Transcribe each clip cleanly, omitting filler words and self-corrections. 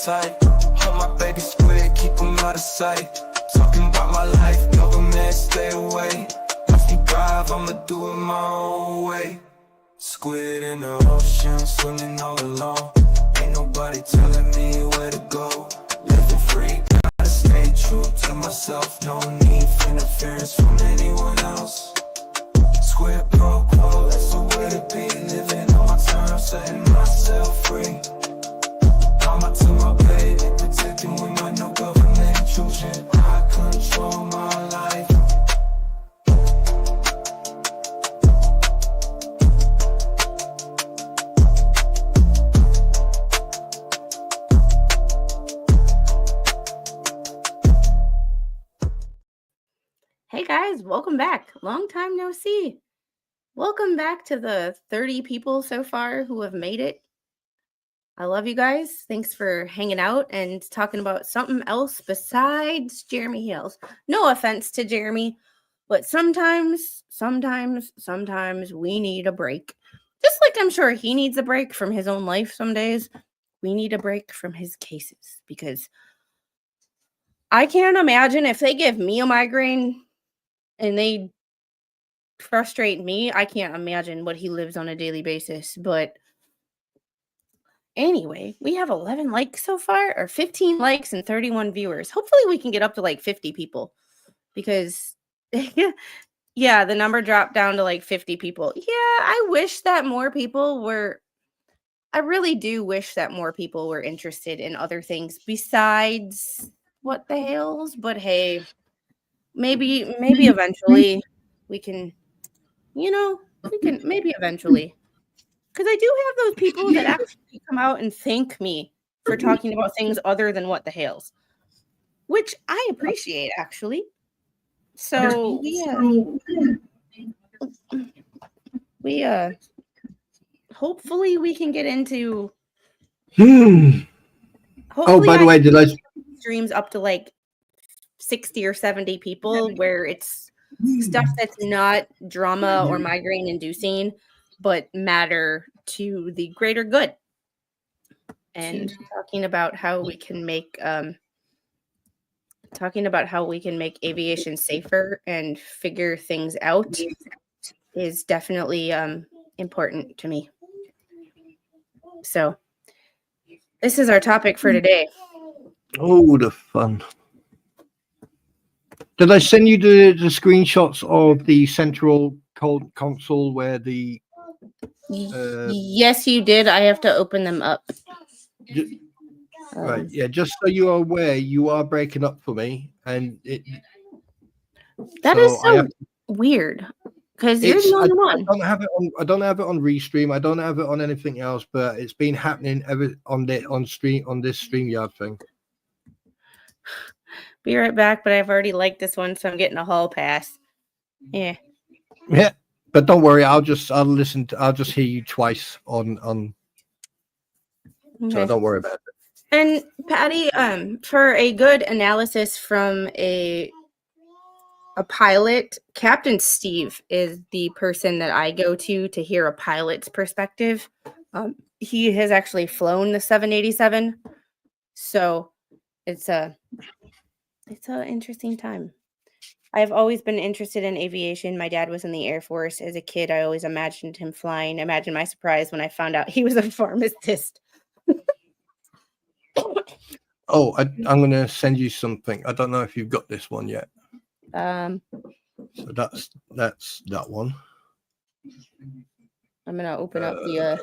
tight. Hold my baby squid, keep them out of sight. Talking about my life, government stay away. Watch me drive, I'ma do it my own way. Squid in the ocean, swimming all alone. Ain't nobody telling me where to go. Living free, gotta stay true to myself. No need for interference from anyone else. Squid pro quo, that's the way to be. Living on my terms, setting myself free. Mama to my baby, protecting with my no government intrusion. I control my life. Hey guys, welcome back. Long time no see. Welcome back to the 30 people so far who have made it. I love you guys. Thanks for hanging out and talking about something else besides Jeremy Hills. No offense to Jeremy, but sometimes we need a break. Just like I'm sure he needs a break from his own life some days. We need a break from his cases because I can't imagine if they give me a migraine and they frustrate me, I can't imagine what he lives on a daily basis. But anyway, we have 11 likes so far, or 15 likes and 31 viewers. Hopefully we can get up to like 50 people because, yeah, the number dropped down to like 50 people. Yeah, I wish that more people were, I really do wish that more people were interested in other things besides what the hells. But hey, maybe eventually we can, maybe eventually. Because I do have those people that actually come out and thank me for talking about things other than what the hells, which I appreciate, actually. So, we hopefully we can get into... Oh, by the way, did I... streams up to like 60 or 70 people where it's stuff that's not drama or migraine inducing, but matter to the greater good. And talking about how we can make aviation safer and figure things out is definitely important to me. So this is our topic for today. Oh, the fun. Did I send you the screenshots of the central console where the... yes, you did. I have to open them up. Right, yeah, just so you are aware, you are breaking up for me. And that is so weird. Because you're the only one. I don't have it on Restream. I don't have it on anything else, but it's been happening on this StreamYard thing. Be right back, but I've already liked this one, so I'm getting a hall pass. Yeah. Yeah, but don't worry, I'll just hear you twice on Okay. So don't worry about it. And Patty, for a good analysis from a pilot, Captain Steve is the person that I go to hear a pilot's perspective. He has actually flown the 787, so it's an interesting time. I've always been interested in aviation. My dad was in the Air Force. As a kid, I always imagined him flying. Imagine my surprise when I found out he was a pharmacist. Oh, I'm going to send you something. I don't know if you've got this one yet. So that's that one. I'm going to open up the...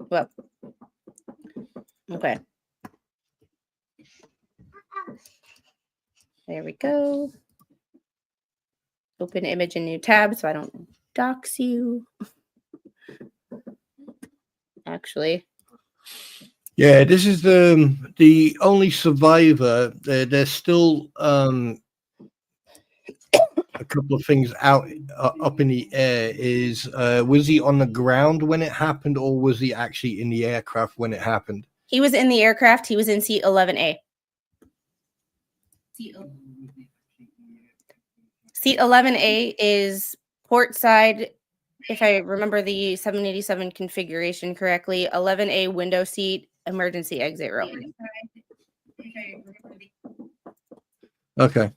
Well, okay. There we go. Open image in new tab so I don't dox you. Actually. Yeah, this is the only survivor. There's still a couple of things out up in the air. Was he on the ground when it happened, or was he actually in the aircraft when it happened? He was in the aircraft. He was in seat 11A. Seat 11A is port side, if I remember the 787 configuration correctly, 11A window seat, emergency exit row. Okay.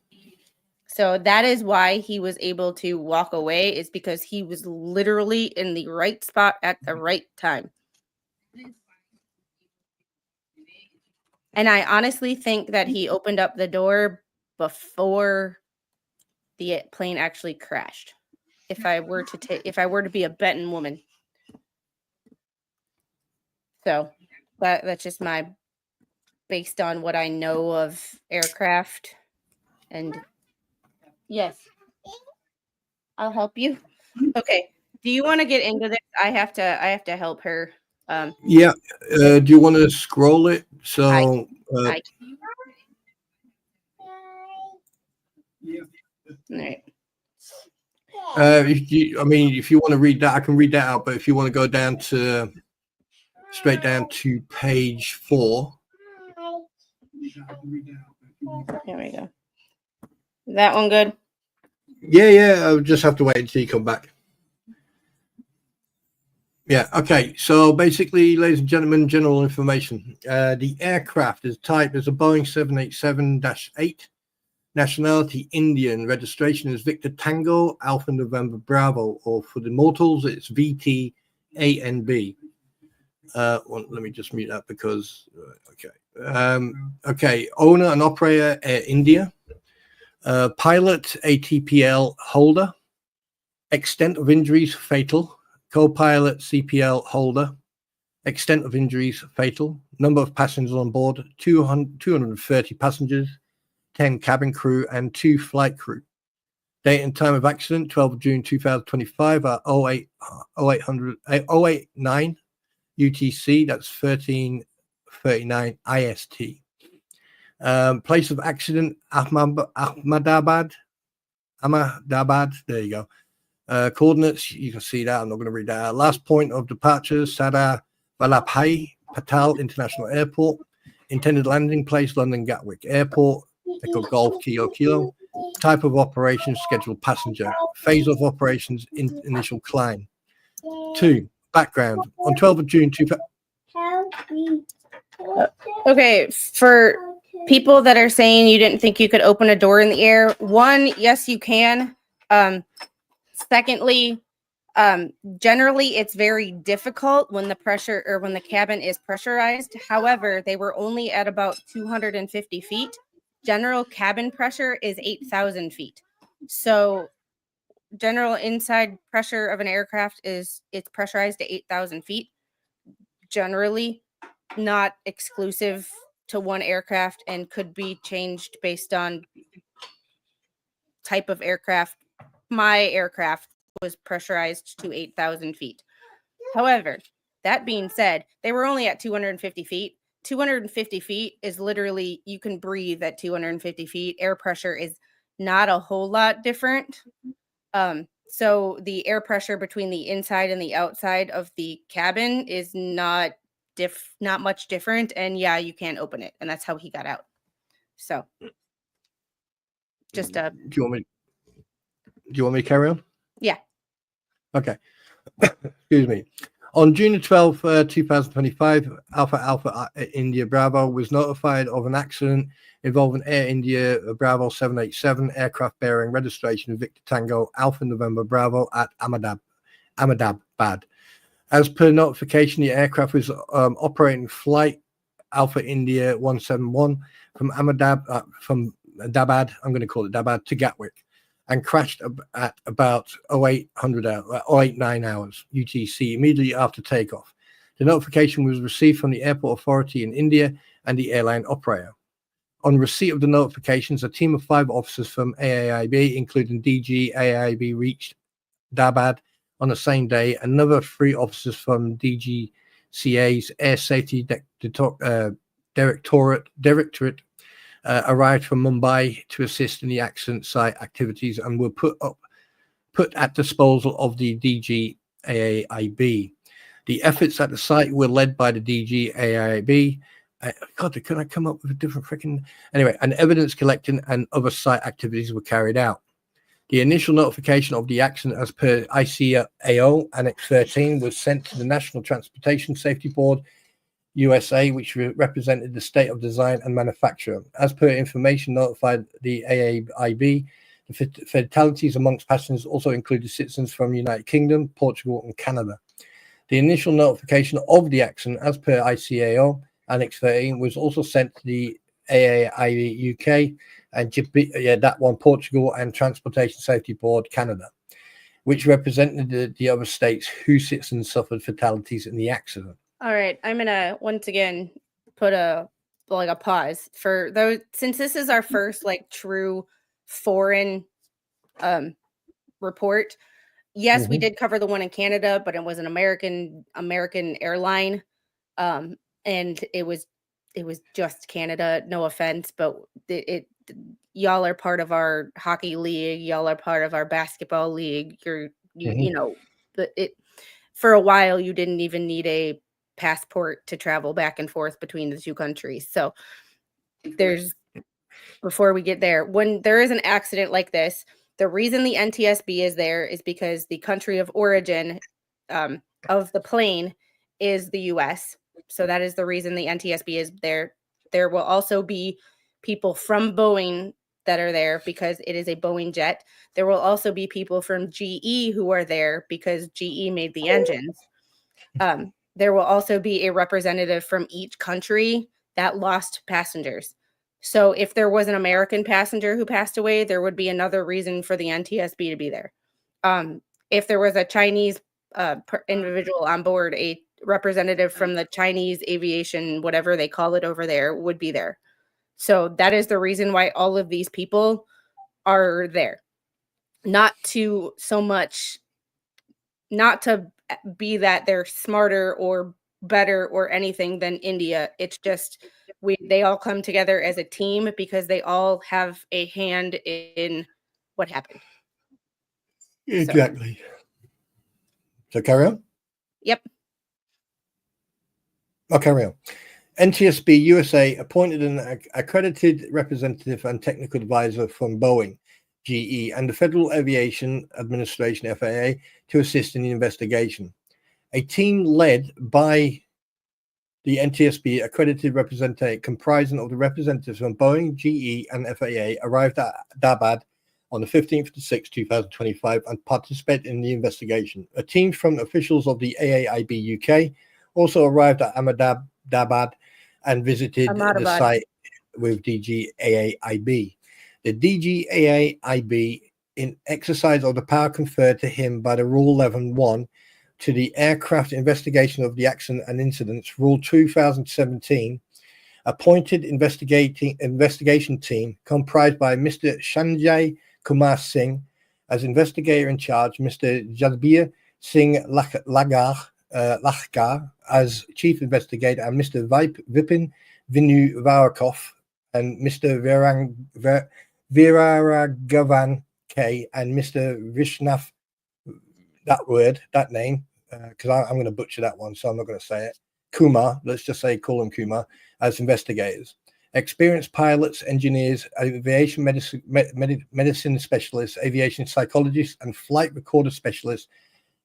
So that is why he was able to walk away, is because he was literally in the right spot at the right time. And I honestly think that he opened up the door before the plane actually crashed. If I were to be a betting woman. So that's just my, based on what I know of aircraft. And yes, I'll help you. Okay. Do you want to get into this? I have to help her. Yeah. Do you want to scroll it? So. I all right. If you want to read that, I can read that out. But if you want to go down to straight down to page 4. Here we go. Is that one good? Yeah. I'll just have to wait until you come back. Yeah. Okay. So basically, ladies and gentlemen, general information. The aircraft is type is a Boeing 787-8. Nationality Indian. Registration is Victor Tango Alpha November Bravo, or for the mortals it's VTANB. Let me just mute that because okay. Owner and operator Air India. Pilot ATPL holder. Extent of injuries fatal. Co-pilot CPL holder. Extent of injuries fatal. Number of passengers on board 230 passengers. 10 cabin crew and 2 flight crew. Date and time of accident 12 June 2025 at 0809 UTC, that's 1339 IST. Place of accident Ahmedabad, there you go. Coordinates, you can see that, I'm not going to read that out. Last point of departure Sardar Vallabhbhai Patel International Airport. Intended landing place London Gatwick Airport. Echo Golf Kilo. Type of operation scheduled passenger. Phase of operations initial climb. 2. Background. On 12 of June 2000. Okay, for people that are saying you didn't think you could open a door in the air, one, yes, you can. Secondly, generally it's very difficult when the pressure or when the cabin is pressurized. However, they were only at about 250 feet. General cabin pressure is 8,000 feet. So general inside pressure of an aircraft it's pressurized to 8,000 feet. Generally, not exclusive to one aircraft and could be changed based on type of aircraft. My aircraft was pressurized to 8,000 feet. However, that being said, they were only at 250 feet. 250 feet is literally, you can breathe at 250 feet. Air pressure is not a whole lot different. So the air pressure between the inside and the outside of the cabin is not much different. And yeah, you can open it. And that's how he got out. So just do you want me to carry on? Yeah. Okay. Excuse me. On June 12, 2025, Alpha India Bravo was notified of an accident involving Air India Bravo 787 aircraft bearing registration Victor Tango Alpha November Bravo at Ahmedabad. As per notification, the aircraft was operating flight Alpha India 171 from Dabad, I'm going to call it Dabad, to Gatwick, and crashed at about 0809 hours UTC immediately after takeoff. The notification was received from the airport authority in India and the airline operator. On receipt of the notifications, a team of 5 officers from AAIB, including DG AAIB, reached Dabad on the same day. Another 3 officers from DGCA's Air Safety Directorate arrived from Mumbai to assist in the accident site activities and were put at disposal of the DGAIB. The efforts at the site were led by the DGAIB God, could I come up with a different freaking... Anyway, and evidence collecting and other site activities were carried out. The initial notification of the accident as per ICAO Annex 13 was sent to the National Transportation Safety Board, USA, which represented the state of design and manufacturer. As per information notified the AAIB, the fatalities amongst passengers also included citizens from the United Kingdom, Portugal, and Canada. The initial notification of the accident as per ICAO Annex 13 was also sent to the AAIB UK and that one, Portugal, and Transportation Safety Board, Canada, which represented the other states whose citizens suffered fatalities in the accident. All right, I'm gonna once again put a pause for those, since this is our first true foreign report. Yes, we did cover the one in Canada, but it was an American airline, and it was just Canada. No offense, but y'all are part of our hockey league. Y'all are part of our basketball league. You know, for a while you didn't even need a passport to travel back and forth between the two countries. So before we get there, when there is an accident like this, the reason the NTSB is there is because the country of origin of the plane is the US. So that is the reason the NTSB is there. There will also be people from Boeing that are there because it is a Boeing jet. There will also be people from GE who are there because GE made the engines. There will also be a representative from each country that lost passengers. So if there was an American passenger who passed away, there would be another reason for the NTSB to be there. If there was a Chinese individual on board, a representative from the Chinese aviation, whatever they call it over there, would be there. So that is the reason why all of these people are there. Not to be that they're smarter or better or anything than India. It's just they all come together as a team because they all have a hand in what happened. Exactly. So carry on? Yep. I'll carry on. NTSB USA appointed an accredited representative and technical advisor from Boeing, GE, and the Federal Aviation Administration, FAA, to assist in the investigation. A team led by the NTSB accredited representative comprising of the representatives from Boeing, GE, and FAA arrived at Dabad on the 15th of 6, 2025 and participated in the investigation. A team from officials of the AAIB UK also arrived at Ahmedabad and visited the site with DGAAIB. The DGAAIB, in exercise of the power conferred to him by the Rule 11.1 to the Aircraft Investigation of the Accident and Incidents, Rule 2017, appointed investigation team comprised by Mr. Sanjay Kumar Singh as investigator in charge, Mr. Jadbir Singh Lakhkar as chief investigator, and Mr. Vipin Vinuvarakov and Mr. Viraragavan K and Mr. Vishnath, that name, because I'm going to butcher that one, so I'm not going to say it. Kumar, let's just say call him Kumar, as investigators. Experienced pilots, engineers, aviation medicine specialists, aviation psychologists, and flight recorder specialists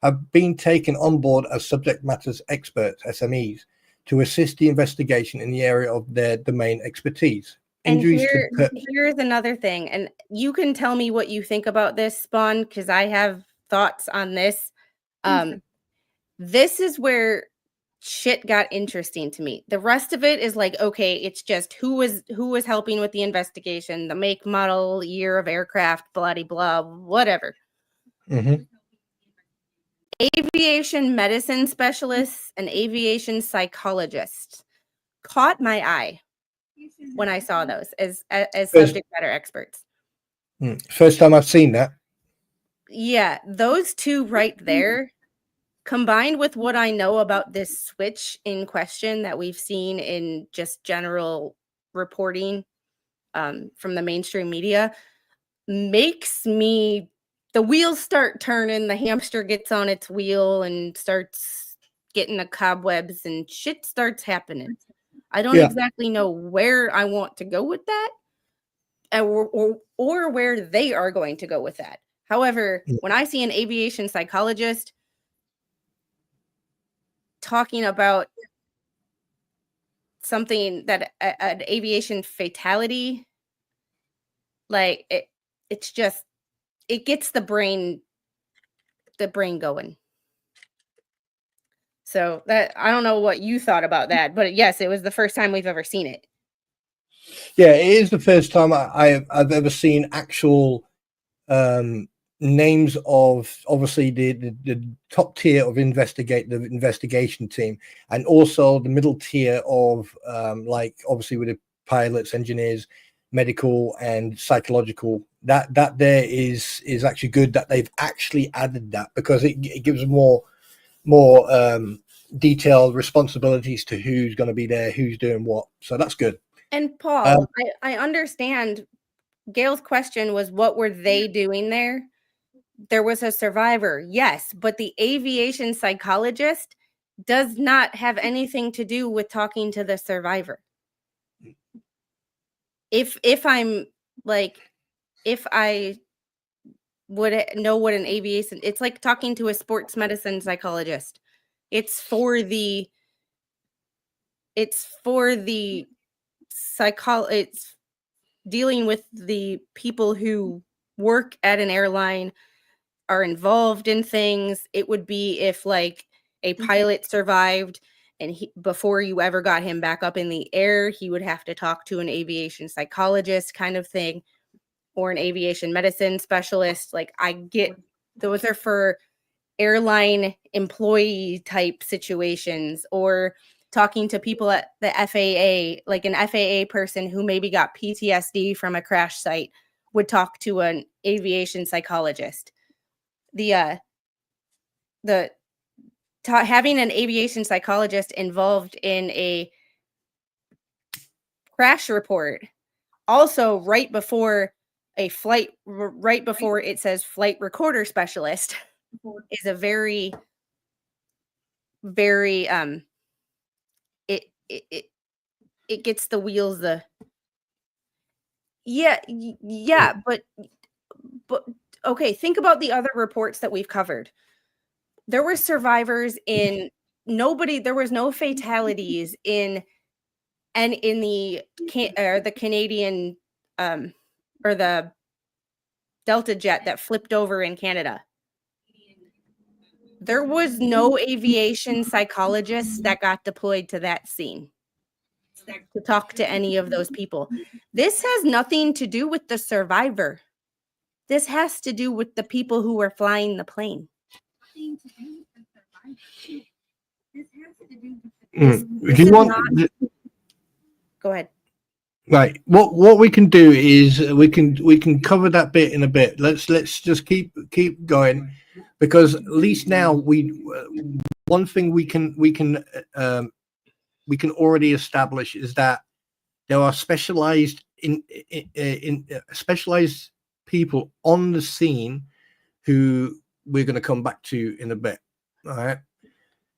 have been taken on board as subject matters experts, SMEs, to assist the investigation in the area of their domain expertise. And here's another thing, and you can tell me what you think about this, Spawn, because I have thoughts on this. This is where shit got interesting to me. The rest of it is like, okay, it's just who was helping with the investigation, the make, model, year of aircraft, blah, blah, whatever. Aviation medicine specialists and aviation psychologists caught my eye when I saw those as subject matter experts. First time I've seen that. Yeah, those two right there, combined with what I know about this switch in question that we've seen in just general reporting from the mainstream media, makes the wheels start turning, the hamster gets on its wheel and starts getting the cobwebs and shit starts happening. I don't exactly know where I want to go with that, or where they are going to go with that. However, when I see an aviation psychologist talking about something that an aviation fatality, like it's just, it gets the brain going. So that, I don't know what you thought about that, but yes, it was the first time we've ever seen it. Yeah, it is the first time I've ever seen actual names of, obviously, the top tier of the investigation team, and also the middle tier of like, obviously, with the pilots, engineers, medical and psychological. That there is actually good that they've actually added that, because it gives more detailed responsibilities to who's going to be there, who's doing what. So that's good. And Paul, I understand Gail's question was, what were they doing there? There was a survivor, yes, but the aviation psychologist does not have anything to do with talking to the survivor. If I'm like, if I would know what an aviation, it's like talking to a sports medicine psychologist. It's for the it's dealing with the people who work at an airline, are involved in things. It would be if like a pilot survived and before you ever got him back up in the air, he would have to talk to an aviation psychologist kind of thing, or an aviation medicine specialist. Like, I get those are for airline employee type situations, or talking to people at the FAA, like an FAA person who maybe got PTSD from a crash site would talk to an aviation psychologist. Having an aviation psychologist involved in a crash report, also right before a flight, right before it says flight recorder specialist, is a very, very it gets the wheels but okay, think about the other reports that we've covered. There were survivors in there was no fatalities in the Canadian or the Delta jet that flipped over in Canada. There was no aviation psychologists that got deployed to that scene to talk to any of those people. This has nothing to do with the survivor. This has to do with the people who were flying the plane. Go ahead. Right. What we can do is we can cover that bit in a bit. Let's just keep going, because at least now one thing we can already establish is that there are specialized specialized people on the scene who we're going to come back to in a bit. All right.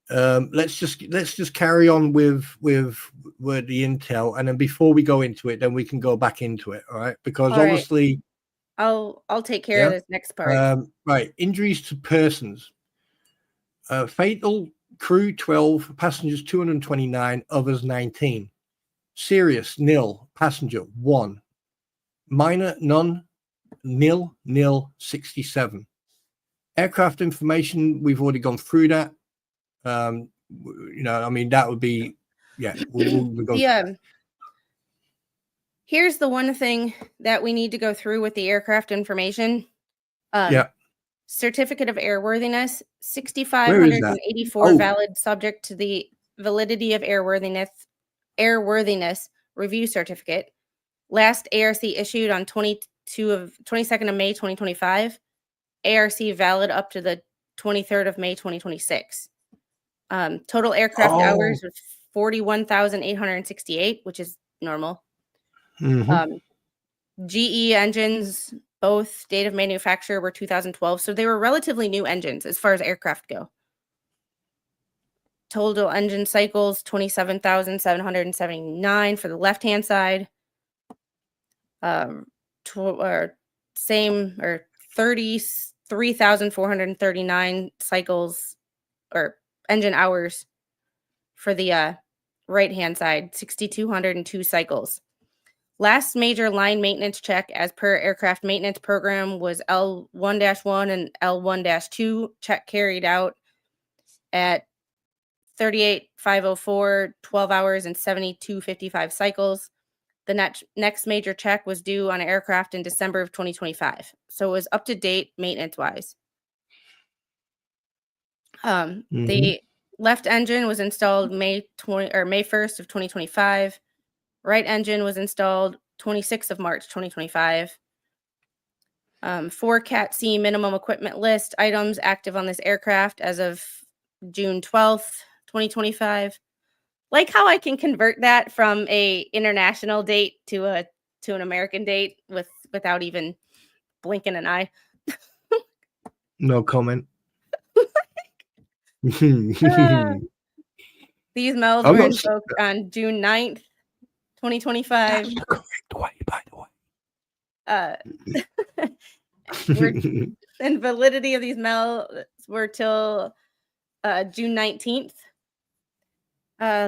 Let's just carry on with the intel, and then before we go into it, then we can go back into it. All right, because obviously I'll take care of this next part. Right. Injuries to persons. Fatal: crew 12, passengers 229, others 19. Serious: nil, passenger 1. Minor: none, nil, 67. Aircraft information, we've already gone through that. I mean, that would be, we'll go. Here's the one thing that we need to go through with the aircraft information. Certificate of airworthiness, 6,584 valid, subject to the validity of airworthiness review certificate. Last ARC issued on 22nd of May 2025. ARC valid up to the 23rd of May 2026. Total aircraft hours was 41,868, which is normal. GE engines, both date of manufacture were 2012, so they were relatively new engines as far as aircraft go. Total engine cycles, 27,779 for the left-hand side. Same or 33,439 cycles or engine hours for the right-hand side, 6,202 cycles. Last major line maintenance check as per aircraft maintenance program was L1-1 and L1-2 check carried out at 38,504, 12 hours and 72.55 cycles. The next major check was due on an aircraft in December of 2025. So it was up to date maintenance-wise. The left engine was installed May 1st of 2025. Right engine was installed 26th of March 2025. 4 Cat C minimum equipment list items active on this aircraft as of June 12th, 2025. Like how I can convert that from a international date to an American date without even blinking an eye. No comment. These melds were invoked on June 9th, 2025. That's the correct way, by the way. And validity of these melds were till June 19th.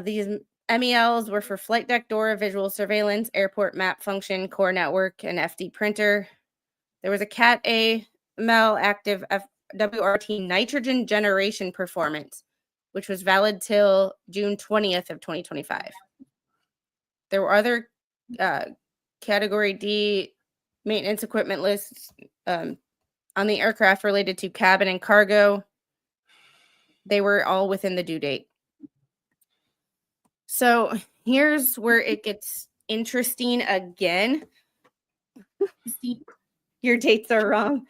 These MELs were for flight deck door, visual surveillance, airport map function, core network, and FD printer. There was a Cat A MEL active WRT nitrogen generation performance, which was valid till June 20th of 2025. There were other Category D maintenance equipment lists on the aircraft related to cabin and cargo. They were all within the due date. So here's where it gets interesting again. See, your dates are wrong.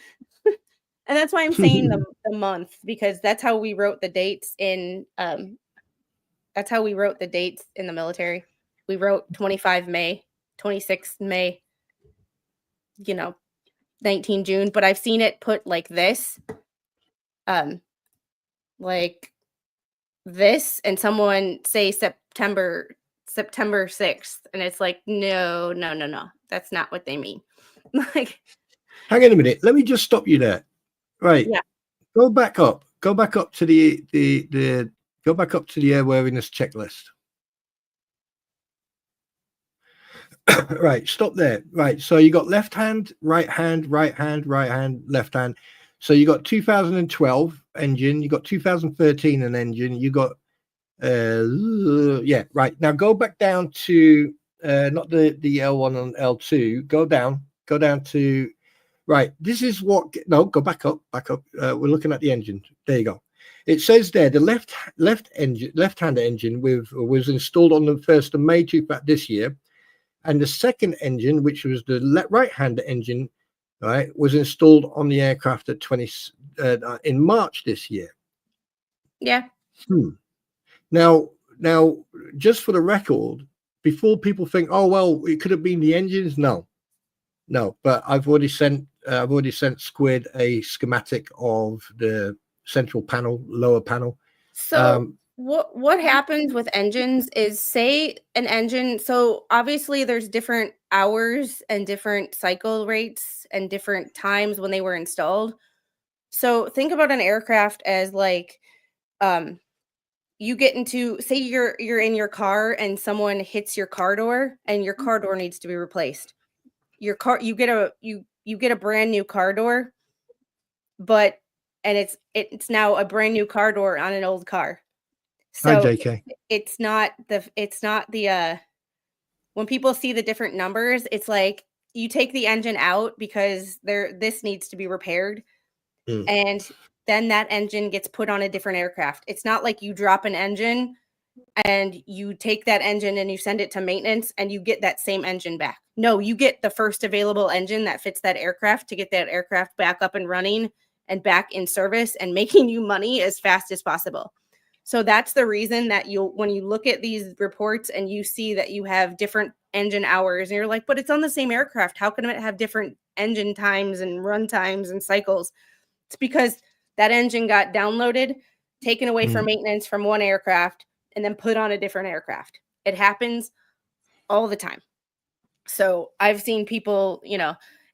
And that's why I'm saying the month, because that's how we wrote the dates in the military. We wrote 25 May, 26 May, 19 June, but I've seen it put like this. Like this, and someone say September 6th, and it's like no, that's not what they mean. Like, hang on a minute, let me just stop you there. Right, yeah, go back up to the airworthiness checklist. Right, stop there. Right, so you got left hand, right hand, left hand. So you got 2012 engine, you got 2013 an engine, you got yeah, right. Now go back down to not the L1 and L2. Go down to right. This is what go back up. We're looking at the engine. There you go. It says there the left-hand engine was installed on the 1st of May this year, and the second engine, which was the right-hand engine, right, was installed on the aircraft at in March this year. Yeah. Now, just for the record, before people think, oh well, it could have been the engines. No. But I've already sent Squid a schematic of the central panel, lower panel. So what happens with engines is, say an engine, so obviously there's different hours and different cycle rates and different times when they were installed. So think about an aircraft as like you get into, say you're in your car and someone hits your car door and your car door needs to be replaced. You get a brand new car door, and it's now a brand new car door on an old car. So Hi, JK. It's not the when people see the different numbers, it's like you take the engine out because this needs to be repaired, and then that engine gets put on a different aircraft. It's not like you drop an engine and you take that engine and you send it to maintenance and you get that same engine back. No, you get the first available engine that fits that aircraft to get that aircraft back up and running and back in service and making you money as fast as possible. So that's the reason that when you look at these reports and you see that you have different engine hours and you're like, but it's on the same aircraft. How can it have different engine times and run times and cycles? It's because that engine got downloaded taken away for maintenance from one aircraft and then put on a different aircraft. It happens all the time. So I've seen people,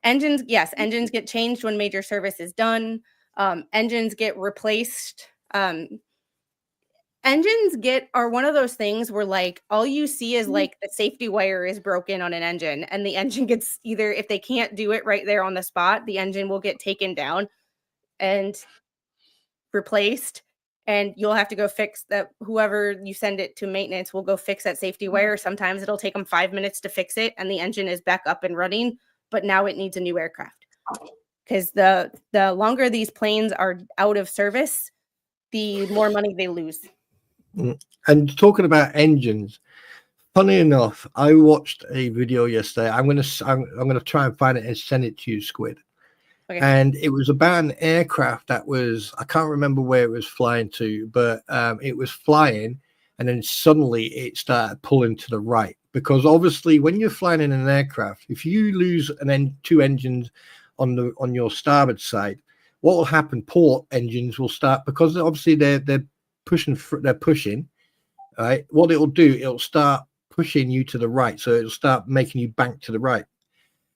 engines get changed when major service is done. Engines get replaced. Engines are one of those things where like all you see is like the safety wire is broken on an engine, and the engine gets either, if they can't do it right there on the spot, the engine will get taken down and replaced, and you'll have to go fix that. Whoever you send it to maintenance will go fix that safety wire. Sometimes it'll take them 5 minutes to fix it and the engine is back up and running, but now it needs a new aircraft. Because the longer these planes are out of service, the more money they lose. And talking about engines, funny enough, I watched a video yesterday. I'm gonna try and find it and send it to you, Squid. Okay. And it was about an aircraft that was, I can't remember where it was flying to, but it was flying, and then suddenly it started pulling to the right. Because obviously, when you're flying in an aircraft, if you lose two engines on your starboard side, what will happen? Port engines will start, because obviously they're pushing, right? What it'll do, it'll start pushing you to the right, so it'll start making you bank to the right.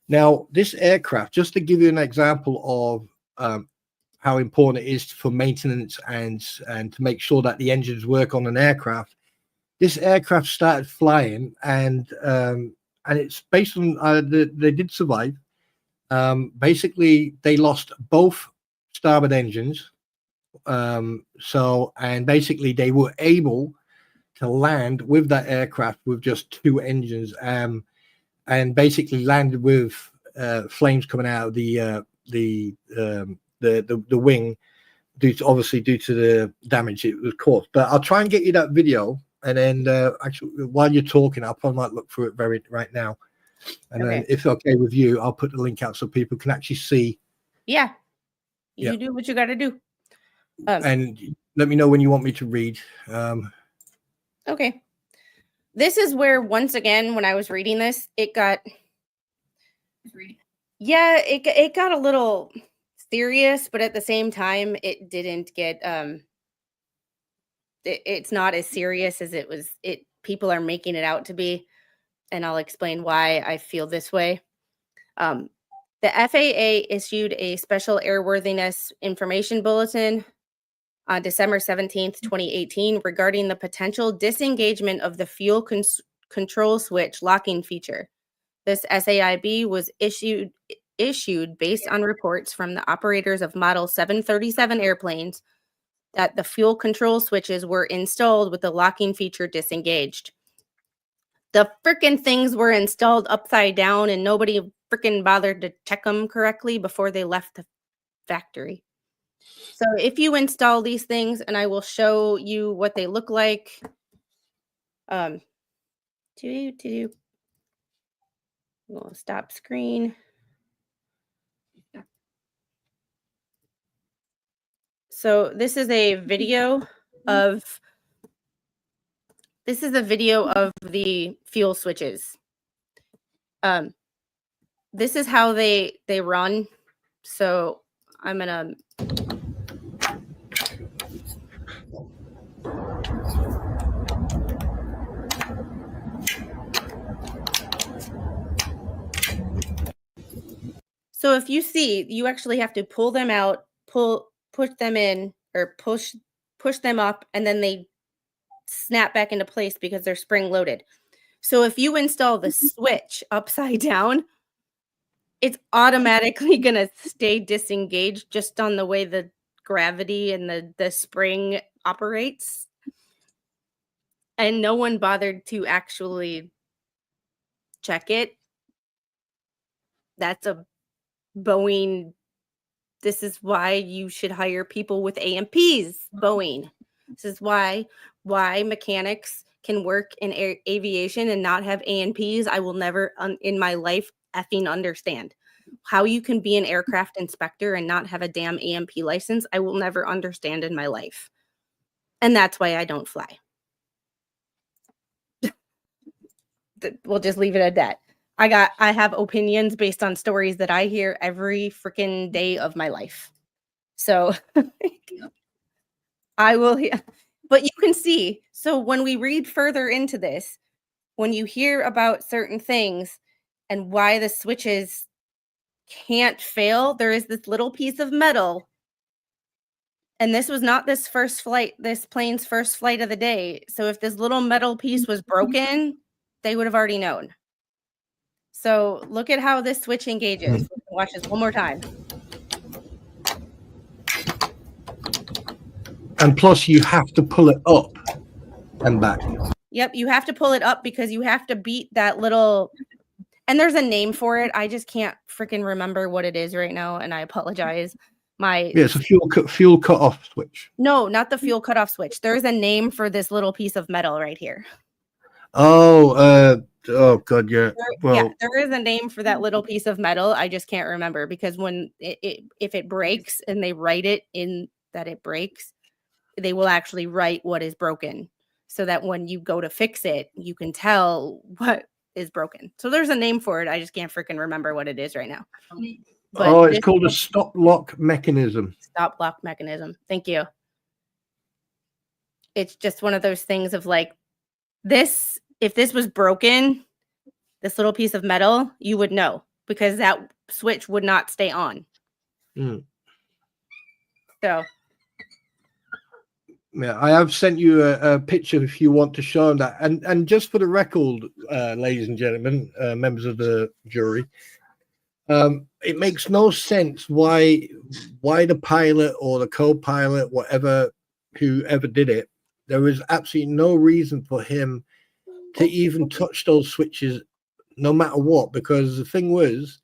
Now, this aircraft, just to give you an example of how important it is for maintenance and to make sure that the engines work on an aircraft, this aircraft started flying, and it's based on they did survive. Basically, they lost both starboard engines. And basically they were able to land with that aircraft with just two engines, and basically landed with flames coming out of the wing, due to the damage it was caused. But I'll try and get you that video, and then actually while you're talking, I'll probably might look through it right now, and then if okay with you, I'll put the link out so people can actually see. Yeah, you do what you got to do. And let me know when you want me to read. Okay. This is where, once again, when I was reading this, it got a little serious, but at the same time, it didn't get, it's not as serious as people are making it out to be. And I'll explain why I feel this way. The FAA issued a special airworthiness information bulletin on December 17th, 2018, regarding the potential disengagement of the fuel control switch locking feature. This SAIB was issued based on reports from the operators of Model 737 airplanes that the fuel control switches were installed with the locking feature disengaged. The frickin' things were installed upside down, and nobody frickin' bothered to check them correctly before they left the factory. So if you install these things, and I will show you what they look like. We'll stop screen. So this is a video of the fuel switches. This is how they run. So I'm gonna. So if you see, you actually have to pull them out, push them in, or push them up, and then they snap back into place because they're spring loaded. So if you install the switch upside down, it's automatically going to stay disengaged just on the way the gravity and the spring operates. And no one bothered to actually check it. That's a Boeing. This is why you should hire people with AMPs, Boeing. This is why mechanics can work in aviation and not have AMPs. I will never in my life effing understand how you can be an aircraft inspector and not have a damn AMP license. I will never understand in my life. And that's why I don't fly. We'll just leave it at that. I have opinions based on stories that I hear every freaking day of my life. So I will, but you can see. So when we read further into this, when you hear about certain things and why the switches can't fail, there is this little piece of metal. And this was not this plane's first flight of the day. So if this little metal piece was broken, they would have already known. So look at how this switch engages. Watch this one more time. And plus, you have to pull it up and back. Yep, you have to pull it up because you have to beat that little, and there's a name for it. I just can't freaking remember what it is right now, and I apologize. It's a fuel cut-off switch. No, not the fuel cutoff switch. There's a name for this little piece of metal right here. Oh God, yeah. Well, there is a name for that little piece of metal. I just can't remember because when if it breaks and they write it in that it breaks, they will actually write what is broken so that when you go to fix it, you can tell what is broken. So there's a name for it. I just can't freaking remember what it is right now. But it's called a stop lock mechanism. Stop lock mechanism. Thank you. It's just one of those things of like this, if this was broken, this little piece of metal, you would know because that switch would not stay on. So yeah, I have sent you a picture if you want to show them that. And just for the record, ladies and gentlemen, members of the jury, it makes no sense why the pilot or the co-pilot, whoever did it, there was absolutely no reason for him to even touch those switches, no matter what. Because the thing was,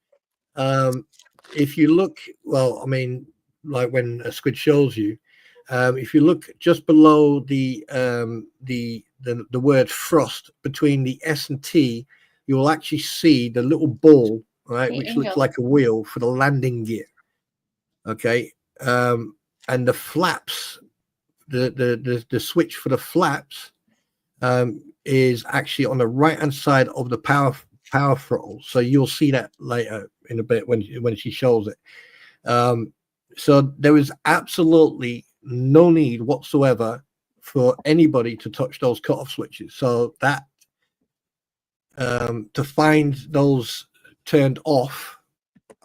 if you look, well, I mean, like when a squid shows you, if you look just below the word thrust between the S and T, you will actually see the little ball, right, which looks like a wheel for the landing gear. Okay, and the flaps, the switch for the flaps is actually on the right hand side of the power throttle. So you'll see that later in a bit when she shows it. So there is absolutely no need whatsoever for anybody to touch those cutoff switches. So that to find those turned off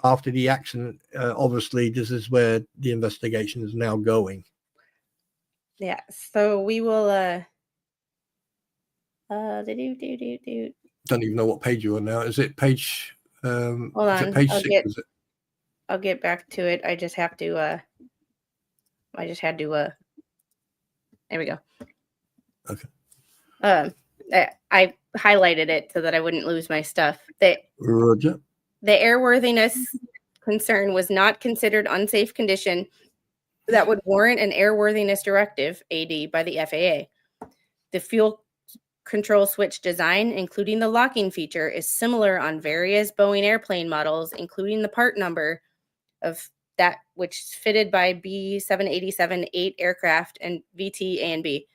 after the accident, obviously this is where the investigation is now going. Yeah, so we will don't even know what page you're on now. Is it page hold on, is it page 6? Is it? I'll get back to it. I just had to there we go. Okay. I highlighted it so that I wouldn't lose my stuff. Roger. The airworthiness concern was not considered unsafe condition that would warrant an airworthiness directive, AD, by the FAA. The fuel control switch design, including the locking feature, is similar on various Boeing airplane models, including the part number of that which is fitted by B787-8 aircraft and VT A and B.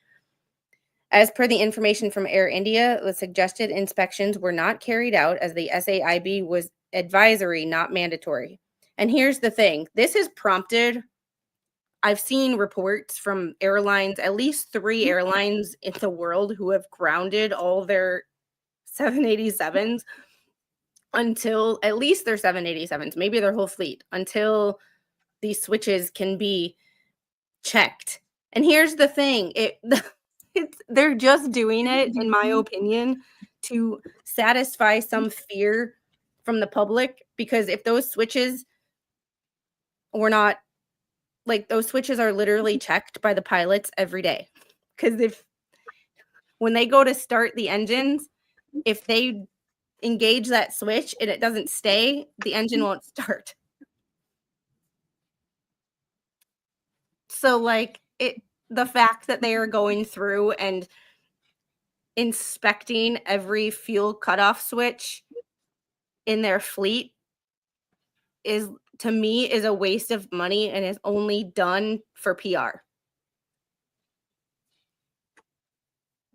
As per the information from Air India, the suggested inspections were not carried out as the SAIB was advisory, not mandatory. And here's the thing. This has prompted, I've seen reports from airlines, at least 3 airlines in the world who have grounded all their 787s until, at least their 787s, maybe their whole fleet, until these switches can be checked. And here's the thing. They're just doing it, in my opinion, to satisfy some fear from the public, because if those switches were not, like, those switches are literally checked by the pilots every day. Because when they go to start the engines, if they engage that switch and it doesn't stay, the engine won't start. So, like, the fact that they are going through and inspecting every fuel cutoff switch in their fleet is, to me, is a waste of money and is only done for PR.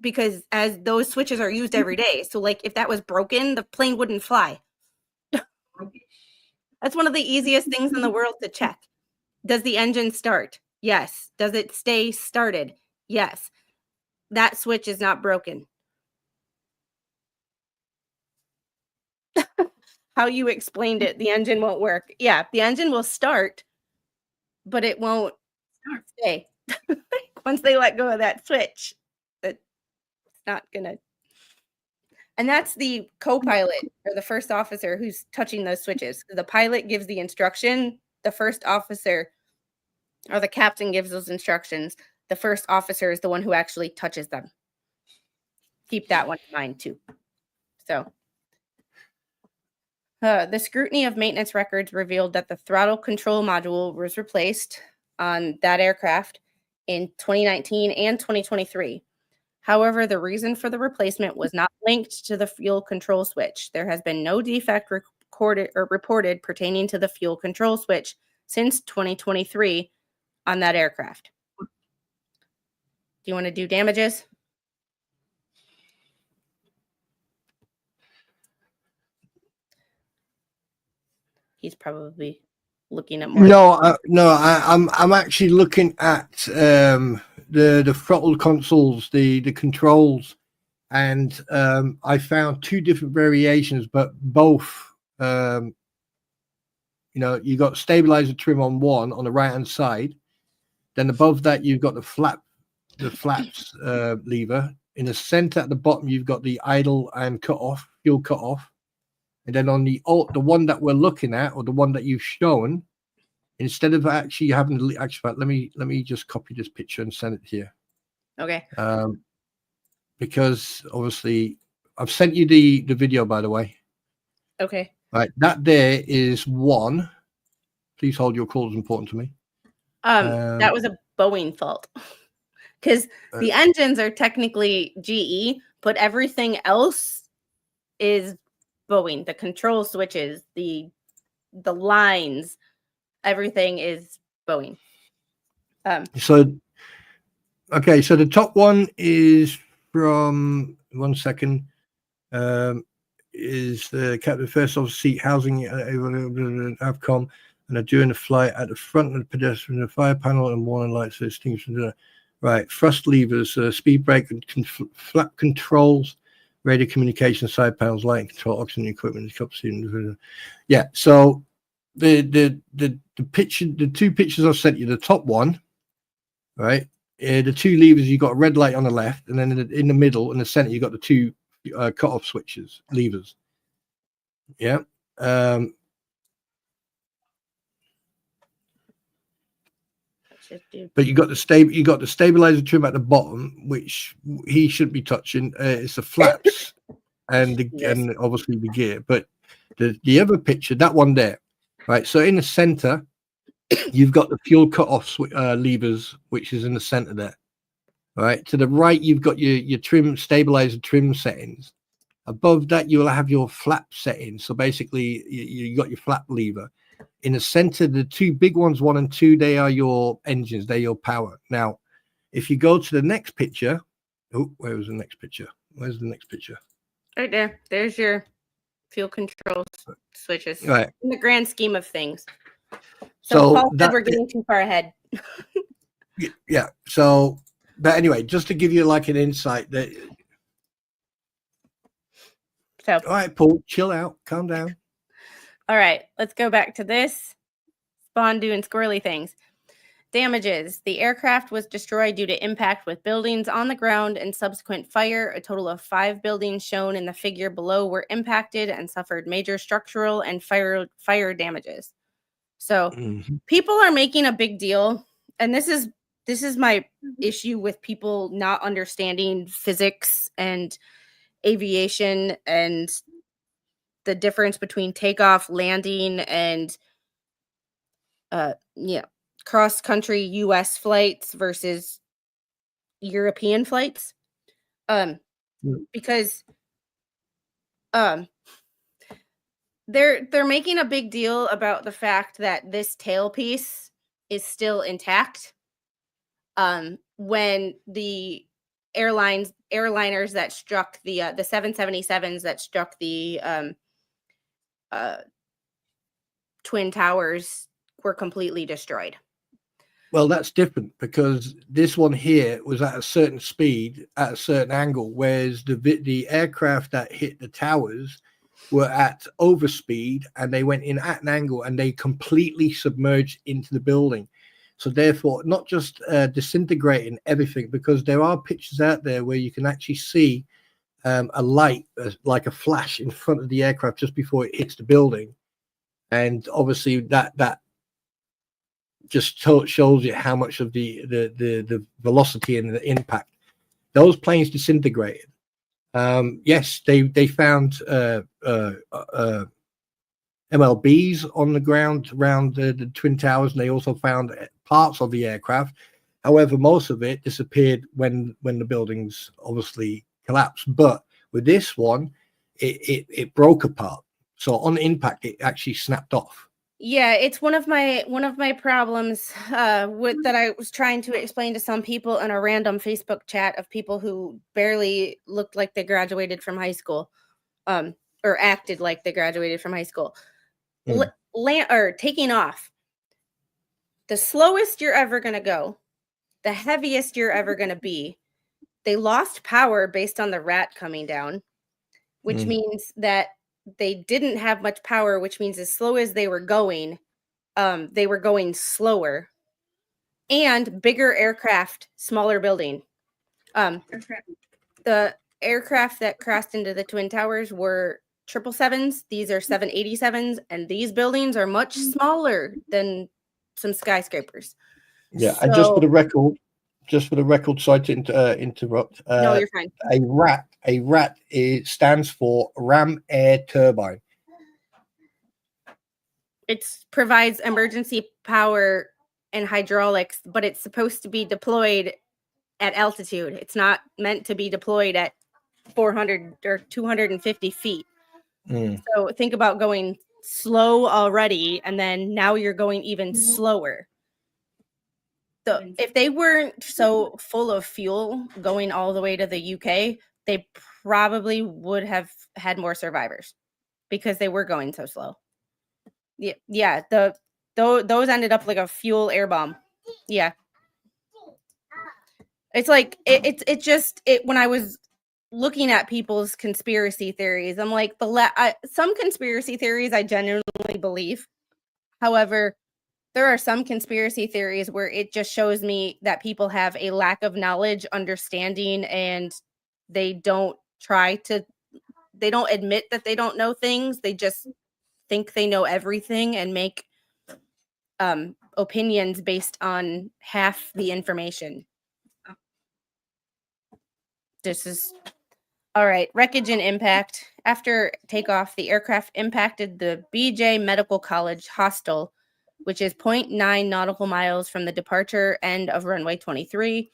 Because as those switches are used every day. So, like, if that was broken, the plane wouldn't fly. That's one of the easiest things in the world to check. Does the engine start? Yes. Does it stay started? Yes. That switch is not broken. How you explained it, the engine won't work. Yeah, the engine will start, but it won't stay. Once they let go of that switch, it's not gonna. And that's the co-pilot or the first officer who's touching those switches. The pilot gives the instruction, the first officer or the captain gives those instructions. The first officer is the one who actually touches them. Keep that one in mind too. So, the scrutiny of maintenance records revealed that the throttle control module was replaced on that aircraft in 2019 and 2023. However, the reason for the replacement was not linked to the fuel control switch. There has been no defect recorded or reported pertaining to the fuel control switch since 2023 on that aircraft. Do you want to do damages? He's probably looking at more. I'm actually looking at the throttle consoles, the controls, and I found two different variations, but both you got stabilizer trim on one on the right hand side, then above that you've got the flaps lever. In the center at the bottom you've got the idle and fuel cut off. And then on the one that we're looking at, or the one that you've shown, instead of actually having the actually, let me just copy this picture and send it here. Okay. Because obviously I've sent you the video, by the way. Okay. Right, that there is one. Please hold your calls important to me. That was a Boeing fault because the engines are technically GE, but everything else is Boeing. The control switches, the lines, everything is Boeing. So the top one is from 1 second. Is the captain first officer seat housing Avcom, and are during the flight at the front of the pedestrian, the fire panel and warning lights extinguished. Right, thrust levers, speed brake, flap controls, radio communication, side panels, lighting control, oxygen equipment, yeah. So the picture, the two pictures I've sent you, the top one, right, the two levers, you got a red light on the left, and then in the middle, in the center, you got the two cut-off switches, levers. Yeah. But you got the stabilizer trim at the bottom, which he should be touching. It's the flaps and and obviously the gear. But the other picture, that one there, right? So in the center, you've got the fuel cut-off levers, which is in the center there. Right to the right, you've got your trim stabilizer trim settings. Above that, you'll have your flap settings. So basically, you got your flap lever. In the center, the two big ones, 1 and 2, they are your engines. They're your power. Now, if you go to the next picture, where was the next picture? Where's the next picture? Right there. There's your fuel control switches. Right. In the grand scheme of things. So Paul said we're getting too far ahead. Yeah. So, but anyway, just to give you like an insight that. So, all right, Paul, chill out, calm down. All right, let's go back to this. Spawn doing squirrely things. Damages. The aircraft was destroyed due to impact with buildings on the ground and subsequent fire. A total of 5 buildings shown in the figure below were impacted and suffered major structural and fire damages. So people are making a big deal, and this is my issue with people not understanding physics and aviation and the difference between takeoff, landing, and cross-country US flights versus European flights. Because they're making a big deal about the fact that this tailpiece is still intact. When the airliners that struck the 777s that struck the Twin Towers were completely destroyed. Well, that's different because this one here was at a certain speed, at a certain angle, whereas the aircraft that hit the towers were at overspeed and they went in at an angle and they completely submerged into the building. So therefore, not just disintegrating everything, because there are pictures out there where you can actually see a light, like a flash in front of the aircraft just before it hits the building. And obviously that just shows you how much of the velocity and the impact. Those planes disintegrated. Yes, they found MLBs on the ground around the Twin Towers, and they also found parts of the aircraft. However, most of it disappeared when the buildings obviously collapsed. But with this one, it broke apart. So on impact, it actually snapped off. Yeah, it's one of my problems with that I was trying to explain to some people in a random Facebook chat of people who barely looked like they graduated from high school, or acted like they graduated from high school. Or taking off, the slowest you're ever going to go, the heaviest you're ever going to be. They lost power based on the rat coming down, which means that they didn't have much power, which means as slow as they were going slower, and bigger aircraft, smaller building. The aircraft that crashed into the Twin Towers were 777s. These are 787s, and these buildings are much smaller than some skyscrapers. Yeah, and just for the record, sorry to interrupt. No, you're fine. A RAT stands for Ram Air Turbine. It provides emergency power and hydraulics, but it's supposed to be deployed at altitude. It's not meant to be deployed at 400 or 250 feet. So think about going slow already, and then now you're going even slower. So if they weren't so full of fuel going all the way to the UK, they probably would have had more survivors because they were going so slow. Yeah. Those ended up like a fuel air bomb. Yeah. It's like it just when I was looking at people's conspiracy theories, I'm like some conspiracy theories I genuinely believe. However, there are some conspiracy theories where it just shows me that people have a lack of knowledge, understanding, and they don't admit that they don't know things. They just think they know everything and make opinions based on half the information. This is all right. Wreckage and impact. After takeoff, the aircraft impacted the BJ Medical College hostel, which is 0.9 nautical miles from the departure end of runway 23.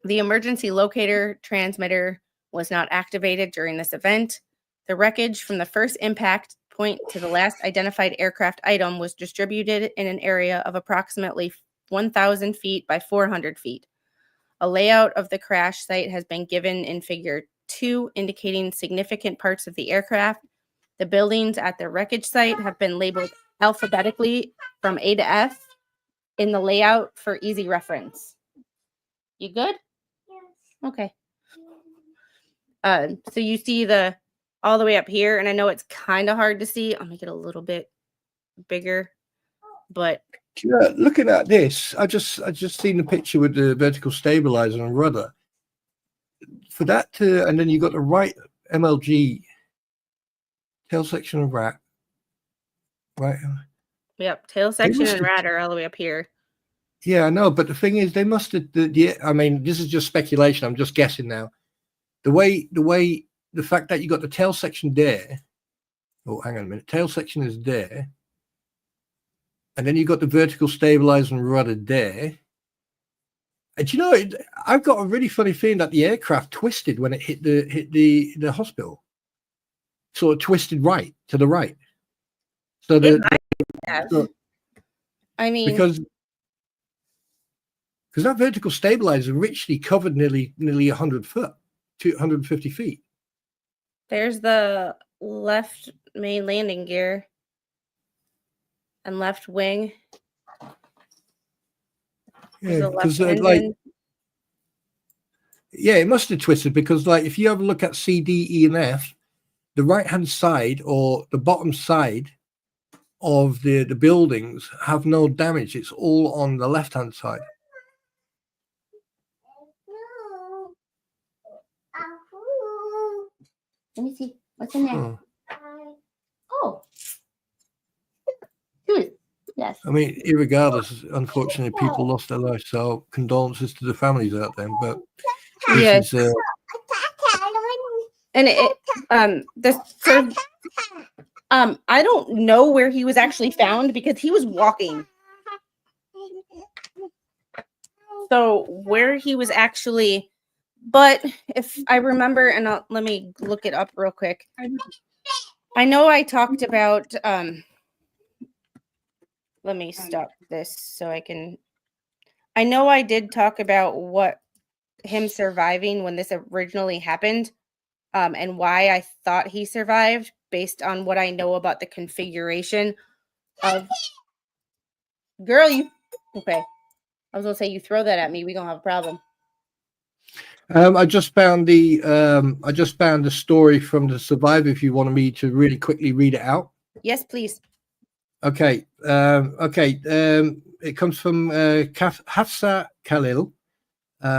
The emergency locator transmitter was not activated during this event. The wreckage from the first impact point to the last identified aircraft item was distributed in an area of approximately 1,000 feet by 400 feet. A layout of the crash site has been given in Figure 2, indicating significant parts of the aircraft. The buildings at the wreckage site have been labeled alphabetically from A to F in the layout for easy reference. You good? Yes. Okay. So you see all the way up here, and I know it's kind of hard to see. I'll make it a little bit bigger, but yeah, looking at this, I just seen the picture with the vertical stabilizer and rudder. For that and then you got the right MLG tail section of rat, right? Yep, tail section and rad are all the way up here. Yeah, I know, but the thing is, they must have. I mean, this is just speculation. I'm just guessing now. The fact that you got the tail section there. Oh, hang on a minute. Tail section is there, and then you got the vertical stabilizer and rudder there. And you know, I've got a really funny feeling that the aircraft twisted when it hit the hospital. Sort of twisted right to the right. So I mean, because that vertical stabilizer richly covered nearly 100 foot, 250 feet. There's the left main landing gear and left wing. There's Yeah, a left because engine. yeah, it must have twisted because if you have a look at C, D, E, and F, the right-hand side or the bottom side of the buildings have no damage. It's all on the left-hand side. Let me see what's in there. Oh. Oh, dude. Yes. I mean, irregardless, unfortunately, people lost their lives. So condolences to the families out there. But Yes. this is, And I don't know where he was actually found because he was walking. So where he was actually, but if I remember, and let me look it up real quick. I know I talked about, let me stop this so I can, I know I did talk about him surviving when this originally happened, and why I thought he survived based on what I know about the configuration of, girl, okay. I was gonna say, you throw that at me, we gonna have a problem. I just found the story from the survivor. If you wanted me to really quickly read it out. Yes, please. Okay. It comes from Hafsa Khalil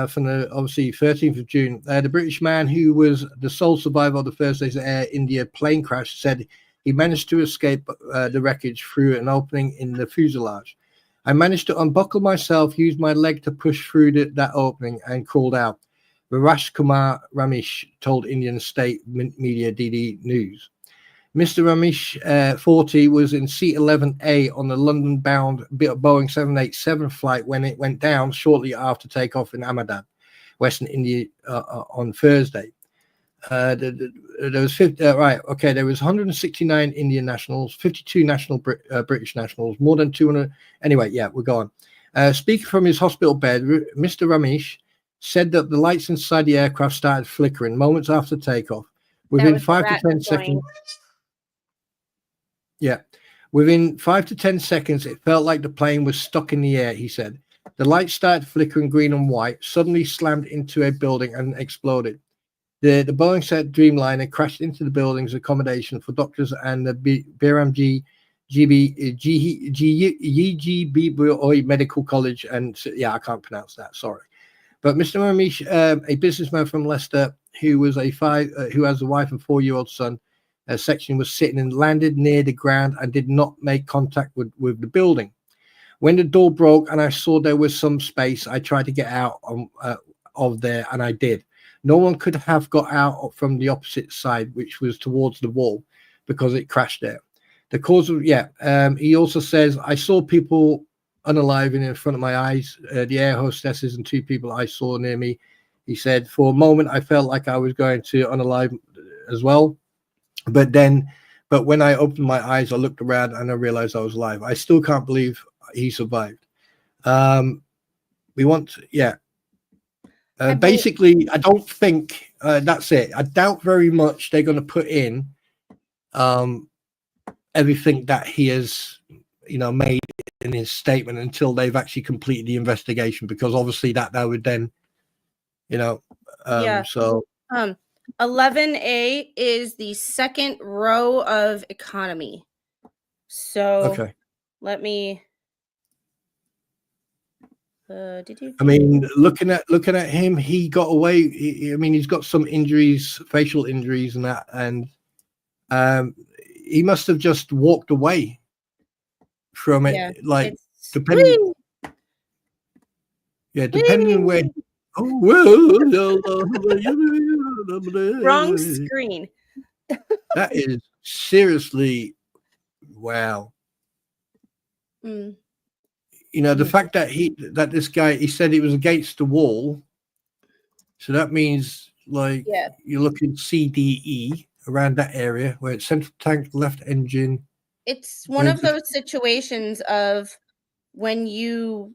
from the obviously 13th of June. The British man who was the sole survivor of the first day's Air India plane crash said he managed to escape the wreckage through an opening in the fuselage. I managed to unbuckle myself, used my leg to push through that opening, and crawled out. Virash Kumar Ramesh told Indian state media DD News. Mr. Ramesh, 40, was in seat 11A on the London-bound Boeing 787 flight when it went down shortly after takeoff in Ahmedabad, Western India, on Thursday. There was there was 169 Indian nationals, 52 British nationals, more than 200. Anyway, yeah, we're going. Speaking from his hospital bed, Mr. Ramesh said that the lights inside the aircraft started flickering moments after takeoff. Within 5 to 10 seconds. Yeah. Within 5 to 10 seconds, it felt like the plane was stuck in the air, he said. The lights started flickering green and white, suddenly slammed into a building and exploded. The Boeing set Dreamliner crashed into the building's accommodation for doctors and the BRMG GGB Medical College. And yeah, I can't pronounce that. Sorry. But Mr. Ramesh, a businessman from Leicester who has a 5-year-old and 4-year-old son, section was sitting and landed near the ground and did not make contact with the building. When the door broke and I saw there was some space, I tried to get out of there, and I did. No one could have got out from the opposite side, which was towards the wall, because it crashed there. The cause of, he also says, I saw people unaliving in front of my eyes, the air hostesses and 2 people I saw near me. He said, for a moment, I felt like I was going to unalive as well. But when I opened my eyes, I looked around and I realized I was alive. I still can't believe he survived. Basically, I don't think that's it. I doubt very much they're going to put in everything that he has, made in his statement until they've actually completed the investigation, because obviously that would then, So 11A is the second row of economy. So okay. Let me. I mean, looking at him, he got away. He's got some injuries, facial injuries, and that, and he must have just walked away from it. Depending on where. Oh well, wrong screen. That is seriously wow. The fact that this guy, he said it was against the wall, so that means you're looking CDE around that area where it's central tank, left engine. It's one of those situations of when you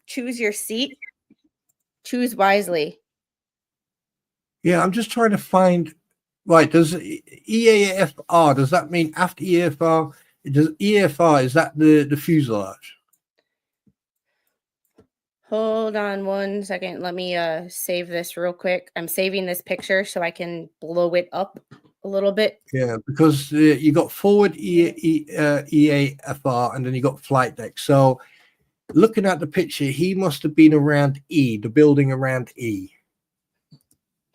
choose your seat, choose wisely. Yeah, I'm just trying to find. Right, does EAFR, does that mean after EAFR Does EFR, is that the fuselage? Hold on 1 second. Let me save this real quick. I'm saving this picture so I can blow it up a little bit. Yeah, because you got forward EAFR and then you got flight deck. So looking at the picture, he must have been around E, the building around E.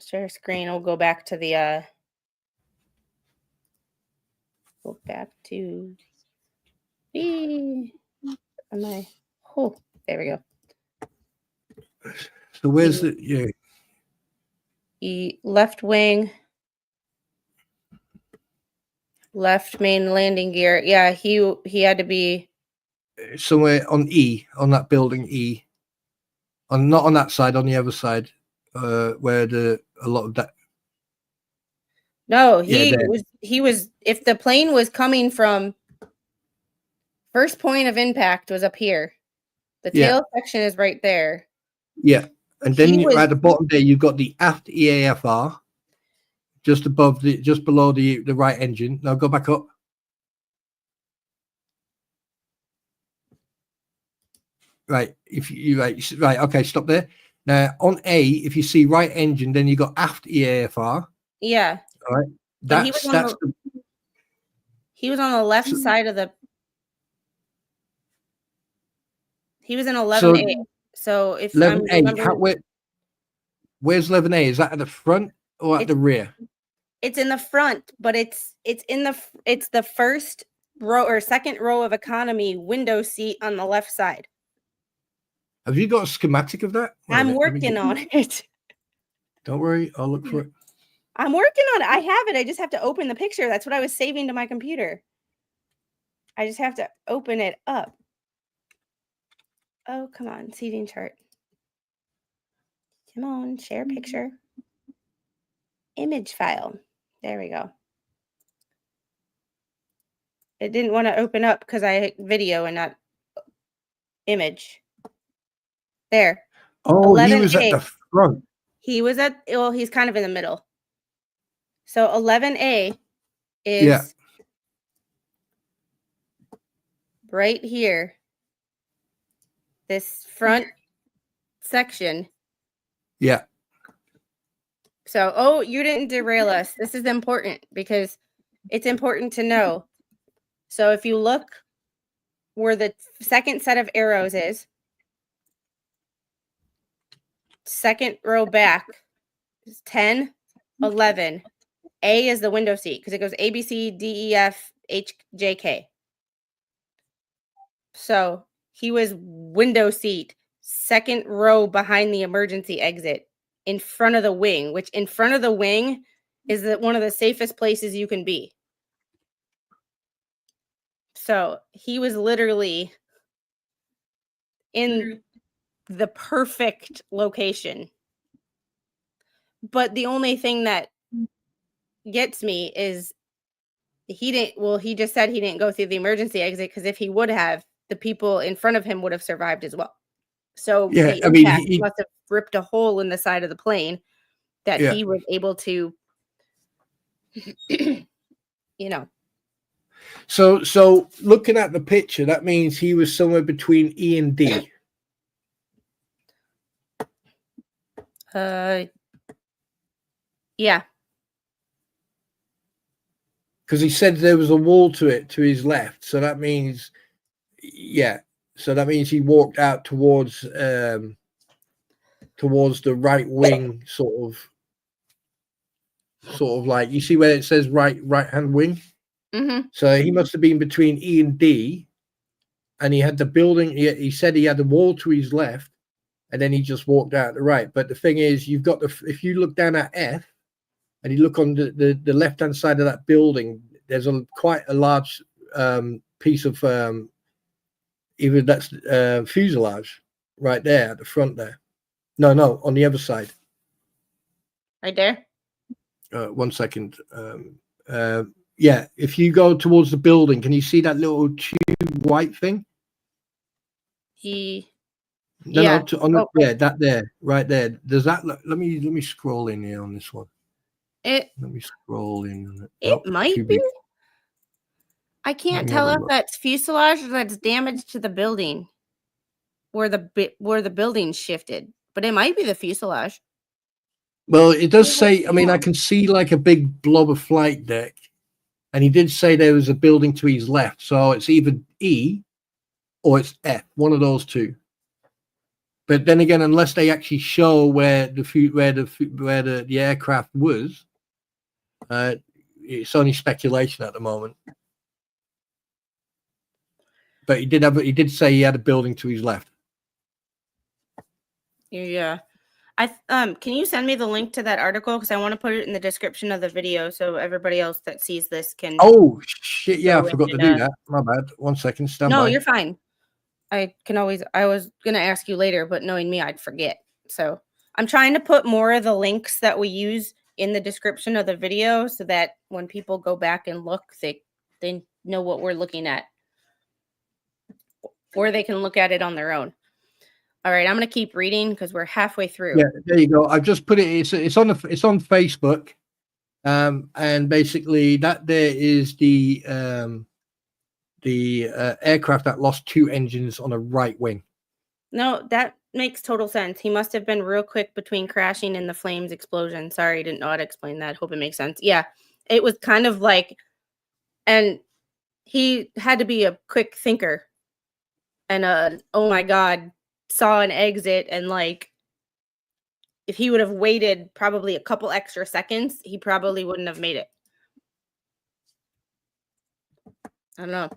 Share screen. We'll go back to the go back to E. Am I? Oh, there we go. So where's the left wing, left main landing gear? Yeah, he had to be somewhere on E, on that building E, on not on that side, on the other side, where a lot of that. No, he was. If the plane was coming from first point of impact was up here, the tail section is right there. Yeah, and then at the bottom there, you've got the aft EAFR, just below the right engine. Now go back up. Right, if you right, okay, stop there. Now on A, if you see right engine, then you got aft EAFR. Yeah. All right. He was on the left side of the. He was in 11A. So if 11A, where's 11A? Is that at the front or at the rear? It's in the front, but it's the first row or second row of economy window seat on the left side. Have you got a schematic of that? I'm working on it. Don't worry, I'll look for it. I'm working on it. I have it. I just have to open the picture. That's what I was saving to my computer. I just have to open it up. Oh, come on. Seating chart. Come on. Share picture. Image file. There we go. It didn't want to open up because I hit video and not image. There. Oh, he was at the front. He was he's kind of in the middle. So 11A is right here. This front section. Yeah. So, you didn't derail us. This is important because it's important to know. So if you look where the second set of arrows is, second row back is 10, 11. A is the window seat because it goes A, B, C, D, E, F, H, J, K. So he was window seat, second row behind the emergency exit in front of the wing, which in front of the wing is one of the safest places you can be. So he was literally in the perfect location. But the only thing that gets me is he just said he didn't go through the emergency exit because if he would have, the people in front of him would have survived as well. So the impact must have ripped a hole in the side of the plane that he was able to, So looking at the picture, that means he was somewhere between E and D. Yeah. Because he said there was a wall to his left. So that means, So that means he walked out towards the right wing, sort of like, you see where it says right hand wing. Mm-hmm. So he must have been between E and D, and he had the building. He said he had the wall to his left, and then he just walked out the right. But the thing is, you've got if you look down at F, and you look on the left hand side of that building, there's quite a large piece of either that's fuselage right there at the front there. No, on the other side. Right there. 1 second. If you go towards the building, can you see that little tube white thing? That there, right there. Does that look? Let me scroll in here on this one. Let me scroll in. It might be. I can't me tell have a if look. that's fuselage or that's damage to the building where the building shifted, but it might be the fuselage. Well, it does Well, say, I mean, I can see like a big blob of flight deck, and he did say there was a building to his left. So it's either E or it's F, one of those two. But then again, unless they actually show where the aircraft was, it's only speculation at the moment. But he did say he had a building to his left. Yeah. Can you send me the link to that article, because I want to put it in the description of the video so everybody else that sees this can. Oh shit! Yeah, I go forgot to in do and, that. My bad. 1 second. Stand No, by. you're fine. I was gonna ask you later, but knowing me, I'd forget. So I'm trying to put more of the links that we use in the description of the video so that when people go back and look, they know what we're looking at, or they can look at it on their own. All right, I'm gonna keep reading because we're halfway through. Yeah, there you go. I've just put it. It's on Facebook, and basically that there is the aircraft that lost 2 engines on a right wing. No, that makes total sense. He must have been real quick between crashing and the flames explosion. Sorry, didn't know how to explain that. Hope it makes sense. Yeah, it was kind of like, and he had to be a quick thinker. And oh my God, saw an exit, and like, if he would have waited probably a couple extra seconds, he probably wouldn't have made it. I don't know.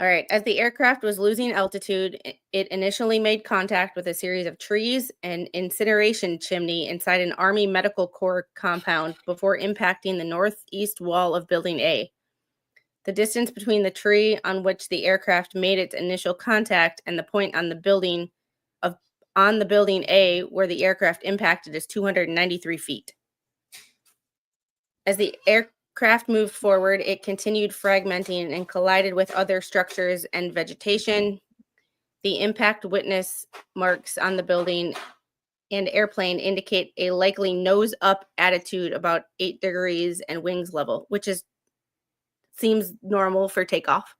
All right. As the aircraft was losing altitude, it initially made contact with a series of trees and incineration chimney inside an Army Medical Corps compound before impacting the northeast wall of Building A. The distance between the tree on which the aircraft made its initial contact and the point on the building A where the aircraft impacted is 293 feet. As the aircraft moved forward, it continued fragmenting and collided with other structures and vegetation. The impact witness marks on the building and airplane indicate a likely nose-up attitude about 8 degrees and wings level, which seems normal for takeoff.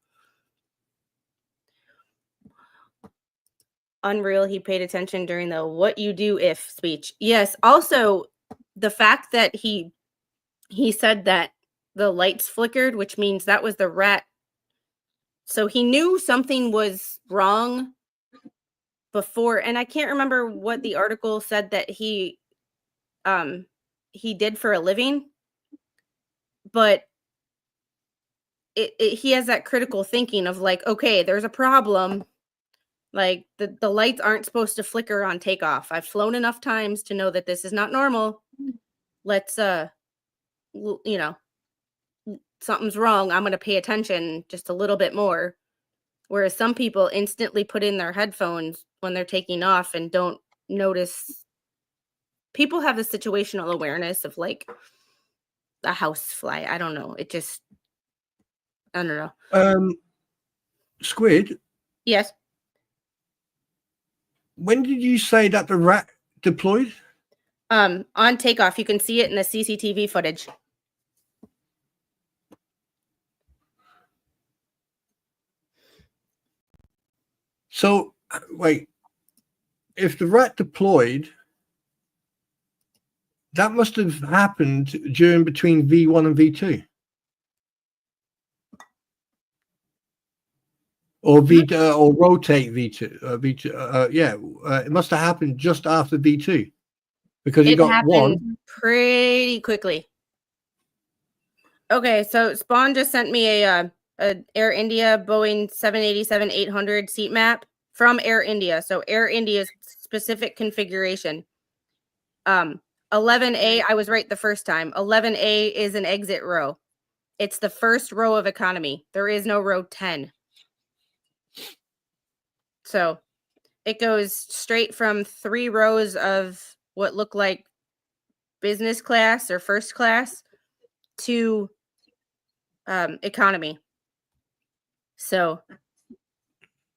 Unreal, he paid attention during the "what you do if" speech. Yes, also the fact that he said that the lights flickered, which means that was the rat. So he knew something was wrong before, and I can't remember what the article said that he did for a living, but he has that critical thinking of like, okay, there's a problem. Like the lights aren't supposed to flicker on takeoff. I've flown enough times to know that this is not normal. Let's something's wrong. I'm going to pay attention just a little bit more. Whereas some people instantly put in their headphones when they're taking off and don't notice. People have the situational awareness of like a house fly. I don't know. I don't know. Squid. Yes. When did you say that the rat deployed? On takeoff, you can see it in the CCTV footage. So, wait, if the rat deployed, that must have happened during between V1 and V2. Or or rotate V2. It must have happened just after V2 because you got one pretty quickly. Okay, so Spawn just sent me a Air India Boeing 787-800 seat map from Air India. So Air India's specific configuration. 11A, I was right the first time. 11A is an exit row. It's the first row of economy. There is no row 10. So it goes straight from 3 rows of what look like business class or first class to economy. So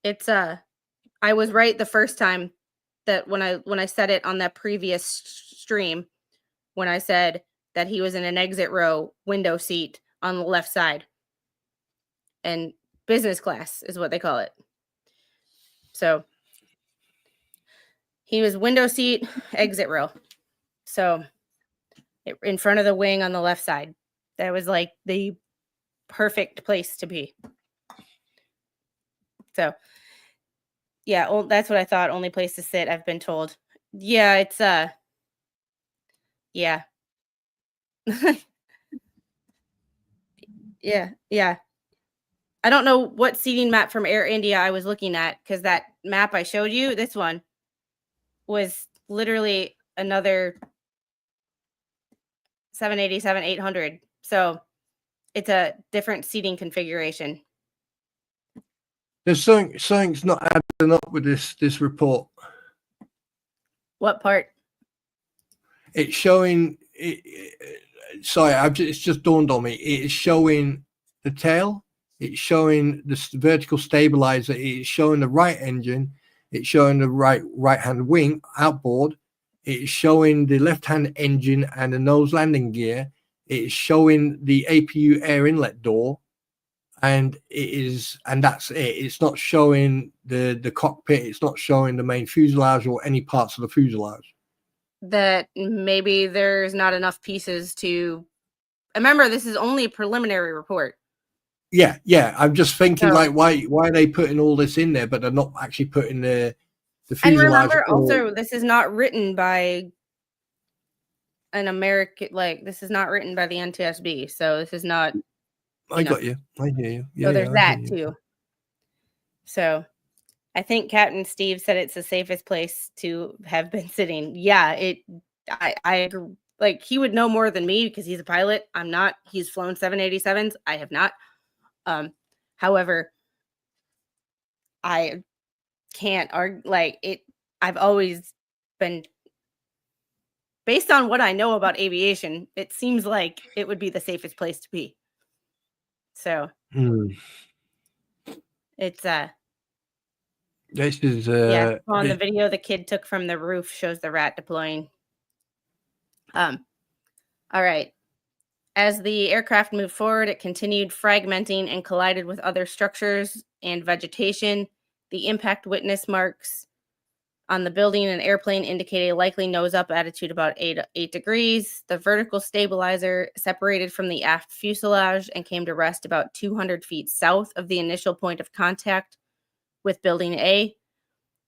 it's I was right the first time that when I said it on that previous stream, when I said that he was in an exit row window seat on the left side. and business class is what they call it. So he was window seat, exit row. So in front of the wing on the left side. That was like the perfect place to be. So yeah, that's what I thought. Only place to sit, I've been told. Yeah, it's yeah. Yeah. I don't know what seating map from Air India I was looking at, because that map I showed you, this one, was literally another 787-800. So it's a different seating configuration. There's something's not adding up with this report. What part? It's showing. Sorry, it's just dawned on me. It's showing the tail. It's showing the vertical stabilizer. It's showing the right engine. It's showing the right-hand wing outboard. It's showing the left-hand engine and the nose landing gear. It's showing the APU air inlet door, and that's it. It's not showing the cockpit. It's not showing the main fuselage or any parts of the fuselage. That maybe there's not enough pieces to. Remember, this is only a preliminary report. Yeah. I'm just thinking, like, why are they putting all this in there, but they're not actually putting the fuselage. And remember, also, this is not written by an American. Like, this is not written by the NTSB, so this is not. I got you. I hear you. Yeah, so there's that too. So I think Captain Steve said it's the safest place to have been sitting. Yeah, I agree. Like, he would know more than me because he's a pilot. I'm not. He's flown 787s. I have not. However, I can't argue. Like, I've always been, based on what I know about aviation, it seems like it would be the safest place to be. So it's this is yeah, on the video the kid took from the roof shows the rat deploying. All right. As the aircraft moved forward, it continued fragmenting and collided with other structures and vegetation. The impact witness marks on the building and airplane indicate a likely nose-up attitude about 8 degrees. The vertical stabilizer separated from the aft fuselage and came to rest about 200 feet south of the initial point of contact with Building A.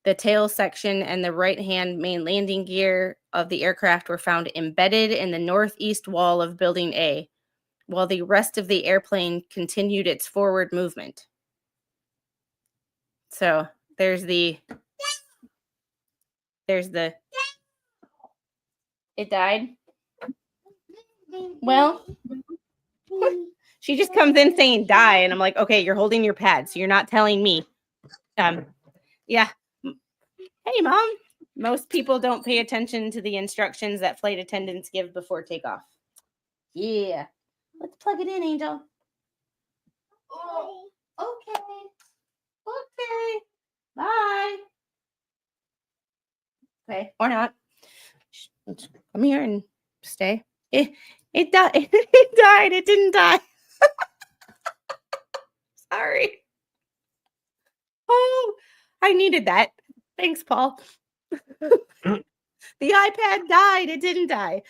The tail section and the right-hand main landing gear of the aircraft were found embedded in the northeast wall of Building A, while the rest of the airplane continued its forward movement. So there's the it died. Well, she just comes in saying die, and I'm like, okay, you're holding your pad, so you're not telling me. Yeah. Hey, Mom. Most people don't pay attention to the instructions that flight attendants give before takeoff. Yeah. Let's plug it in, Angel. Oh, okay. Okay. Bye. Okay, or not. Come here and stay. It died. It died. It didn't die. Sorry. Oh, I needed that. Thanks, Paul. The iPad died. It didn't die.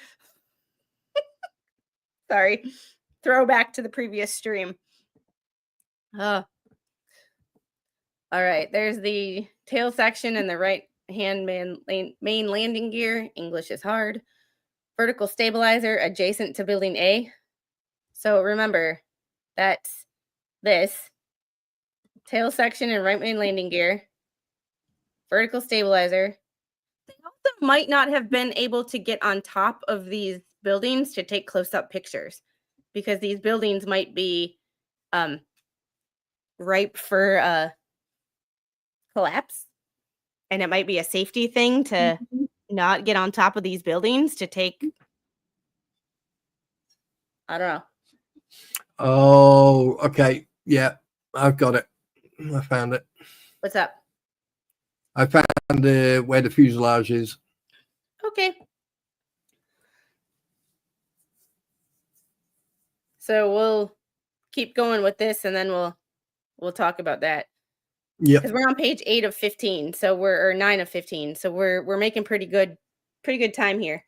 Sorry. Throwback to the previous stream. All right. There's the tail section and the right hand main landing gear. English is hard. Vertical stabilizer adjacent to Building A. So remember, that's this. Tail section and right main landing gear. Vertical stabilizer. They also might not have been able to get on top of these buildings to take close-up pictures, because these buildings might be ripe for collapse, and it might be a safety thing to not get on top of these buildings to take. I don't know. Oh, okay. Yeah, I've got it. I found it. What's up? I found where the fuselage is. Okay. So we'll keep going with this, and then we'll we'll talk about that. Yeah. Because we're on page 8 of 15, so we're or 9 of 15, so we're making pretty good time here.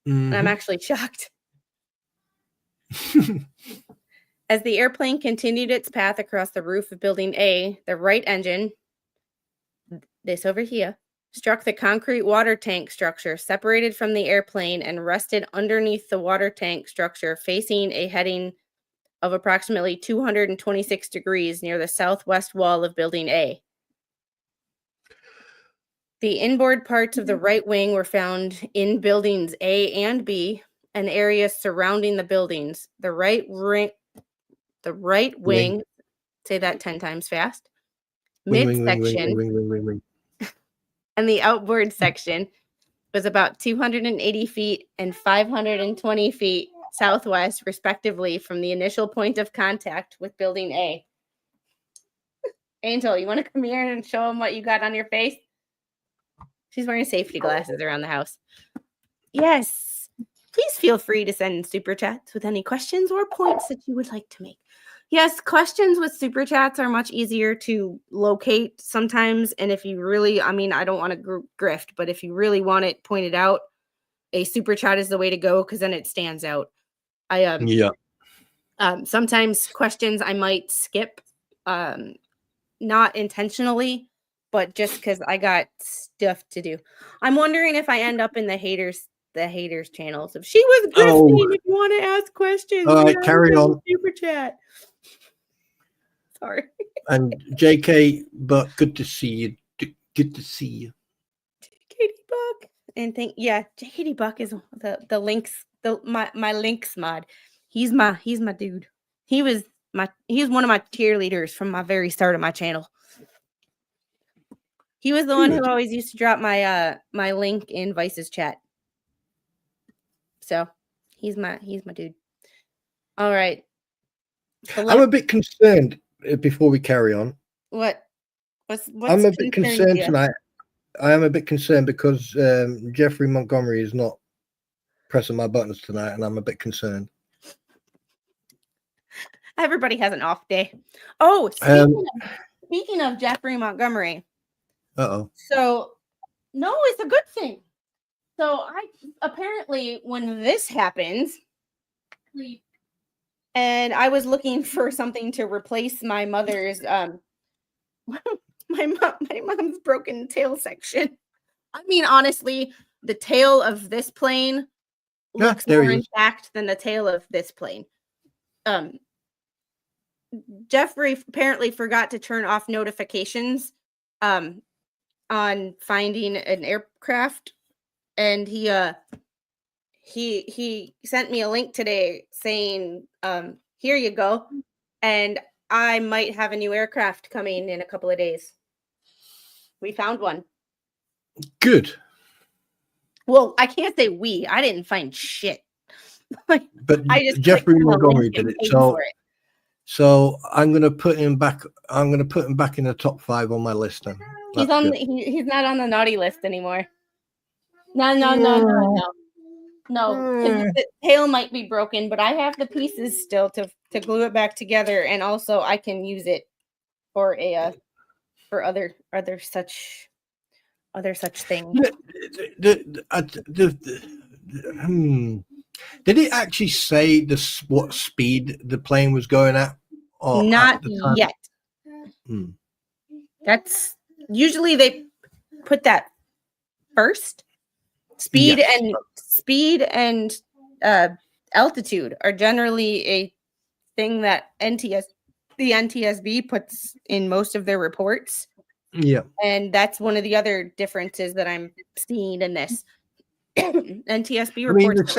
And I'm actually shocked. As the airplane continued its path across the roof of Building A, the right engine, this over here, struck the concrete water tank structure separated from the airplane and rested underneath the water tank structure facing a heading of approximately 226 degrees near the southwest wall of Building A. The inboard parts of the right wing were found in buildings A and B and areas surrounding the buildings. The right wing, say that 10 times fast, midsection, and the outboard section was about 280 feet and 520 feet southwest, respectively, from the initial point of contact with Building A. Angel, you want to come here and show them what you got on your face? She's wearing safety glasses around the house. Yes. Please feel free to send super chats with any questions or points that you would like to make. Yes, questions with super chats are much easier to locate sometimes. And if you really, I don't want to grift, but if you really want it pointed out, a super chat is the way to go because then it stands out. Sometimes questions I might skip, not intentionally, but just because I got stuff to do. I'm wondering if I end up in the haters channels. If she was grifting, if you want to ask questions, all right, carry on. Super chat. Sorry. And JK, but good to see you. Good to see you. Katie Buck. And JD Buck is the links, my links mod. He's my dude. He's one of my cheerleaders from my very start of my channel. He was the one who always used to drop my my link in Vice's chat. So he's my dude. All right. So I'm a bit concerned before we carry on. What's I'm a bit concerned tonight. I am a bit concerned because Jeffrey Montgomery is not pressing my buttons tonight, and I'm a bit concerned. Everybody has an off day. Oh, speaking of Jeffrey Montgomery. So, no, it's a good thing. So, apparently when this happens, and I was looking for something to replace my mother's my mom's broken tail section. Honestly, the tail of this plane looks more intact than the tail of this plane. Jeffrey apparently forgot to turn off notifications on finding an aircraft, and he sent me a link today saying, here you go, and I might have a new aircraft coming in a couple of days. We found one. Good. Well, I can't say we. I didn't find shit. But Jeffrey Montgomery did it. So I'm going to put him back. I'm going to put him back in the top 5 on my list. Then he's not on the naughty list anymore. No. The tail might be broken, but I have the pieces still to glue it back together, and also I can use it for other such things. Did it actually say what speed the plane was going at? Not yet. That's usually they put that first. Speed and altitude are generally a thing that the NTSB puts in most of their reports. Yeah. And that's one of the other differences that I'm seeing in this. NTSB reports.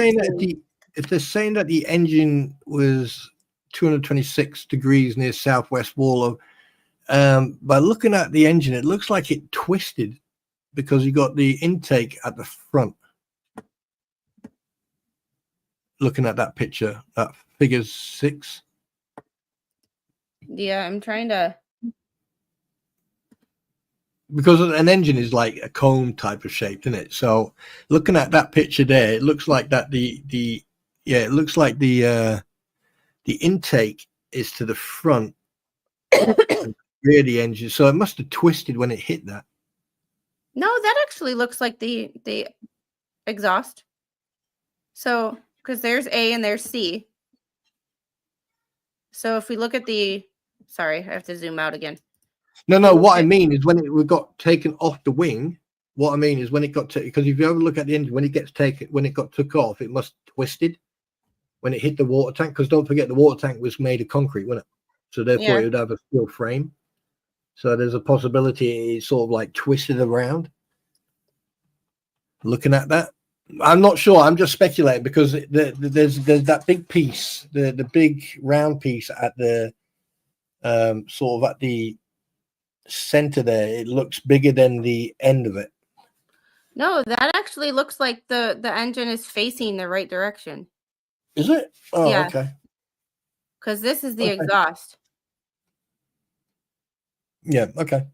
If they're saying that the engine was 226 degrees near southwest wall of, by looking at the engine, it looks like it twisted because you got the intake at the front. Looking at that picture, that figure 6. Yeah, I'm trying to. Because an engine is like a cone type of shape, isn't it? So looking at that picture there, it looks like that the intake is to the front rear the engine. So it must have twisted when it hit that. No, that actually looks like the exhaust. So, because there's A and there's C. So if we look at the, sorry, I have to zoom out again. No. What I mean is when it got taken off the wing. What I mean is when it got because if you ever look at the engine, when it got took off, it must have twisted when it hit the water tank. Because don't forget, the water tank was made of concrete, wasn't it? So therefore, it would have a steel frame. So there's a possibility it sort of like twisted around. Looking at that, I'm not sure. I'm just speculating because there's that big piece, the big round piece at the sort of at the center there. It looks bigger than the end of it. No, that actually looks like the engine is facing the right direction. Is it? Oh, yeah. Okay. Because this is the exhaust. Yeah. Okay.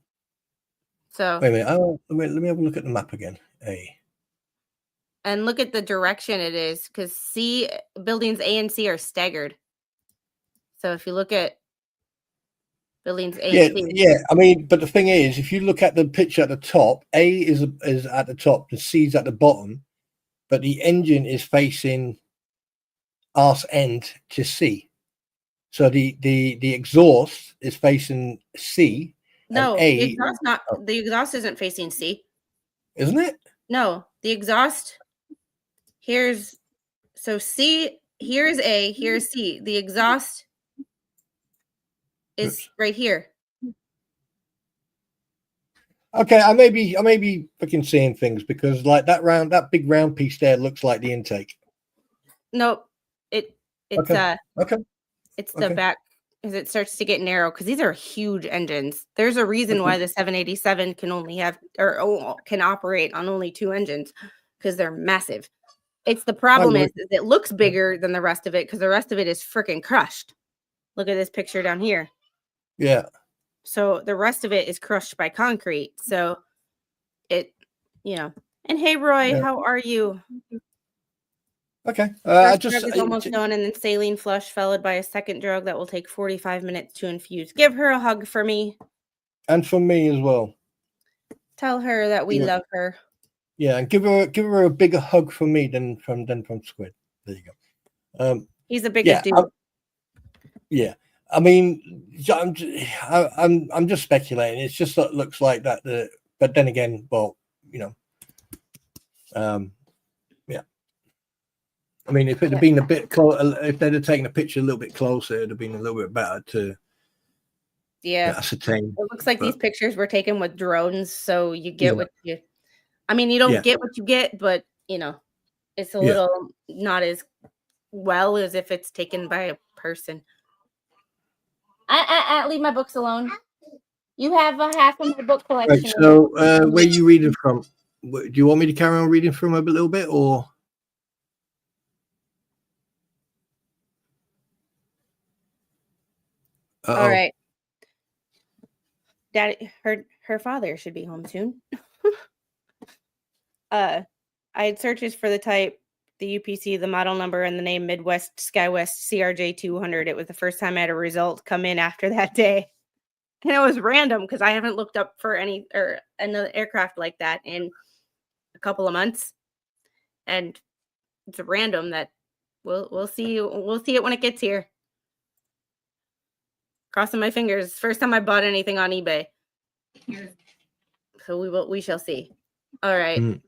So wait a minute. Let me have a look at the map again. And look at the direction it is, because buildings A and C are staggered. So if you look at buildings A and C. Yeah. I mean, but the thing is, if you look at the picture at the top, A is at the top, the C's at the bottom, but the engine is facing arse end to C. So the exhaust is facing C. No, and A, the exhaust isn't facing C. Isn't it? No, the exhaust here's C, here's A, here's C. The exhaust is right here. Okay, I may be fucking seeing things because like that big round piece there looks like the intake. Nope. It's It's the back as it starts to get narrow because these are huge engines. There's a reason why the 787 can only have can operate on only 2 engines because they're massive. It's the problem is it looks bigger than the rest of it because the rest of it is freaking crushed. Look at this picture down here. Yeah. So the rest of it is crushed by concrete. So it, And hey, Roy, how are you? Okay. First drug is almost done, and then saline flush followed by a second drug that will take 45 minutes to infuse. Give her a hug for me. And for me as well. Tell her that we love her. Yeah, and give her a bigger hug from me than from Squid. There you go. He's a bigger dude. Yeah. I mean, I'm just speculating. It's just that looks like that. But then again, well, yeah. I mean, if it had been a bit if they'd have taken a picture a little bit closer, it'd have been a little bit better to ascertain. It looks like these pictures were taken with drones, so you get what you. I mean, you don't get what you get, but it's a little not as well as if it's taken by a person. I leave my books alone. You have a half of my book collection. Right, so where are you reading from? Do you want me to carry on reading from a little bit, or? All right. Daddy, her father should be home soon. I had searches for the type, the UPC, the model number, and the name Midwest Skywest CRJ 200. It was the first time I had a result come in after that day. And it was random because I haven't looked up for another aircraft like that in a couple of months. And it's random that we'll see it when it gets here. Crossing my fingers. First time I bought anything on eBay. So we shall see. All right.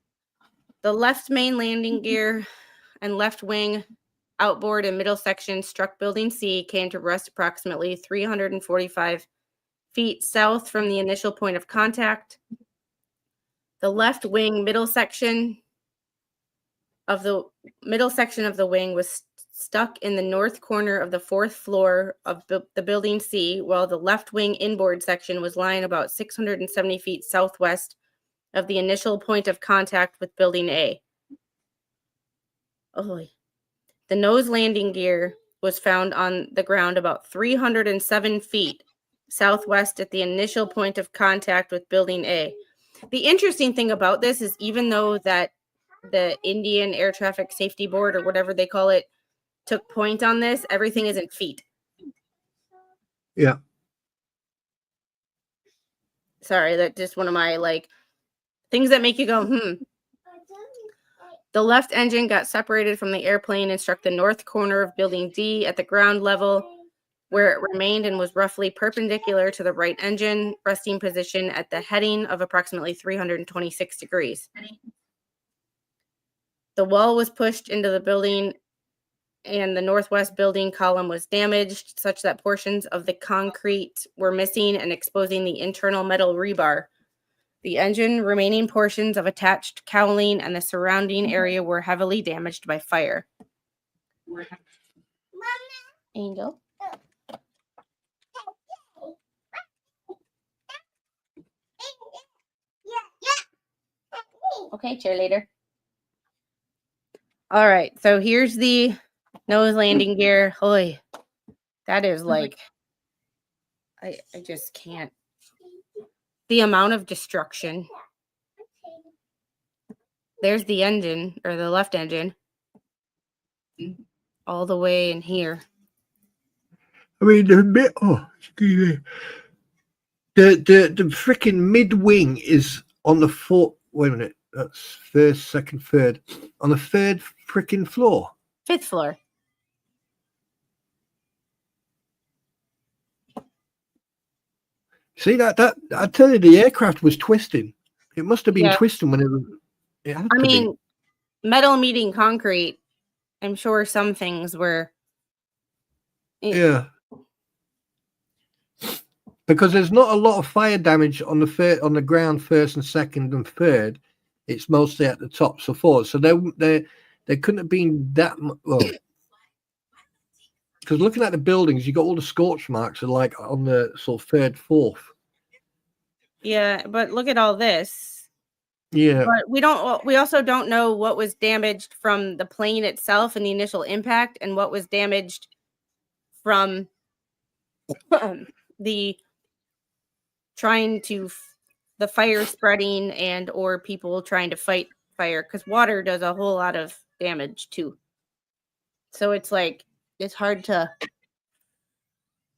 The left main landing gear and left wing outboard and middle section struck building C, came to rest approximately 345 feet south from the initial point of contact. The left wing middle section of the wing was stuck in the north corner of the 4th floor of the building C, while the left wing inboard section was lying about 670 feet southwest of the initial point of contact with building A. The nose landing gear was found on the ground about 307 feet southwest at the initial point of contact with building A. The interesting thing about this is even though that the Indian Air Traffic Safety Board, or whatever they call it, took point on this, everything is in feet. Yeah. Sorry, that's just one of my like things that make you go, The left engine got separated from the airplane and struck the north corner of Building D at the ground level, where it remained and was roughly perpendicular to the right engine, resting position at the heading of approximately 326 degrees. The wall was pushed into the building, and the northwest building column was damaged, such that portions of the concrete were missing and exposing the internal metal rebar. The engine, remaining portions of attached cowling, and the surrounding area were heavily damaged by fire. Angel. Okay, cheerleader. All right, so here's the nose landing gear. Holy, that is like, I just can't. The amount of destruction. There's the engine, or the left engine, all the way in here. I mean, excuse me. The freaking mid wing is on the fourth. Wait a minute. That's first, second, third. On the third freaking floor. 5th floor. See that I tell you, the aircraft was twisting. It must have been Yeah. twisting when it was. It had I to mean, be. metal meeting concrete. I'm sure some things were. Yeah. Because there's not a lot of fire damage on the ground, first and second and third. It's mostly at the top, so fourth. So there couldn't have been that much. Well, because looking at the buildings, you got all the scorch marks are like on the sort of third, fourth. Yeah, but look at all this. Yeah. But we also don't know what was damaged from the plane itself and the initial impact, and what was damaged from the the fire spreading and or people trying to fight fire, because water does a whole lot of damage too. So it's like it's hard to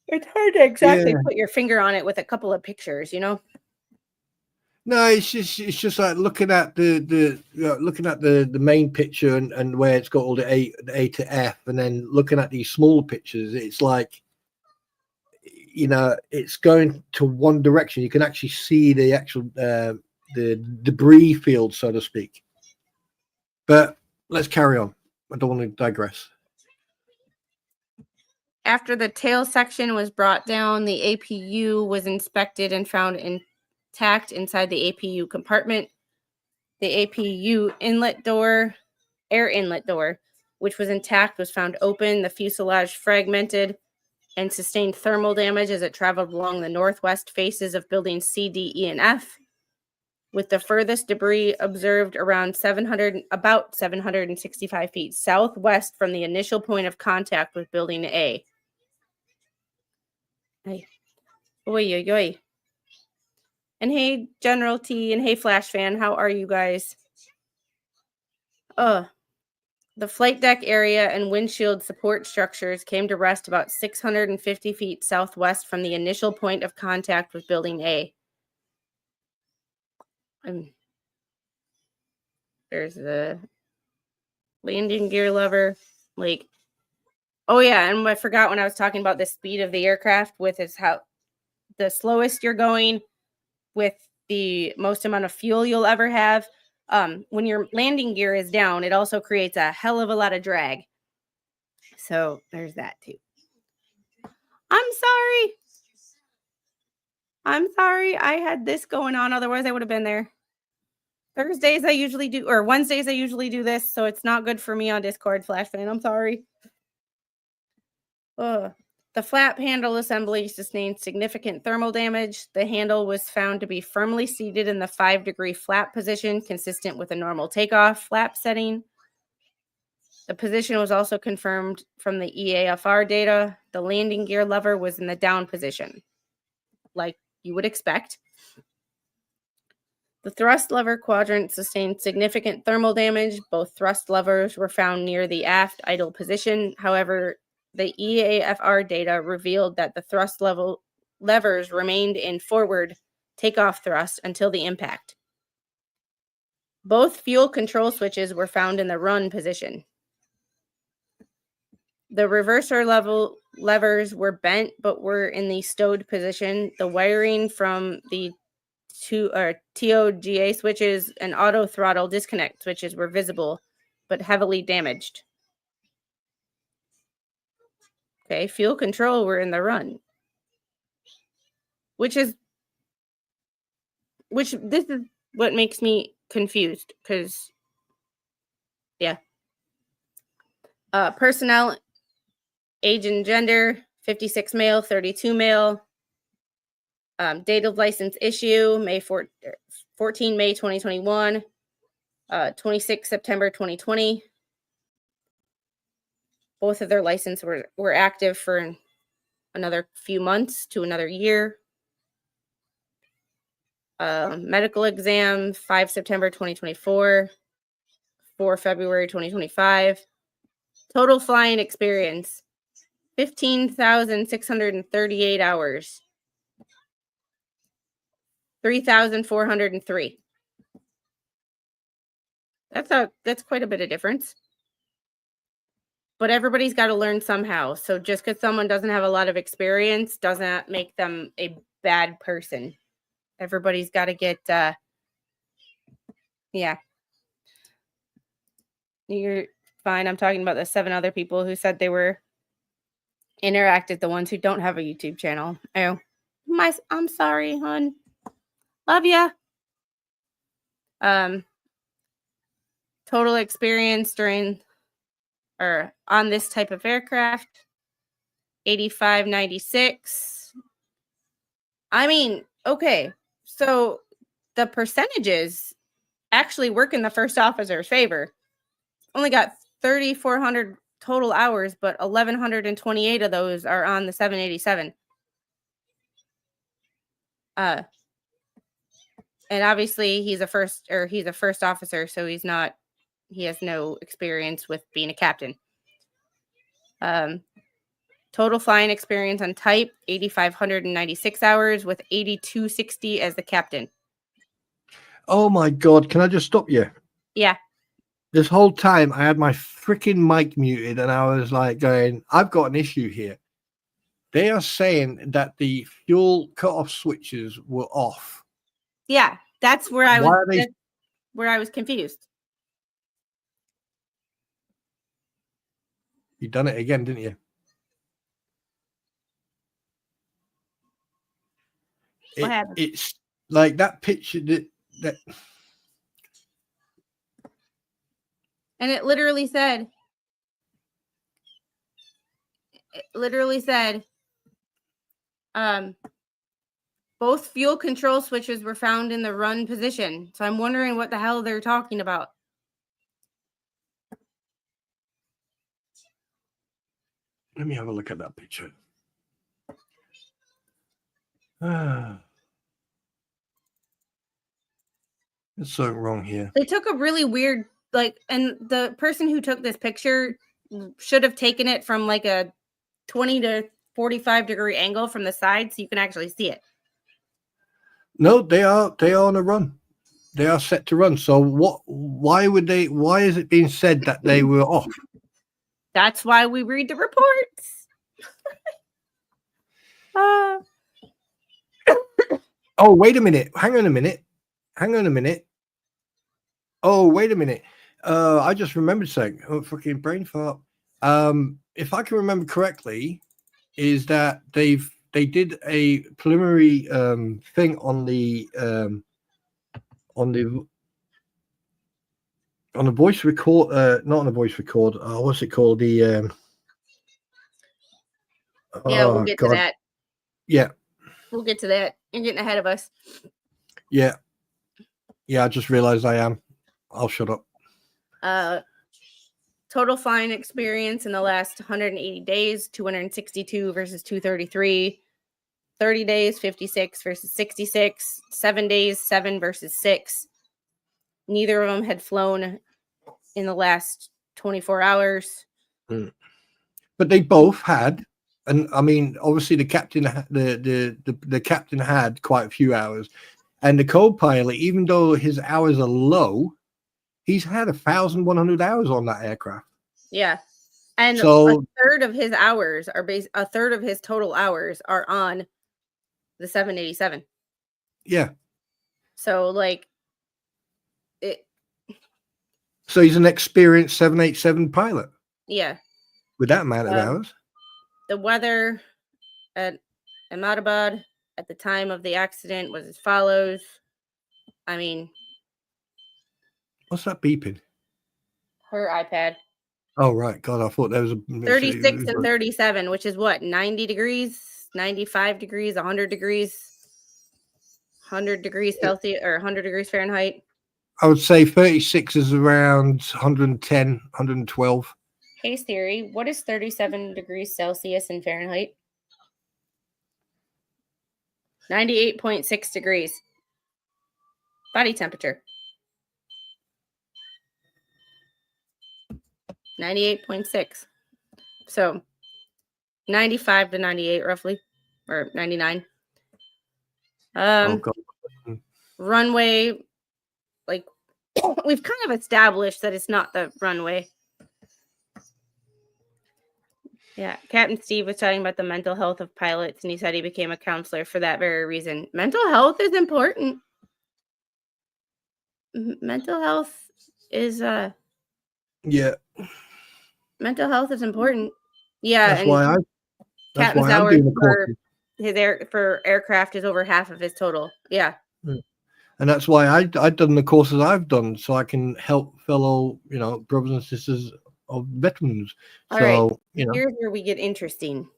exactly put your finger on it with a couple of pictures, you know. No, it's just like looking at the main picture and where it's got all the A to F, and then looking at these smaller pictures, it's like, you know, it's going to one direction. You can actually see the actual the debris field, so to speak. But let's carry on. I don't want to digress. After the tail section was brought down, the APU was inspected and found intact inside the APU compartment. The APU air inlet door, which was intact, was found open. The fuselage fragmented and sustained thermal damage as it traveled along the northwest faces of buildings C, D, E, and F, with the furthest debris observed about 765 feet southwest from the initial point of contact with Building A. Hey. Oy, oy, oy. And hey, General T, and hey, Flash Fan, how are you guys? The flight deck area and windshield support structures came to rest about 650 feet southwest from the initial point of contact with Building A. There's the landing gear lever. Like, oh yeah, and I forgot when I was talking about the speed of the aircraft with is how the slowest you're going with the most amount of fuel you'll ever have. When your landing gear is down, it also creates a hell of a lot of drag. So there's that too. I'm sorry. I had this going on. Otherwise, I would have been there. Thursdays I usually do, or Wednesdays I usually do this, so it's not good for me on Discord, Flash Fan. I'm sorry. The flap handle assembly sustained significant thermal damage. The handle was found to be firmly seated in the 5-degree flap position, consistent with a normal takeoff flap setting. The position was also confirmed from the EAFR data. The landing gear lever was in the down position, like you would expect. The thrust lever quadrant sustained significant thermal damage. Both thrust levers were found near the aft idle position. However, the EAFR data revealed that the thrust levers remained in forward takeoff thrust until the impact. Both fuel control switches were found in the run position. The reverser levers were bent but were in the stowed position. The wiring from the TOGA switches and auto throttle disconnect switches were visible but heavily damaged. Okay, fuel control were in the run. Which this is what makes me confused, because yeah. Personnel, age and gender, 56 male, 32 male. Date of license issue, 14 May 2021, 26 September 2020. Both of their license were active for another few months to another year. Medical exam, 5 September 2024, 4 February 2025. Total flying experience, 15,638 hours. 3,403. That's quite a bit of difference. But everybody's got to learn somehow. So just because someone doesn't have a lot of experience doesn't make them a bad person. Everybody's got to get yeah. You're fine. I'm talking about the 7 other people who said they were interactive, the ones who don't have a YouTube channel. Oh, I'm sorry, hon. Love ya. Total experience during or on this type of aircraft, 8596. I mean, okay, so the percentages actually work in the first officer's favor. Only got 3,400 total hours, but 1,128 of those are on the 787. And obviously he's a first officer, so he has no experience with being a captain. Total flying experience on type, 8,596 hours with 8,260 as the captain. Oh my God, can I just stop you? Yeah. This whole time I had my freaking mic muted and I was like going, I've got an issue here. They are saying that the fuel cutoff switches were off. Yeah, that's where I was confused. You done it again, didn't you? What happened? It's like that picture that and it literally said both fuel control switches were found in the run position. So I'm wondering what the hell they're talking about. Let me have a look at that picture. There's something wrong here. They took a really weird, and the person who took this picture should have taken it from like a 20 to 45 degree angle from the side so you can actually see it. No, they are on a run. They are set to run. So why is it being said that they were off? That's why we read the reports. Oh, wait a minute. Hang on a minute. Oh, wait a minute. I just remembered something. Oh, fucking brain fart. If I can remember correctly, is that they did a preliminary thing on the voice record, not on the voice record. What's it called? The yeah, we'll get to that. Yeah, we'll get to that. You're getting ahead of us. Yeah. I just realized I am. I'll shut up. Total flying experience in the last 180 days, 262 versus 233. 30 days, 56 versus 66. 7 days, 7 versus 6. Neither of them had flown in the last 24 hours. But they both had And I mean, obviously the captain, the captain had quite a few hours, and the co-pilot, even though his hours are low, he's had 1,100 hours on that aircraft. Yeah. And so a third of his hours are a third of his total hours are on the 787. Yeah. So like it. So he's an experienced 787 pilot. Yeah. With that amount of hours. The weather at Ahmedabad at the time of the accident was as follows. I mean, what's that beeping? Her iPad. Oh, right. God, I thought there was a 36 and 37, which is what, 90 degrees, 95 degrees, 100 degrees, 100 degrees Celsius or 100 degrees Fahrenheit. I would say 36 is around 110, 112. Hey Siri, what is 37 degrees Celsius in Fahrenheit? 98.6 degrees. Body temperature. 98.6. So 95 to 98 roughly, or 99. Runway, like we've kind of established that it's not the runway. Yeah, Captain Steve was talking about the mental health of pilots, and he said he became a counselor for that very reason. Mental health is important. Mental health is yeah. Mental health is important. Yeah, that's why Captain's hours for aircraft is over half of his total. Yeah. And that's why I've done the courses I've done, so I can help fellow, brothers and sisters of veterans. All right. Here's where we get interesting.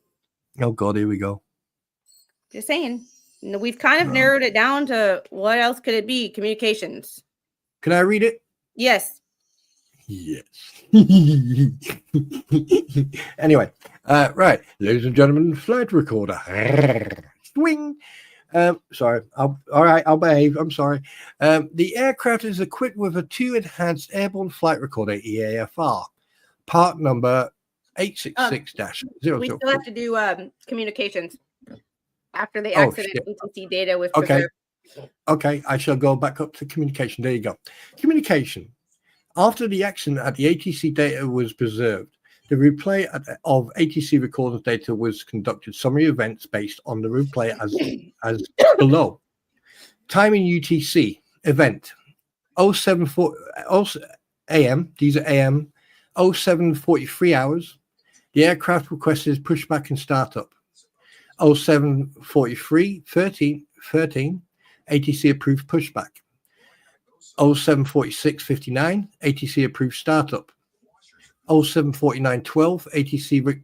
Oh God, here we go. Just saying. We've kind of narrowed it down to what else could it be? Communications. Can I read it? Yes. Yes. Anyway, right, ladies and gentlemen, flight recorder. Swing. Sorry. All right, I'll behave. I'm sorry. The aircraft is equipped with a 2 enhanced airborne flight recorder, EAFR, part number 866-004. We still have to do communications after the accident. ATC data was preserved. Okay, I shall go back up to communication. There you go. Communication. After the accident at the ATC data was preserved, the replay of ATC recordings data was conducted. Summary events based on the replay as below. Time in UTC. Event 0740 AM. These are AM. 0743 hours. The aircraft requested pushback and startup. 0743 13. ATC approved pushback. 0746.59, ATC approved startup. 0749.12, ATC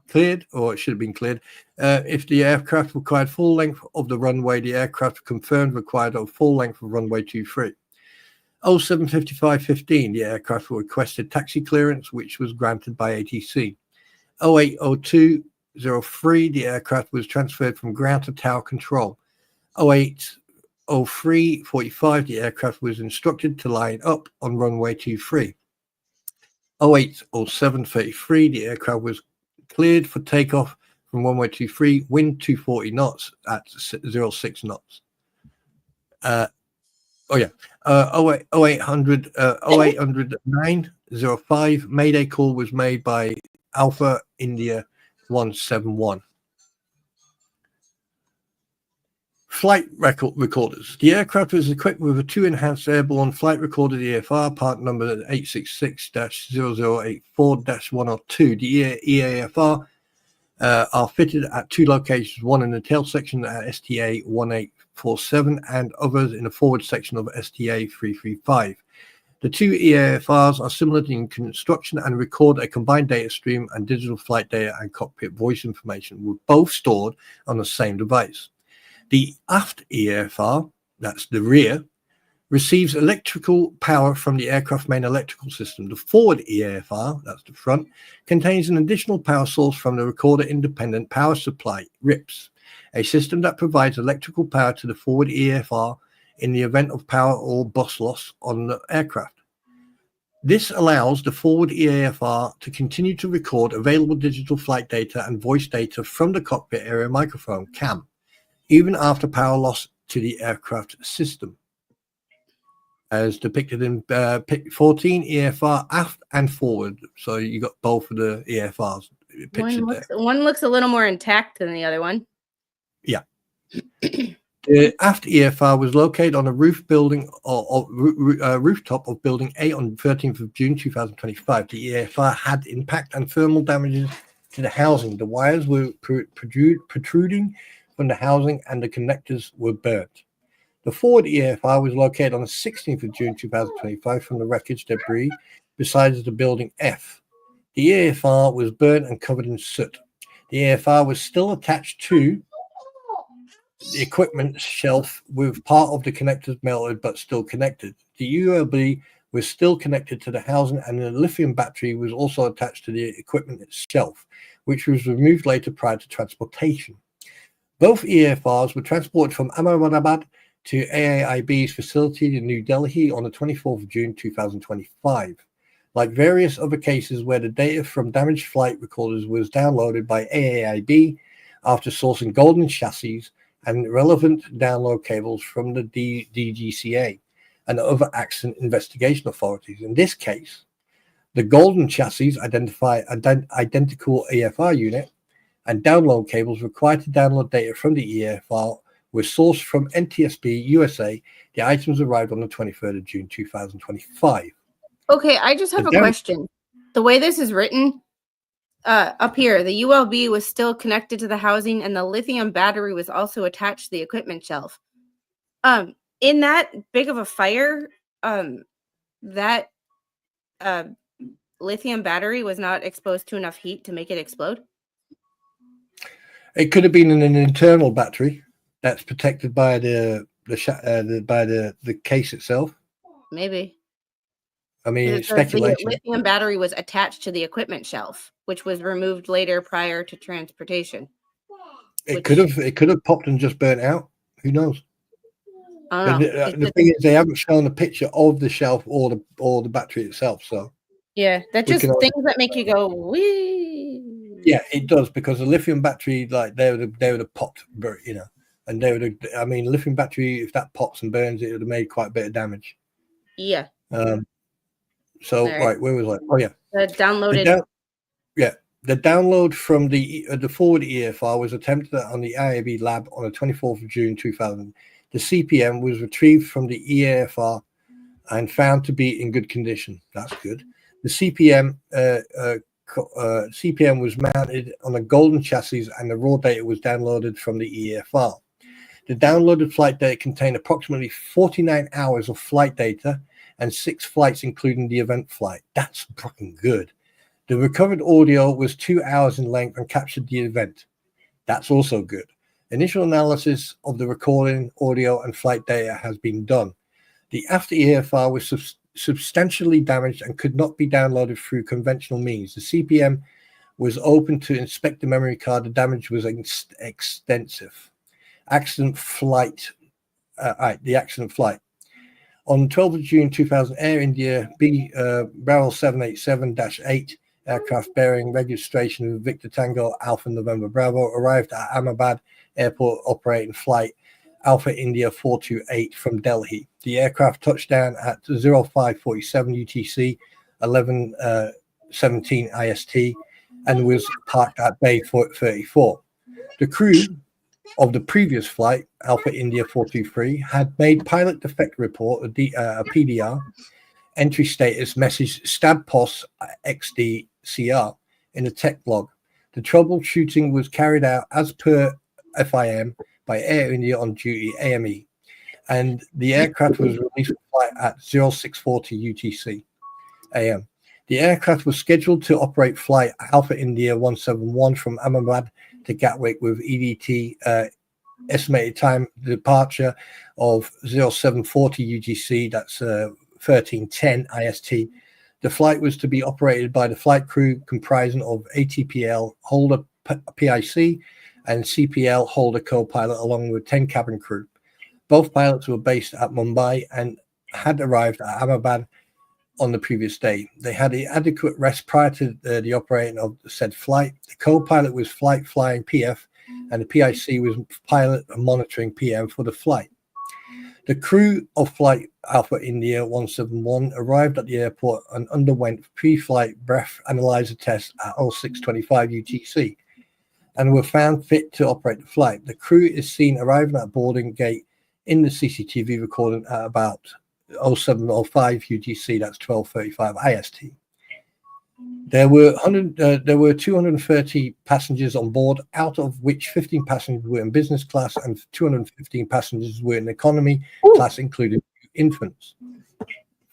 cleared, or it should have been cleared. If the aircraft required full length of the runway, the aircraft confirmed required a full length of runway 23. 0755.15, the aircraft requested taxi clearance, which was granted by ATC. 0802.03, the aircraft was transferred from ground to tower control. 0803.45, the aircraft was instructed to line up on runway 23. 0807.33, the aircraft was cleared for takeoff from runway 23, wind 240 knots at 06 knots. 0809.05, Mayday call was made by Alpha India 171. Flight recorders. The aircraft was equipped with a 2 enhanced airborne flight recorder, EFR, part number 866-0084-102. The EAFR are fitted at 2 locations, one in the tail section at STA 1847 and others in the forward section of STA 335. The 2 EAFRs are similar in construction and record a combined data stream and digital flight data and cockpit voice information, with both stored on the same device. The aft EAFR, that's the rear, receives electrical power from the aircraft main electrical system. The forward EAFR, that's the front, contains an additional power source from the recorder independent power supply, RIPS, a system that provides electrical power to the forward EAFR in the event of power or bus loss on the aircraft. This allows the forward EAFR to continue to record available digital flight data and voice data from the cockpit area microphone (CAM), even after power loss to the aircraft system. As depicted in pic 14, EAFR aft and forward. So you got both of the EAFRs pictured there. One looks a little more intact than the other one. Yeah. The aft EFR was located on a rooftop of Building 8 on 13th of June 2025. The EFR had impact and thermal damages to the housing. The wires were protruding from the housing and the connectors were burnt. The forward EFR was located on the 16th of June 2025 from the wreckage debris besides the Building F. The EFR was burnt and covered in soot. The EFR was still attached to the equipment shelf with part of the connectors melted but still connected. The ULB was still connected to the housing and the lithium battery was also attached to the equipment shelf, which was removed later prior to transportation. Both EFRs were transported from Ahmedabad to AAIB's facility in New Delhi on the 24th of June 2025. Like various other cases where the data from damaged flight recorders was downloaded by AAIB after sourcing golden chassis and relevant download cables from the DGCA and other accident investigation authorities. In this case, the golden chassis identify identical EFR unit and download cables required to download data from the EFR were sourced from NTSB USA. The items arrived on the 23rd of June 2025. Okay, I just have a question. The way this is written, up here, the ULB was still connected to the housing and the lithium battery was also attached to the equipment shelf. In that big of a fire, that lithium battery was not exposed to enough heat to make it explode? It could have been in an internal battery that's protected by the case itself. Maybe. I mean, it's speculation. The lithium battery was attached to the equipment shelf, which was removed later prior to transportation. It could have popped and just burnt out. Who knows? I don't know. The thing is, they haven't shown a picture of the shelf or the battery itself. So yeah, that's just things that make you go wee. Yeah, it does, because the lithium battery, like they would have popped, you know, and they would have. I mean, lithium battery, if that pops and burns, it would have made quite a bit of damage. Yeah. So right, where was I? Oh yeah, the downloaded. The download from the forward EFR was attempted on the IAB lab on the 24th of June 2000. The CPM was retrieved from the EFR and found to be in good condition. That's good. The CPM was mounted on a golden chassis and the raw data was downloaded from the EFR. The downloaded flight data contained approximately 49 hours of flight data and 6 flights, including the event flight. That's fucking good. The recovered audio was 2 hours in length and captured the event. That's also good. Initial analysis of the recording, audio, and flight data has been done. The after EFR was substantially damaged and could not be downloaded through conventional means. The CPM was open to inspect the memory card. The damage was extensive. Accident flight. The accident flight. On 12th of June 2000, Air India Bravo 787-8 aircraft bearing registration of Victor Tango Alpha November Bravo arrived at Ahmedabad Airport operating flight Alpha India 428 from Delhi. The aircraft touched down at 0547 UTC 1117 IST and was parked at Bay 34. The crew of the previous flight, Alpha India 423, had made pilot defect report, a PDR, entry status message stab POS XDCR in the tech log. The troubleshooting was carried out as per FIM by Air India on duty AME, and the aircraft was released for flight at 0640 UTC AM. The aircraft was scheduled to operate flight Alpha India 171 from Ahmedabad to Gatwick with EDT estimated time departure of 0740 UTC, that's 1310 IST. The flight was to be operated by the flight crew comprising of ATPL holder PIC and CPL holder co-pilot along with 10 cabin crew. Both pilots were based at Mumbai and had arrived at Ahmedabad on the previous day. They had adequate rest prior to the operating of the said flight. The co-pilot was flight flying PF, and the PIC was pilot and monitoring PM for the flight. The crew of Flight Alpha India 171 arrived at the airport and underwent pre-flight breath analyzer tests at 0625 UTC and were found fit to operate the flight. The crew is seen arriving at boarding gate in the CCTV recording at about 0705 UTC, that's 1235 IST. There were 230 passengers on board, out of which 15 passengers were in business class and 215 passengers were in economy class, including infants.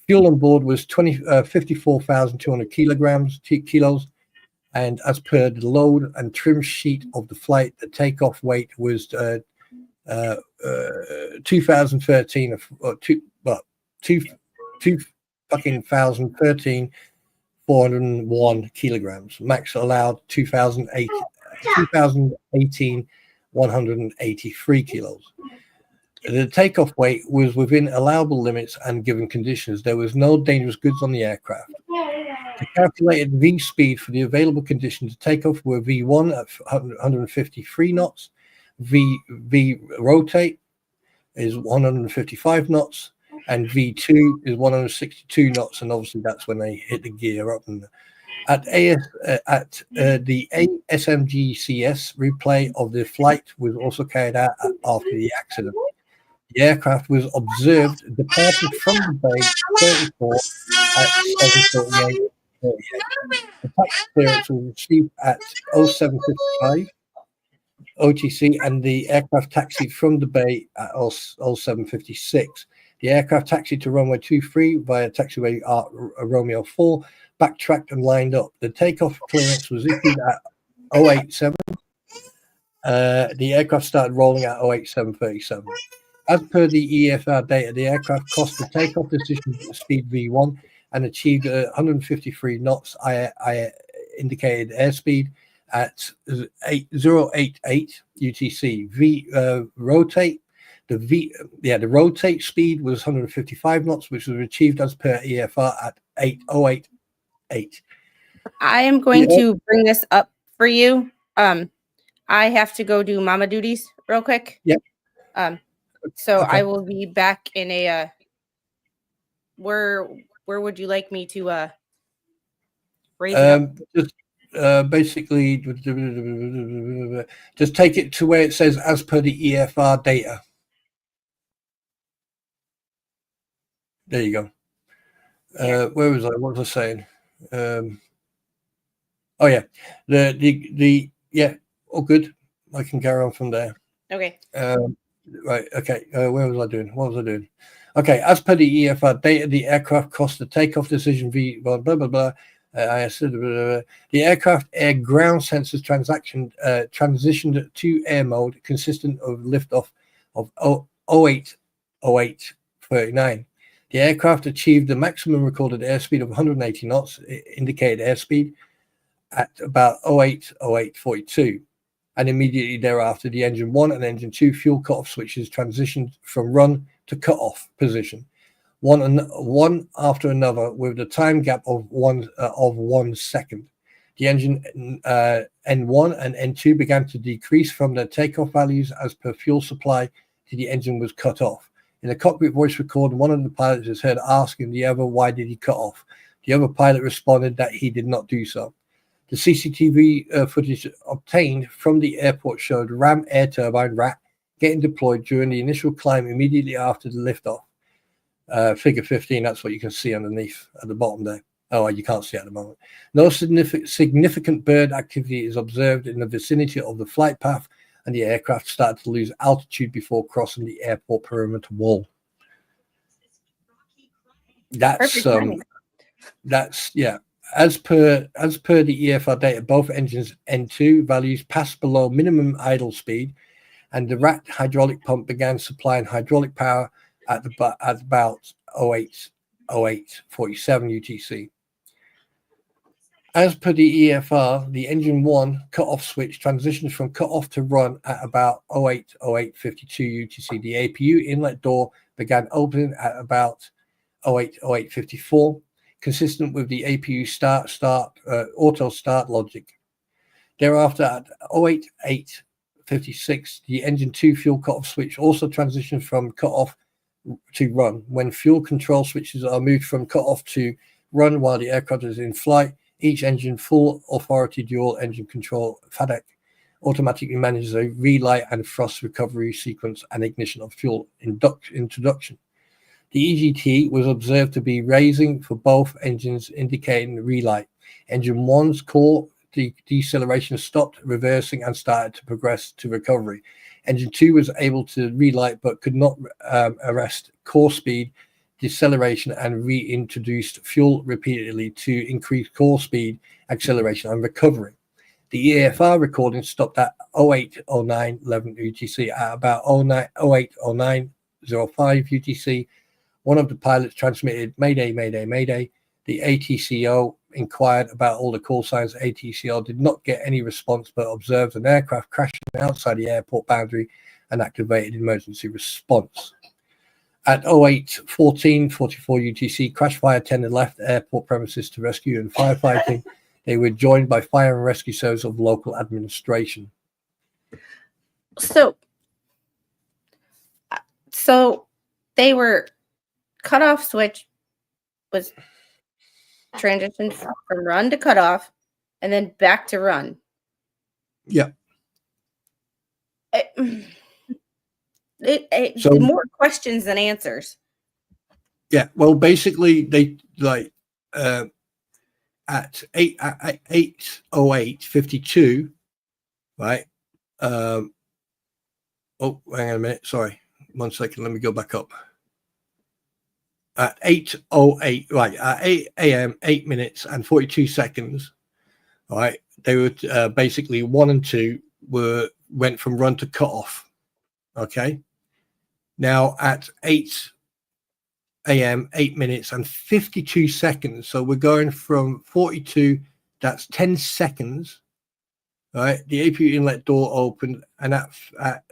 Fuel on board was 54,200 kilos, and as per the load and trim sheet of the flight, the takeoff weight was 2013 401 kilograms. Max allowed 2018 183 kilos. The takeoff weight was within allowable limits, and given conditions, there was no dangerous goods on the aircraft. The calculated V speed for the available conditions to take off were V1 at 153 knots, V rotate is 155 knots, and V2 is 162 knots, and obviously that's when they hit the gear up. And the ASMGCS replay of the flight was also carried out after the accident. The aircraft was observed departed from the bay 34 at 7:38. The taxi clearance was received at 0755 OTC, and the aircraft taxied from the bay at 0756. The aircraft taxied to runway 23 via taxiway Romeo 4, backtracked and lined up. The takeoff clearance was issued at 087. The aircraft started rolling at 08737. As per the EFR data, the aircraft crossed the takeoff decision speed V1 and achieved 153 knots I indicated airspeed at 088 UTC. Rotate. The rotate speed was 155 knots, which was achieved as per EFR at 8088. I am going to bring this up for you. I have to go do mama duties real quick. Yep. So okay. I will be back in a where would you like me to raise it up? Just basically just take it to where it says as per the EFR data. There you go. Where was I? What was I saying? Oh yeah, the yeah, all good. I can carry on from there. Okay. Right. Okay. Where was I doing? What was I doing? Okay. As per the EFR data, the aircraft crossed the takeoff decision V. Blah blah blah blah. I said the aircraft air ground sensors transitioned to air mode consistent of liftoff of 0839. The aircraft achieved the maximum recorded airspeed of 180 knots, indicated airspeed, at about 0842. And immediately thereafter, the engine 1 and engine 2 fuel cutoff switches transitioned from run to cutoff position, one after another, with the time gap of 1 second. The engine N1 and N2 began to decrease from their takeoff values as per fuel supply till the engine was cut off. In a cockpit voice recorder, one of the pilots is heard asking the other why did he cut off. The other pilot responded that he did not do so. The CCTV footage obtained from the airport showed Ram air turbine RAT getting deployed during the initial climb immediately after the liftoff. Figure 15, that's what you can see underneath at the bottom there. Oh, you can't see at the moment. No significant bird activity is observed in the vicinity of the flight path, and the aircraft started to lose altitude before crossing the airport perimeter wall. That's yeah. As per the EFR data, both engines N2 values passed below minimum idle speed, and the RAT hydraulic pump began supplying hydraulic power at about 0847 UTC. As per the EFR, the engine 1 cutoff switch transitions from cutoff to run at about 0852 UTC. The APU inlet door began opening at about 0854. consistent with the APU auto start logic. Thereafter, at 08856, the engine 2 fuel cutoff switch also transitions from cutoff to run. When fuel control switches are moved from cutoff to run while the aircraft is in flight, each engine full authority dual engine control FADEC automatically manages a relight and thrust recovery sequence and ignition of fuel introduction. The EGT was observed to be raising for both engines, indicating the relight. Engine 1's core deceleration stopped, reversing, and started to progress to recovery. Engine 2 was able to relight but could not arrest core speed deceleration and reintroduced fuel repeatedly to increase core speed, acceleration, and recovery. The EFR recording stopped at 080911 UTC. At about 080905 UTC, one of the pilots transmitted Mayday, Mayday, Mayday. The ATCO inquired about all the call signs. ATCO did not get any response but observed an aircraft crashing outside the airport boundary and activated emergency response. At 08:14:44 UTC, crash fire attendant left airport premises to rescue and firefighting. They were joined by fire and rescue service of local administration. So they were cutoff switch was transitioned from run to cutoff and then back to run. Yeah. So more questions than answers. Yeah, well, basically they like at 8:08:52, right? Oh, hang on a minute. Sorry, 1 second. Let me go back up. At 8:08, right? At 8 a.m., 8 minutes and 42 seconds. Right, they were basically 1 and 2 went from run to cutoff. Okay. Now at 8 a.m., 8 minutes and 52 seconds. So we're going from 42, that's 10 seconds, right? The APU inlet door opened, and at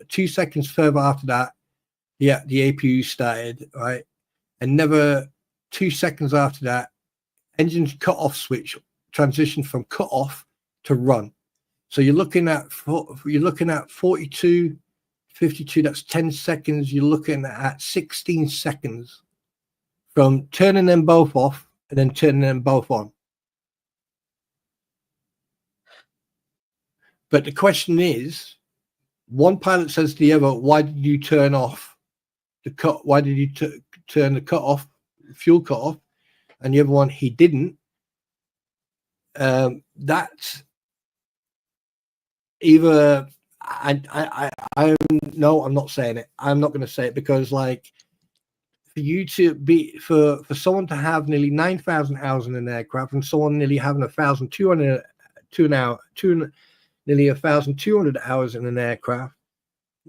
2 seconds further after that, yeah, the APU started, right? And never 2 seconds after that, engine cut-off switch transitioned from cut-off to run. So you're looking at 42, 52, that's 10 seconds. You're looking at 16 seconds from turning them both off and then turning them both on. But the question is, one pilot says to the other, why did you turn off the cut? Why did you turn the cut off, fuel cut off? And the other one, he didn't. That's either no, I'm not saying it. I'm not going to say it because, like, for you to be for someone to have nearly 9,000 hours in an aircraft and someone nearly having 1,200 nearly 1,200 hours in an aircraft,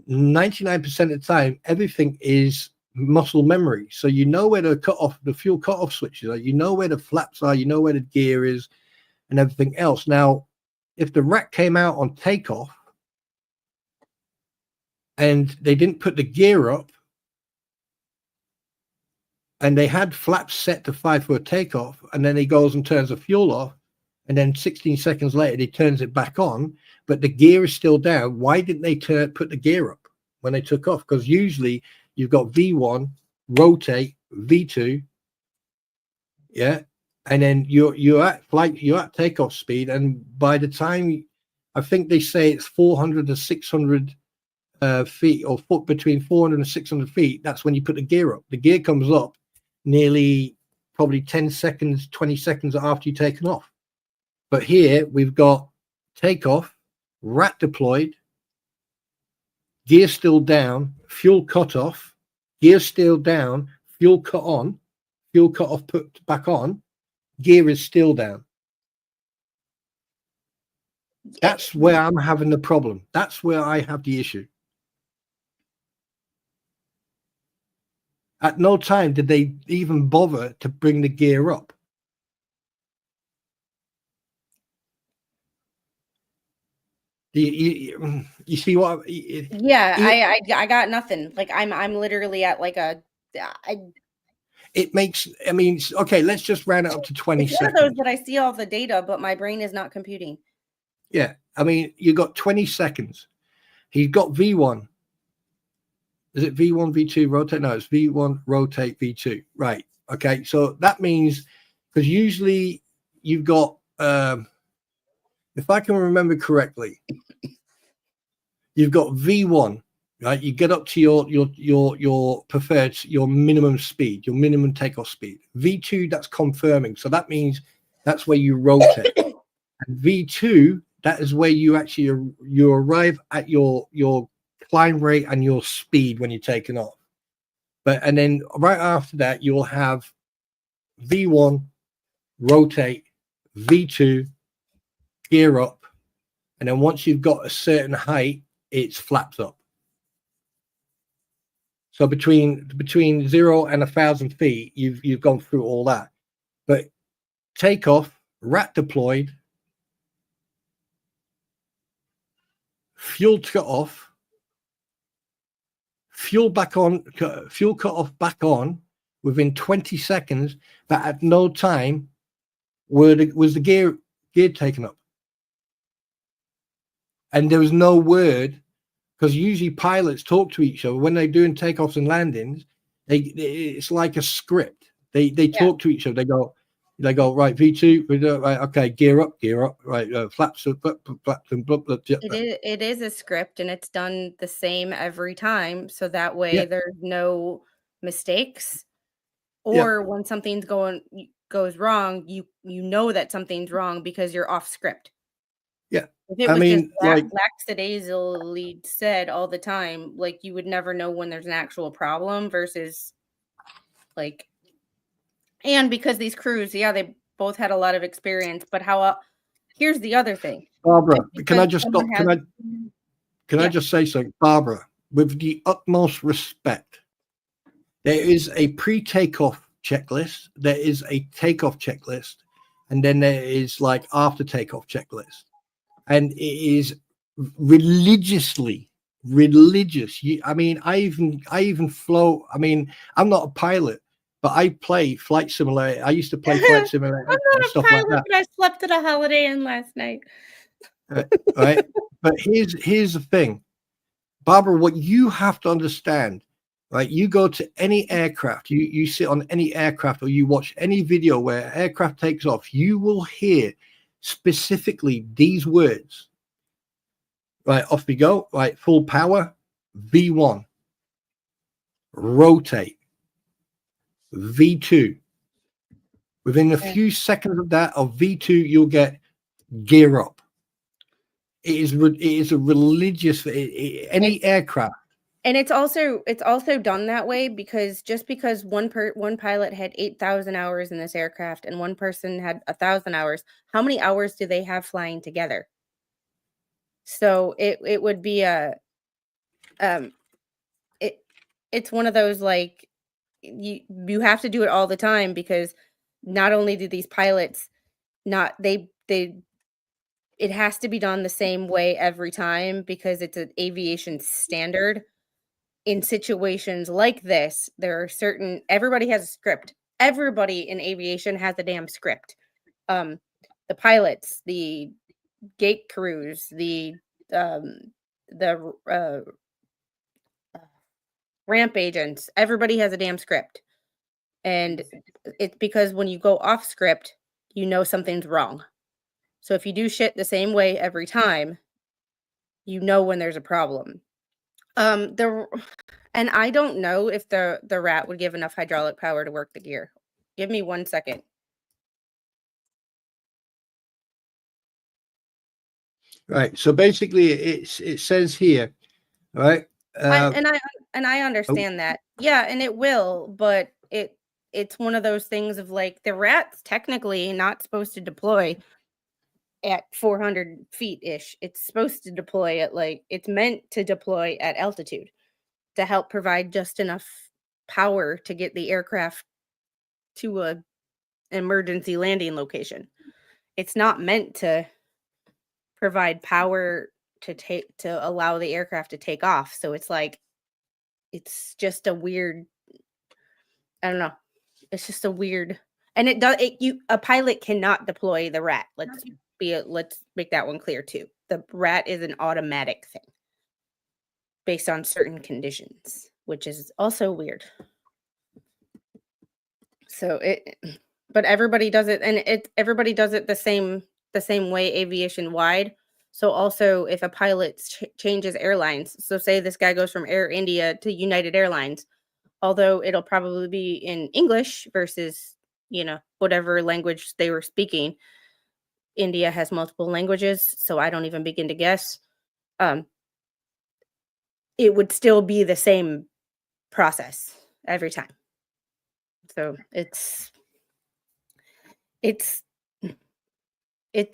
99% of the time, everything is muscle memory. So you know where the fuel cutoff switches are, you know where the flaps are, you know where the gear is, and everything else. Now, if the rack came out on takeoff and they didn't put the gear up, and they had flaps set to 5 for a takeoff, and then he goes and turns the fuel off, and then 16 seconds later he turns it back on, but the gear is still down. Why didn't they put the gear up when they took off? Because usually you've got V1, rotate, V2, yeah, and then you're at takeoff speed, and by the time, I think they say it's 400 to 600 feet, or foot between 400 and 600 feet, that's when you put the gear up. The gear comes up nearly probably 10 seconds, 20 seconds after you've taken off. But here we've got takeoff, rat deployed, gear still down, fuel cut off, gear still down, fuel cut on, fuel cut off put back on, gear is still down. That's where I'm having the problem. That's where I have the issue. At no time did they even bother to bring the gear up. You see what? I got nothing. Like I'm literally at like a. it makes, I mean, okay, let's just round it up to 20 It's one of seconds. those that I see all the data, but my brain is not computing. Yeah, I mean, you got 20 seconds. He's got V1. Is it V1, V2 rotate? No, it's V1 rotate, V2. Right. Okay. So that means, because usually you've got, if I can remember correctly, you've got V1, right? You get up to your preferred, your minimum speed, your minimum takeoff speed. V2, that's confirming. So that means that's where you rotate. And V2, that is where you actually you arrive at your climb rate and your speed when you're taking off. And then right after that, you'll have V1, rotate, V2, gear up, and then once you've got a certain height, it's flaps up. So between 0 and 1,000 feet, you've gone through all that. But takeoff, rat deployed, fuel cut off, fuel cut off back on within 20 seconds, but at no time was the gear taken up. And there was no word, because usually pilots talk to each other when they're doing takeoffs and landings. It's like a script. They talk to each other. They go right, V2, right, okay, gear up, right, flaps, and blah, blah, blah. It is a script, and it's done the same every time, so that way there's no mistakes. Or when something's goes wrong, you know that something's wrong because you're off script. Yeah. If it was just lackadaisically said all the time, like, you would never know when there's an actual problem versus like, and because these crews, they both had a lot of experience, but here's the other thing. Barbara, can I just stop? Can I just say something? Barbara, with the utmost respect, there is a pre-takeoff checklist, there is a takeoff checklist, and then there is like after takeoff checklist. And it is religiously religious. I mean, I even flow. I mean, I'm not a pilot, but I play Flight Simulator. I used to play Flight Simulator. I'm not a pilot, like but I slept at a Holiday Inn last night. Right. But here's the thing, Barbara, what you have to understand, right? You go to any aircraft, you sit on any aircraft, or you watch any video where aircraft takes off, you will hear specifically these words. Right, off we go. Right, full power, V1, rotate, V2. Within a few seconds of that, of V2, you'll get gear up. It is a religious any aircraft. And it's also done that way because just because one pilot had 8,000 hours in this aircraft and one person had 1,000 hours, how many hours do they have flying together? So it would be it's one of those, like, you have to do it all the time, because not only do these pilots it has to be done the same way every time because it's an aviation standard. In situations like this, there are everybody has a script. Everybody in aviation has a damn script. The pilots, the gate crews, the ramp agents, everybody has a damn script. And it's because when you go off script, you know something's wrong. So if you do shit the same way every time, you know when there's a problem. And I don't know if the rat would give enough hydraulic power to work the gear. Give me 1 second. Right. So basically, it says here, right? I understand that. Yeah, and it will, but it's one of those things of, like, the rat's technically not supposed to deploy at 400 feet ish. It's supposed to deploy at, like, it's meant to deploy at altitude to help provide just enough power to get the aircraft to a emergency landing location. It's not meant to provide power to allow the aircraft to take off. So it's like, it's just a weird, I don't know. It's just a weird, and a pilot cannot deploy the rat. Let's make that one clear too. The rat is an automatic thing based on certain conditions, which is also weird. So but everybody does it, and everybody does it the same way aviation wide. So also, if a pilot changes airlines, so say this guy goes from Air India to United Airlines, although it'll probably be in English versus, whatever language they were speaking. India has multiple languages, so I don't even begin to guess. It would still be the same process every time. So it's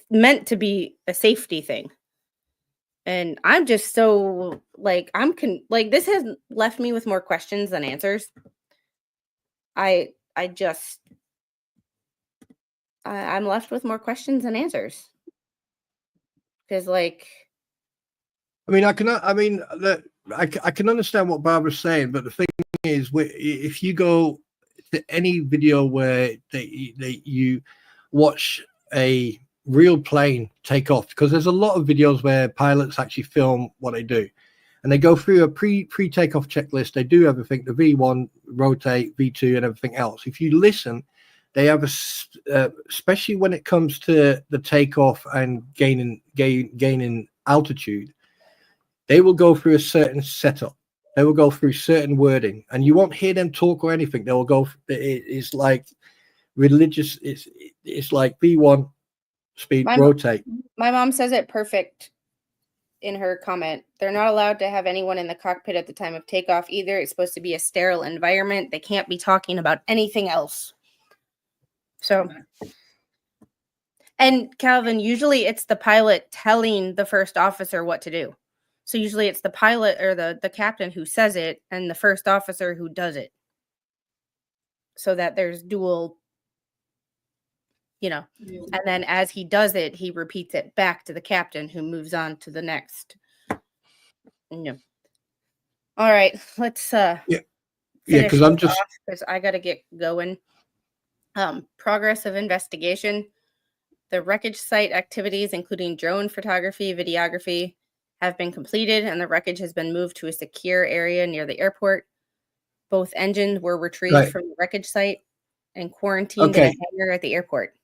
meant to be a safety thing. And I'm just so this has left me with more questions than answers. I'm left with more questions than answers. Because I can understand what Barbara's saying, but the thing is, if you go to any video where you watch a real plane take off, because there's a lot of videos where pilots actually film what they do, and they go through a pre-takeoff checklist. They do everything, the V1, rotate, V2, and everything else. If you listen, they have especially when it comes to the takeoff and gaining altitude, they will go through a certain setup. They will go through certain wording, and you won't hear them talk or anything. They will go. It's like religious. It's like V1 speed, rotate. My mom says it perfect in her comment. They're not allowed to have anyone in the cockpit at the time of takeoff either. It's supposed to be a sterile environment. They can't be talking about anything else. So, and Calvin, usually it's the pilot telling the first officer what to do. So usually it's the pilot or the captain who says it and the first officer who does it. So that there's dual, and then as he does it, he repeats it back to the captain who moves on to the next. All right, let's because I'm just because I got to get going. Progress of investigation. The wreckage site activities, including drone photography, videography, have been completed, and the wreckage has been moved to a secure area near the airport. Both engines were retrieved from the wreckage site and quarantined in a hangar at the airport.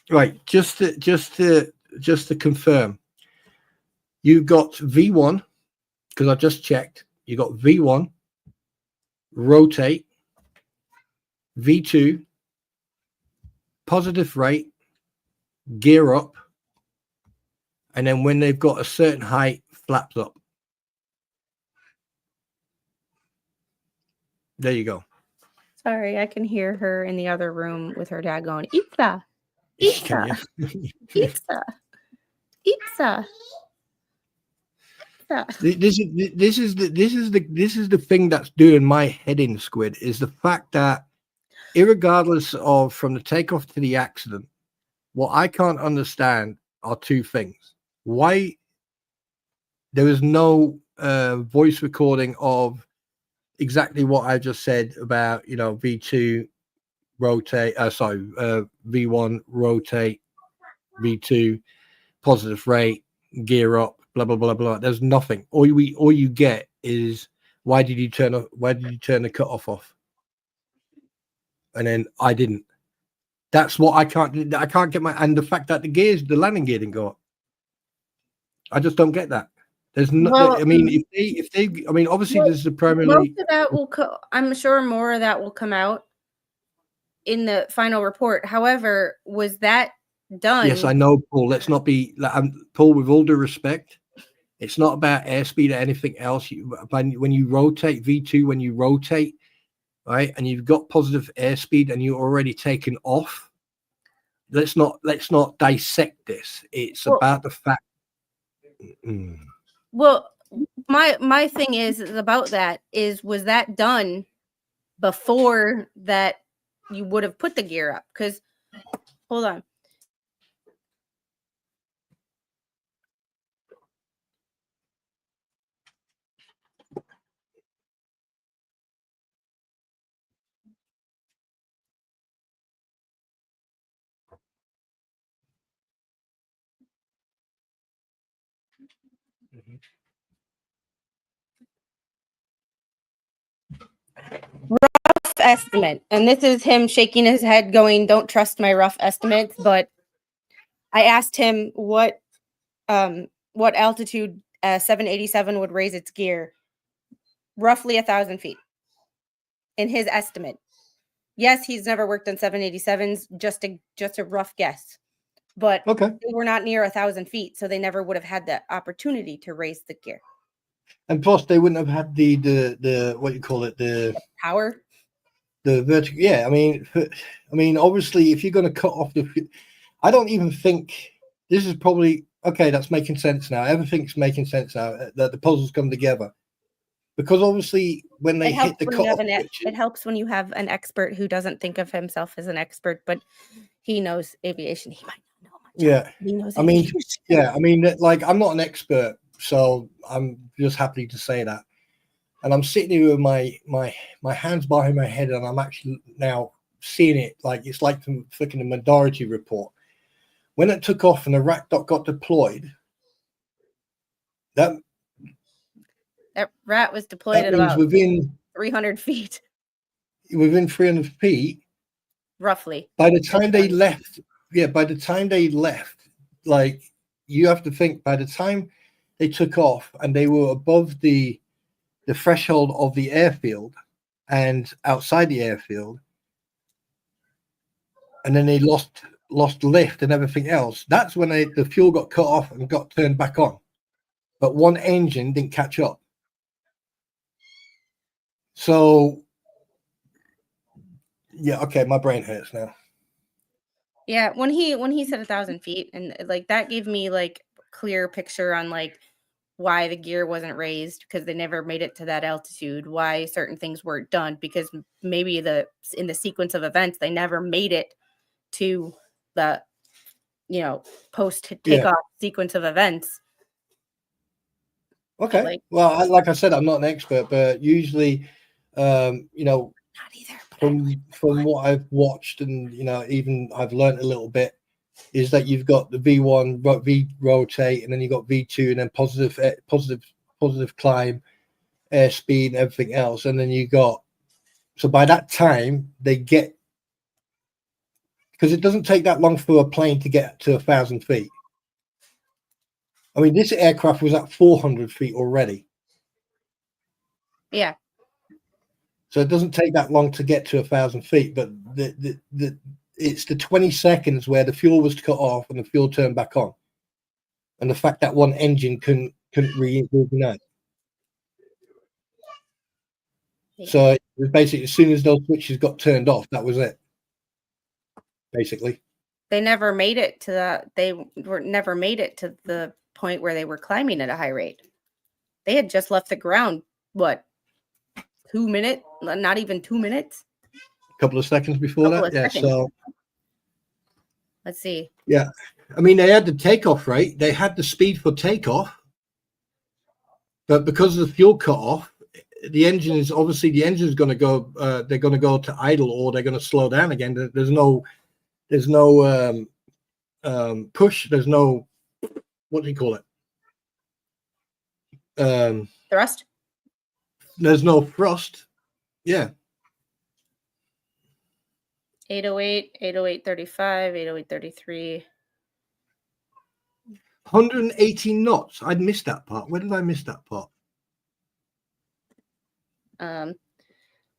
Right, just to confirm, you got V1, because I just checked. You got V1, rotate, V2, positive rate, gear up, and then when they've got a certain height, flaps up. There you go. Sorry, I can hear her in the other room with her dad going, "Pizza, pizza, pizza, pizza." This is the thing that's doing my head in, Squid, is the fact that irregardless of from the takeoff to the accident, what I can't understand are two things. Why there is no voice recording of exactly what I just said about, V2 rotate, V1 rotate, V2 positive rate, gear up, blah blah blah blah. There's nothing. All you get is why did you turn the cutoff off? And then I didn't. That's what I can't get my, and the fact that the landing gear didn't go up. I just don't get that. There's no. Well, I mean, if they, I mean, obviously this is a primarily. Most of that will. I'm sure more of that will come out in the final report. However, was that done? Yes, I know, Paul. Let's not be. Paul, with all due respect, it's not about airspeed or anything else. When you rotate V2, when you rotate, right, and you've got positive airspeed and you're already taken off. Let's not dissect this. It's about the fact. Well, my thing is about that is, was that done before that you would have put the gear up? Because hold on. Rough estimate, and this is him shaking his head going, don't trust my rough estimates. But I asked him what altitude 787 would raise its gear. Roughly 1,000 feet in his estimate. Yes, he's never worked on 787s, just a rough guess. But Okay. they were not near 1,000 feet, so they never would have had the opportunity to raise the gear. And plus, they wouldn't have had the what you call it, the power, the vertical. Yeah, I mean, obviously, if you're going to cut off I don't even think this is probably okay. That's making sense now. Everything's making sense now that the puzzles come together. Because obviously, when they hit the cutoff switches, it helps when you have an expert who doesn't think of himself as an expert, but he knows aviation. He might not know much. Yeah, he knows. I mean, yeah, I mean, like I'm not an expert, so I'm just happy to say that. And I'm sitting here with my hands behind my head, and I'm actually now seeing it like it's like from flicking a Minority Report. When it took off and the rat got deployed, that rat was deployed at about within 300 feet. Within 300 feet, roughly. By the time they left, like you have to think by the time they took off and they were above the threshold of the airfield and outside the airfield, and then they lost lift and everything else. That's when the fuel got cut off and got turned back on. But one engine didn't catch up. So, yeah, okay, my brain hurts now. Yeah, when he said 1,000 feet, and like that gave me like clear picture on like why the gear wasn't raised, because they never made it to that altitude, why certain things weren't done, because maybe in the sequence of events they never made it to the post takeoff sequence of events. Okay. Well, like I said, I'm not an expert, but usually, not either. From what I've watched, and even I've learned a little bit, is that you've got the V1, V rotate, and then you got V2, and then positive climb, airspeed, and everything else, and then you got. So by that time, they get, because it doesn't take that long for a plane to get to 1,000 feet. I mean, this aircraft was at 400 feet already. Yeah. So it doesn't take that long to get to 1,000 feet, but it's the 20 seconds where the fuel was cut off and the fuel turned back on, and the fact that one engine couldn't reignite. Yeah. So it was basically as soon as those switches got turned off, that was it. Basically, they never made it to never made it to the point where they were climbing at a high rate. They had just left the ground. What? 2 minutes? Not even 2 minutes. A couple of seconds before that. Yeah. Seconds. So let's see. Yeah, I mean, they had the takeoff rate. They had the speed for takeoff, but because of the fuel cut off, the engine is going to go. They're going to go to idle, or they're going to slow down again. There's no push. There's no, what do you call it? Thrust. There's no thrust. Yeah. 808, 808.35, 808.33. 180 knots. I'd missed that part. Where did I miss that part?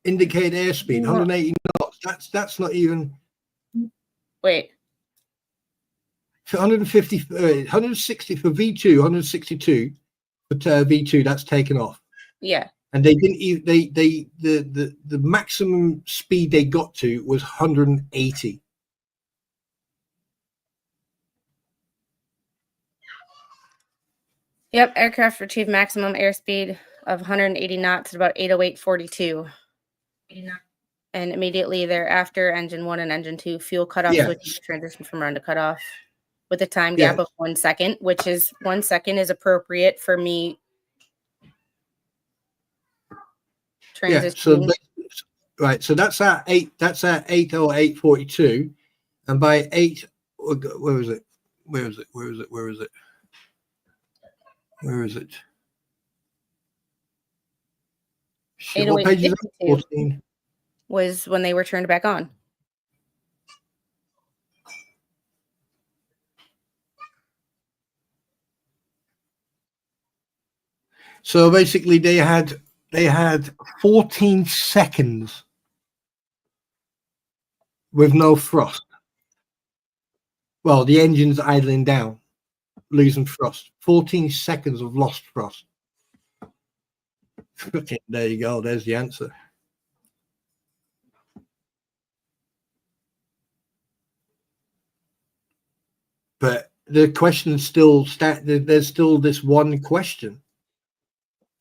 Indicate airspeed, 180 knots. That's not even. Wait. 150, 160 for V2, 162 for V2. That's taken off. Yeah. And they didn't even. The maximum speed they got to was 180. Yep, aircraft achieved maximum airspeed of 180 knots at about 808.42. And immediately thereafter, engine 1 and engine 2 fuel cutoff switches transition from run to cutoff with a time gap of 1 second, which is 1 second is appropriate for me transitioning. Yeah, so that's at 808.42, and by 8, where is it? Where is it? Shit, what page is that? 14. Was when they were turned back on. So basically, they had 14 seconds with no thrust. Well, the engine's idling down, losing thrust. 14 seconds of lost thrust. Okay, there you go. There's the answer. But the question still there's still this one question.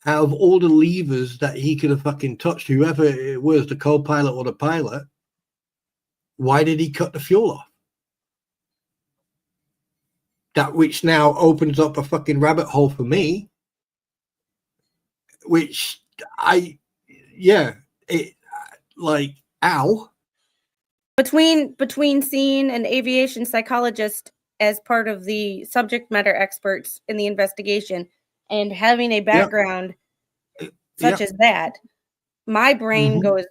Out of all the levers that he could have fucking touched, whoever it was, the co-pilot or the pilot, why did he cut the fuel off? That which now opens up a fucking rabbit hole for me. Which ow. Between seeing an aviation psychologist as part of the subject matter experts in the investigation and having a background such as that, my brain goes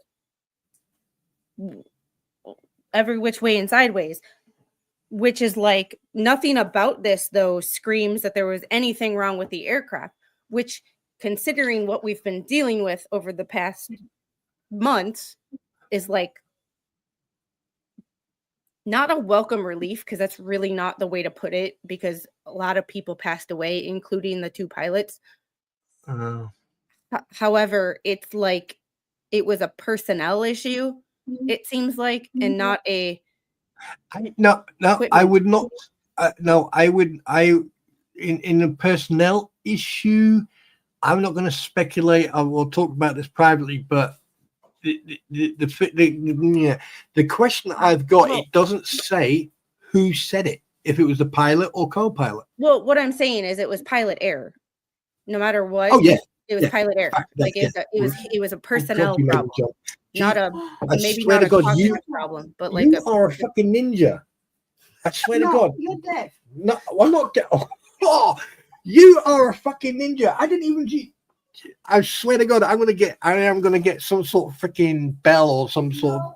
every which way and sideways, which is like nothing about this, though, screams that there was anything wrong with the aircraft, which, considering what we've been dealing with over the past months, is like not a welcome relief, because that's really not the way to put it, because a lot of people passed away, including the 2 pilots. However, it's like it was a personnel issue, it seems like, and not a No, I would not. No, I would. In a personnel issue, I'm not going to speculate. I will talk about this privately, but the question I've got, it doesn't say who said it. If it was the pilot or co-pilot. Well, what I'm saying is it was pilot error. No matter what. Oh yeah. It was pilot error. Like it was a personnel problem, not a maybe not a cognitive problem, but like you are a fucking ninja. I swear to God, you're deaf. No, I'm not deaf. Oh, you are a fucking ninja. I didn't even. I swear to God, I am gonna get some sort of freaking bell or some sort of.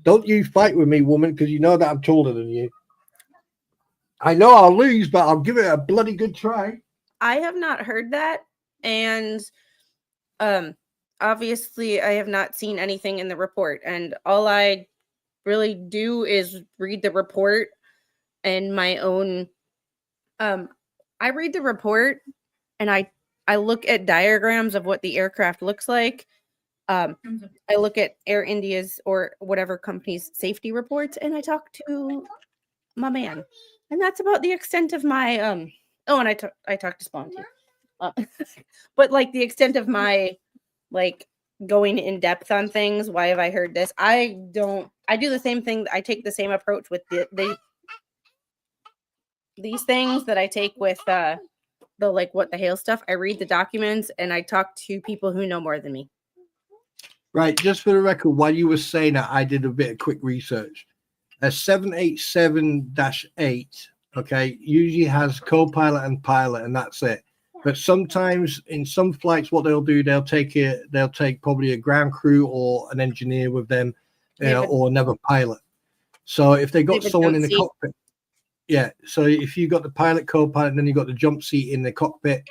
Don't you fight with me, woman, because you know that I'm taller than you. I know I'll lose, but I'll give it a bloody good try. I have not heard that. And obviously I have not seen anything in the report, and all I really do is read the report and my own I read the report and I look at diagrams of what the aircraft looks like. I look at Air India's or whatever company's safety reports, and I talk to my man, and that's about the extent of my and I talk to Spawn too. But like the extent of my like going in depth on things. Why have I heard this? I do the same thing. I take the same approach with these things that I take with the like what the hell stuff. I read the documents and I talk to people who know more than me. Right. Just for the record, while you were saying that, I did a bit of quick research. A 787-8, okay, usually has co-pilot and pilot, and that's it. But sometimes in some flights, what they'll do, they'll take probably a ground crew or an engineer with them, or another pilot. So if they got someone in the cockpit, so if you got the pilot, co-pilot, and then you got the jump seat in the cockpit.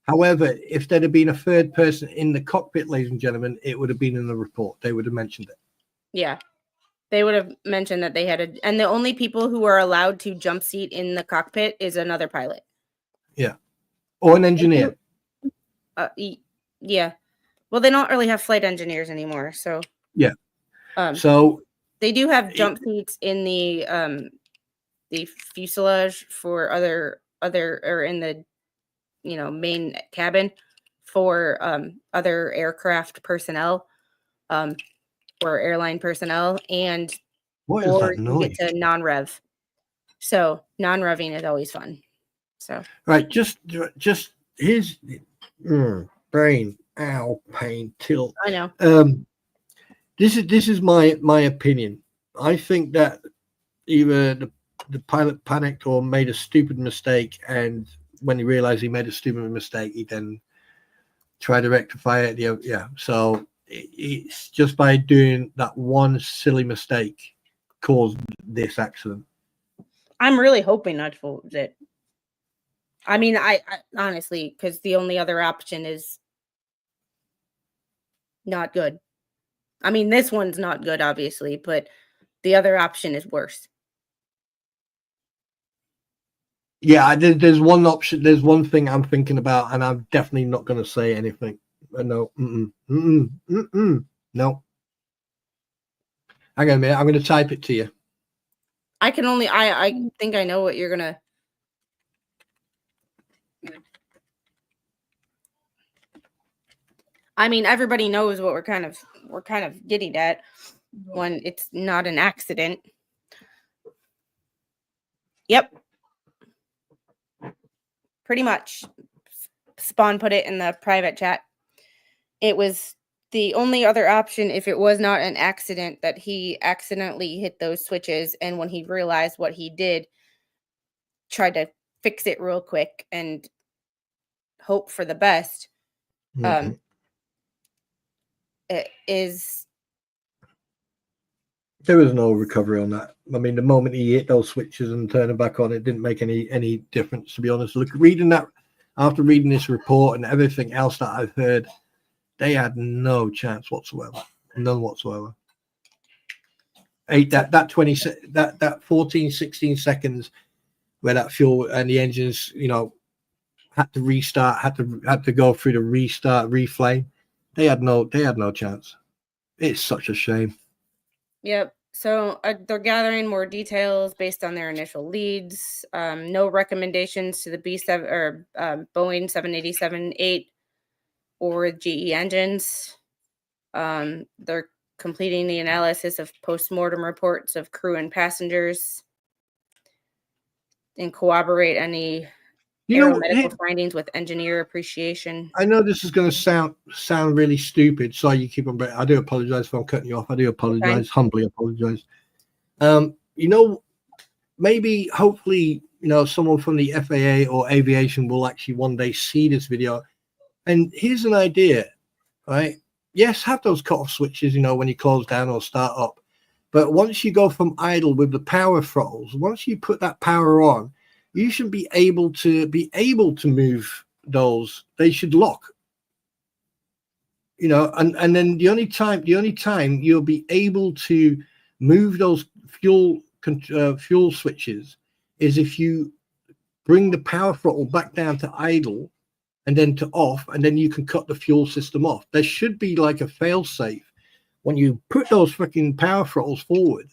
However, if there'd have been a third person in the cockpit, ladies and gentlemen, it would have been in the report. They would have mentioned it. Yeah. They would have mentioned that they had and the only people who are allowed to jump seat in the cockpit is another pilot. Yeah. Or an engineer. Yeah. Well, they don't really have flight engineers anymore, so. Yeah. So they do have jump seats in the fuselage for other or in the main cabin for other aircraft personnel or airline personnel, and what is that noise? You get to non-rev. So non-revving is always fun. So right, just here's brain, ow, pain, tilt. I know. This is my opinion. I think that either the pilot panicked or made a stupid mistake and when he realized he made a stupid mistake, he then tried to rectify it. Yeah. So it's just by doing that one silly mistake caused this accident. I'm really hoping not to it. I mean, I honestly, because the only other option is not good. I mean, this one's not good, obviously, but the other option is worse. Yeah, there's one option. There's one thing I'm thinking about, and I'm definitely not going to say anything. No, no. Hang on a minute. I'm going to type it to you. I can only. I think I know what you're gonna. I mean, everybody knows what we're kind of getting at when it's not an accident. Yep. Pretty much. Spawn put it in the private chat. It was the only other option if it was not an accident that he accidentally hit those switches, and when he realized what he did, tried to fix it real quick and hope for the best. It is. There was no recovery on that. I mean, the moment he hit those switches and turned them back on, it didn't make any difference, to be honest. Look, after reading this report and everything else that I've heard, they had no chance whatsoever. None whatsoever. That 14, 16 seconds where that fuel and the engines, had to restart, had to go through the restart, reflame. They had no chance. It's such a shame. Yep. So they're gathering more details based on their initial leads. No recommendations to the B7 or Boeing 787-8 or GE engines. They're completing the analysis of post-mortem reports of crew and passengers and corroborate any aeromedical findings with engineer appreciation. I know this is going to sound really stupid. Sorry, you keep on. I do apologize if I'm cutting you off. I do apologize. Okay. Humbly apologize. Maybe, hopefully, someone from the FAA or aviation will actually one day see this video. And here's an idea, right? Yes, have those cut-off switches, when you close down or start up. But once you go from idle with the power throttles, once you put that power on, you should be able to move those. They should lock. And then the only time you'll be able to move those fuel switches is if you bring the power throttle back down to idle and then to off, and then you can cut the fuel system off. There should be like a fail safe when you put those freaking power throttles forward,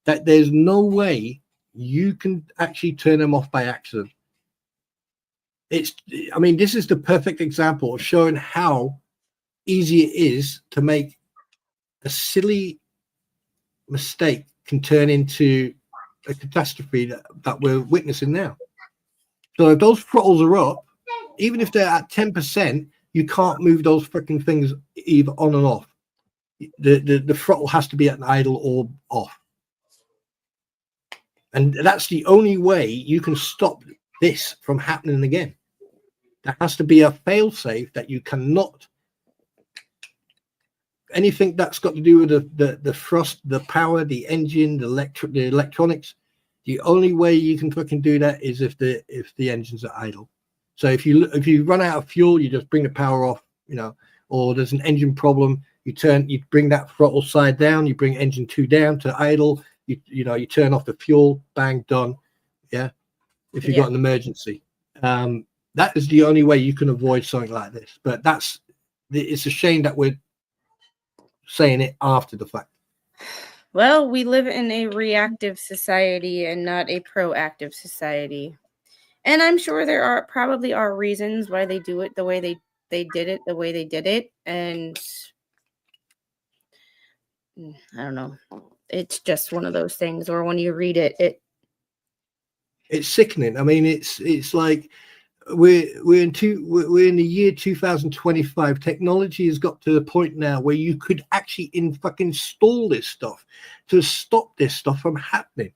that there's no way you can actually turn them off by accident. This is the perfect example of showing how easy it is to make a silly mistake can turn into a catastrophe that we're witnessing now. So if those throttles are up, even if they're at 10%, you can't move those freaking things either on and off. The throttle has to be at an idle or off. And that's the only way you can stop this from happening again. There has to be a fail-safe that you cannot. Anything that's got to do with the thrust, the power, the engine, the electronics, the only way you can fucking do that is if the engines are idle. So if you run out of fuel, you just bring the power off, or there's an engine problem, you bring that throttle side down, you bring engine 2 down to idle, you turn off the fuel, bang, done. Yeah. If you've got an emergency. That is the only way you can avoid something like this. But it's a shame that we're saying it after the fact. Well, we live in a reactive society and not a proactive society. And I'm sure there probably are reasons why they do it the way they did it the way they did it. And I don't know. It's just one of those things. Or when you read it, it's sickening. I mean, it's like we're in the year 2025. Technology has got to the point now where you could actually fucking install this stuff to stop this stuff from happening.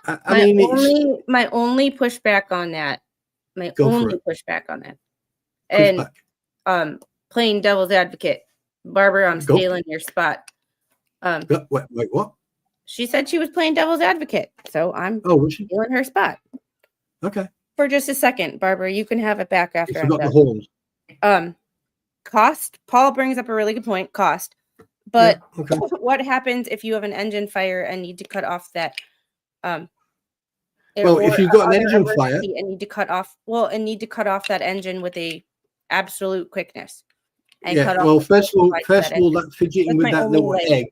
my only pushback on that, and playing devil's advocate, Barbara, I'm stealing your spot. Wait, what? She said she was playing devil's advocate, so I'm stealing her spot. Okay. For just a second, Barbara, you can have it back after I'm done. The horns. Cost. Paul brings up a really good point. Cost. But what happens if you have an engine fire and need to cut off that? If you've got an engine fire and need to cut off that engine with a absolute quickness. And cut off first of all, that fidgeting with that little egg,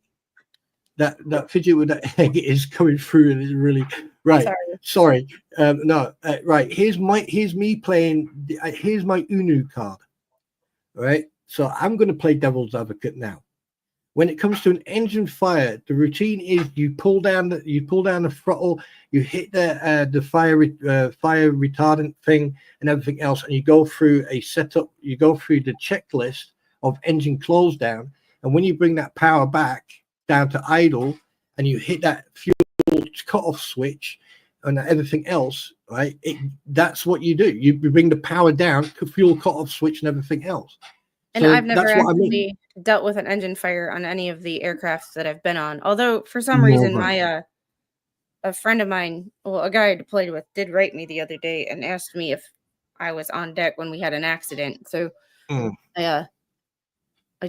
that fidget with that egg is coming through and it's really right. Sorry. Right. Here's me playing. Here's my Unu card. All right. So I'm going to play devil's advocate now. When it comes to an engine fire, the routine is you pull down the throttle, you hit the fire retardant thing and everything else, and you go through a setup. You go through the checklist of engine close down, and when you bring that power back down to idle, and you hit that fuel cutoff switch and everything else, right? That's what you do. You bring the power down, fuel cutoff switch, and everything else. And so I've never actually dealt with an engine fire on any of the aircrafts that I've been on. Although for some reason, a friend of mine, a guy I deployed with, did write me the other day and asked me if I was on deck when we had an accident. So I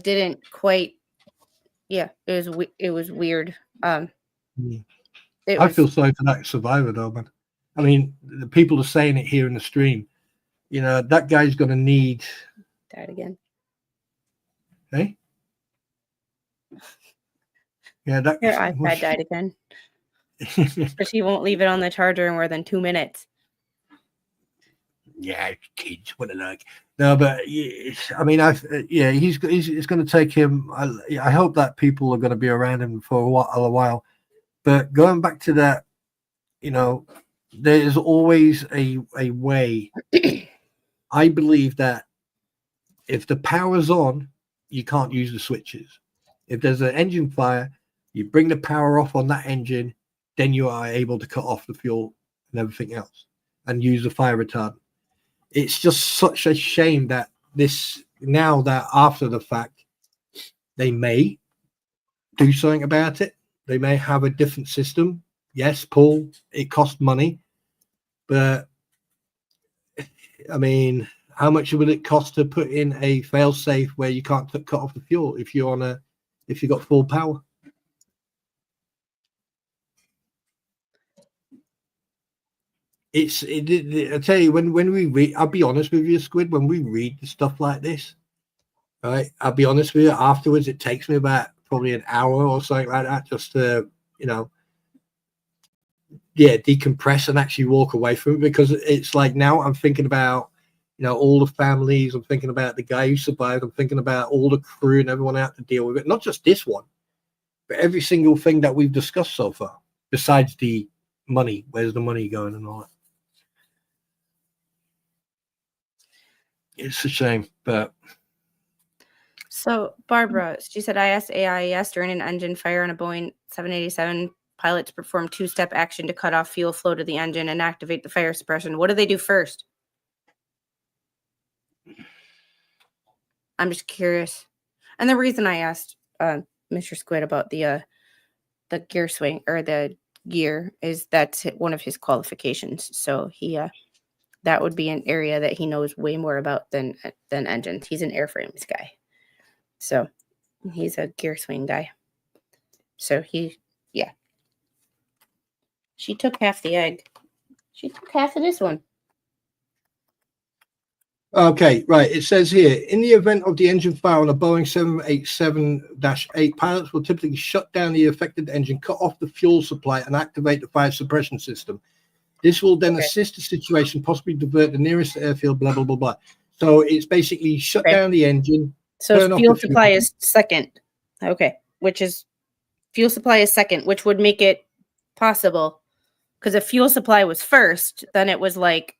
didn't quite. Yeah, it was weird. I feel sorry for that survivor though, man. I mean, the people are saying it here in the stream. You know, that guy's going to need. Died again. Hey. Yeah, that. Your iPad died again. But she won't leave it on the charger in more than 2 minutes. Yeah, kids, what a like. No, but I mean, he's going to take him. I hope that people are going to be around him for a while. But going back to that, you know, there is always a way. I believe that if the power's on, you can't use the switches. If there's an engine fire, you bring the power off on that engine, then you are able to cut off the fuel and everything else and use the fire retardant. It's just such a shame that now that after the fact, they may do something about it. They may have a different system. Yes, Paul, it costs money. But, I mean, how much would it cost to put in a fail-safe where you can't cut off the fuel if you've got full power? I tell you, when we read, I'll be honest with you, Squid, when we read stuff like this, right, I'll be honest with you, afterwards it takes me about probably an hour or something like that just to, decompress and actually walk away from it, because it's like now I'm thinking about, all the families, I'm thinking about the guy who survived, I'm thinking about all the crew and everyone out to deal with it, not just this one, but every single thing that we've discussed so far, besides the money, where's the money going and all that. It's a shame, but. So, Barbara, she said, I asked AIS during an engine fire on a Boeing 787 pilot to perform two-step action to cut off fuel flow to the engine and activate the fire suppression. What do they do first? I'm just curious. And the reason I asked Mr. Squid about the gear swing or the gear is that's one of his qualifications. So he that would be an area that he knows way more about than engines. He's an airframes guy. So he's a gear swing guy. So she took half the egg. She took half of this one. Okay, right. It says here, in the event of the engine fire on a Boeing 787-8, pilots will typically shut down the affected engine, cut off the fuel supply, and activate the fire suppression system. This will then assist the situation, possibly divert the nearest airfield, blah, blah, blah, blah. So it's basically shut down the engine. So fuel supply is second. Okay. Fuel supply is second, which would make it possible. Because if fuel supply was first, then it was like,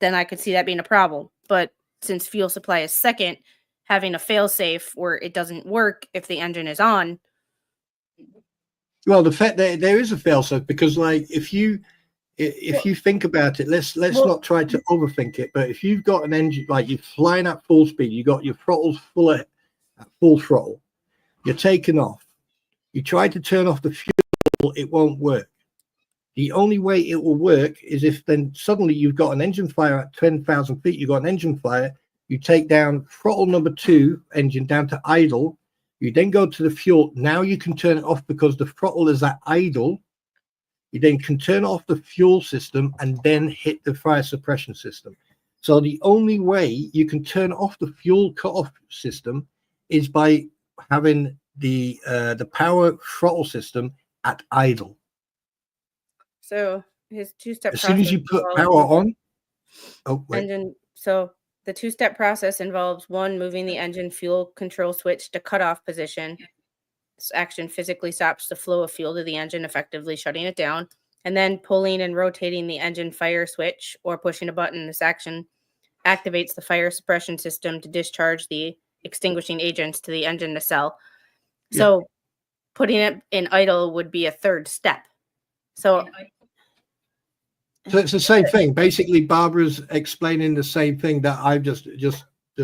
then I could see that being a problem. But since fuel supply is second, having a fail-safe where it doesn't work if the engine is on Well, the fact that there is a failsafe, because like if you think about it, let's not try to overthink it. But if you've got an engine, like you're flying at full speed, you got your throttles at full throttle, you're taking off. You try to turn off the fuel, it won't work. The only way it will work is if then suddenly you've got an engine fire at 10,000 feet. You've got an engine fire. You take down throttle number 2 engine down to idle. You then go to the fuel. Now you can turn it off because the throttle is at idle. You then can turn off the fuel system and then hit the fire suppression system. So the only way you can turn off the fuel cutoff system is by having the power throttle system at idle. So his two-step As process. soon as you put power on, so the two-step process involves 1, moving the engine fuel control switch to cutoff position. This action physically stops the flow of fuel to the engine, effectively shutting it down. And then pulling and rotating the engine fire switch or pushing a button. This action activates the fire suppression system to discharge the extinguishing agents to the engine nacelle. Yeah. So putting it in idle would be a third step. So it's the same thing. Basically, Barbara's explaining the same thing that I've just.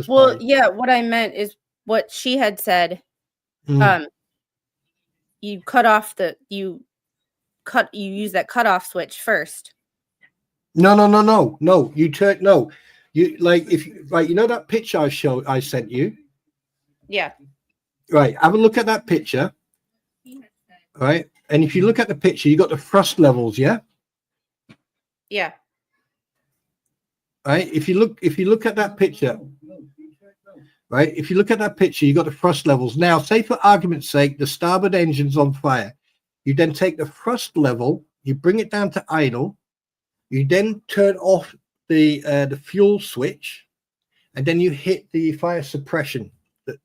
Well, yeah. What I meant is what she had said. You cut off you use that cutoff switch first. No. You like you know that picture I sent you. Yeah. Right. Have a look at that picture. Right. And if you look at the picture, you got the thrust levels. Yeah. Yeah. Right. If you look at that picture. Right. If you look at that picture, you got the thrust levels. Now, say for argument's sake, the starboard engine's on fire. You then take the thrust level, you bring it down to idle. You then turn off the fuel switch, and then you hit the fire suppression.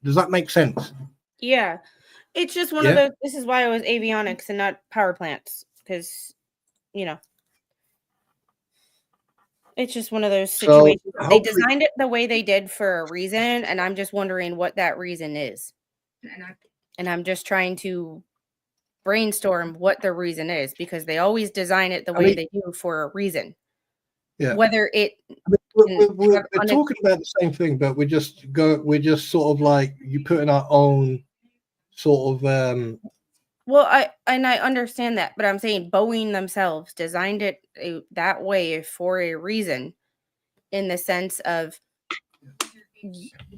Does that make sense? Yeah. It's just one of those. This is why it was avionics and not power plants, because, it's just one of those situations. So they designed it the way they did for a reason, and I'm just wondering what that reason is. And I'm just trying to brainstorm what the reason is, because they always design it the way they do for a reason. Yeah. Whether it we're talking about the same thing, but we're just sort of like you put in our own sort of well, I understand that, but I'm saying Boeing themselves designed it that way for a reason, in the sense of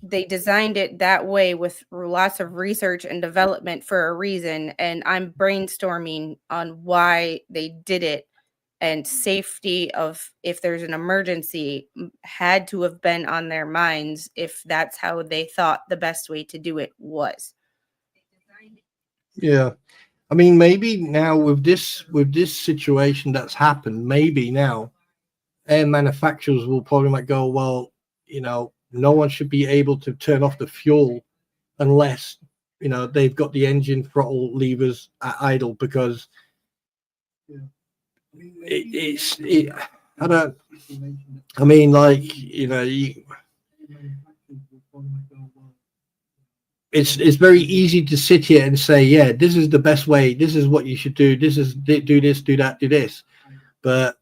they designed it that way with lots of research and development for a reason. And I'm brainstorming on why they did it, and safety of, if there's an emergency, had to have been on their minds if that's how they thought the best way to do it was. Yeah. I mean, maybe now with this situation that's happened, maybe now air manufacturers will probably might go, well, no one should be able to turn off the fuel unless, they've got the engine throttle levers at idle, because it's very easy to sit here and say, yeah, this is the best way. This is what you should do. This is do this, do that, do this. But,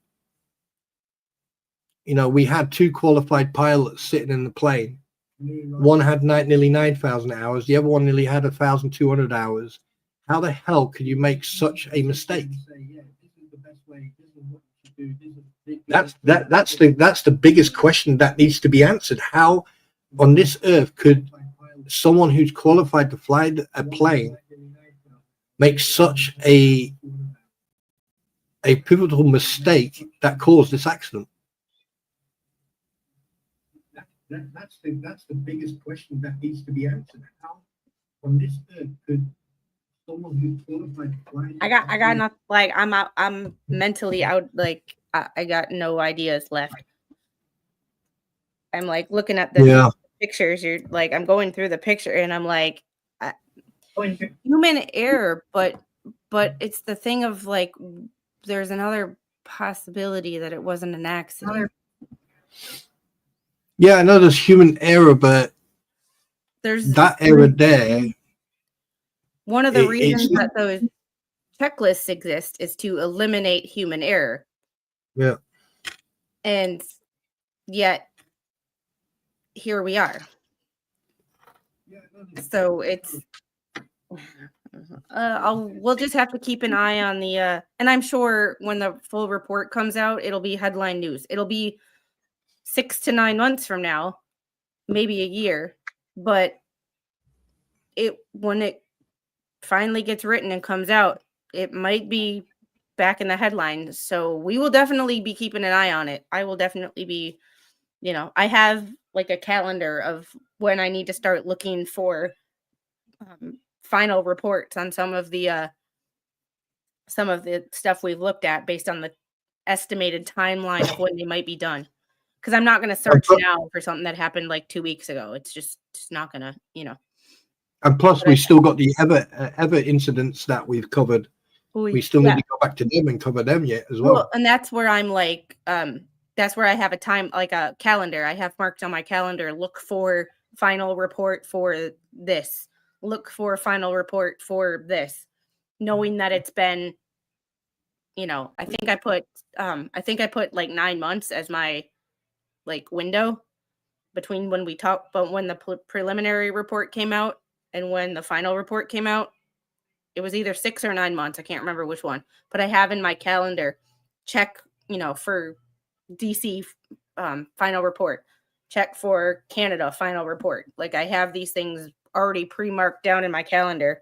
we had 2 qualified pilots sitting in the plane. One had nearly 9,000 hours. The other one nearly had 1,200 hours. How the hell could you make such a mistake? That's the biggest question that needs to be answered. How on this earth could someone who's qualified to fly a plane make such a pivotal mistake that caused this accident? That's the biggest question that needs to be answered. How on this earth could someone who's qualified to fly? I got nothing. Like, I'm mentally out. Like, I got no ideas left. I'm like looking at the pictures. You're like, I'm going through the picture, and I'm like, human error, but it's the thing of like, there's another possibility that it wasn't an accident. Yeah, I know there's human error, but there's that error there. One of the reasons that those checklists exist is to eliminate human error. Yeah. And yet here we are. So it's we'll just have to keep an eye on the and I'm sure when the full report comes out, it'll be headline news. It'll be 6 to 9 months from now, maybe a year, but when it finally gets written and comes out, it might be back in the headlines. So we will definitely be keeping an eye on it. I will definitely be, I have like a calendar of when I need to start looking for final reports on some of the stuff we've looked at based on the estimated timeline of when they might be done. Because I'm not going to search now for something that happened like 2 weeks ago. It's just not going to, And plus, we still got the ever incidents that we've covered. We still need to go back to them and cover them yet as well. And that's where I'm like, that's where I have a time, like a calendar. I have marked on my calendar, look for final report for this. Look for a final report for this. Knowing that it's been, I think I put like 9 months as my like window between when we talked, but when the preliminary report came out and when the final report came out, it was either 6 or 9 months. I can't remember which one, but I have in my calendar, check, for DC final report, check for Canada final report. Like I have these things already pre-marked down in my calendar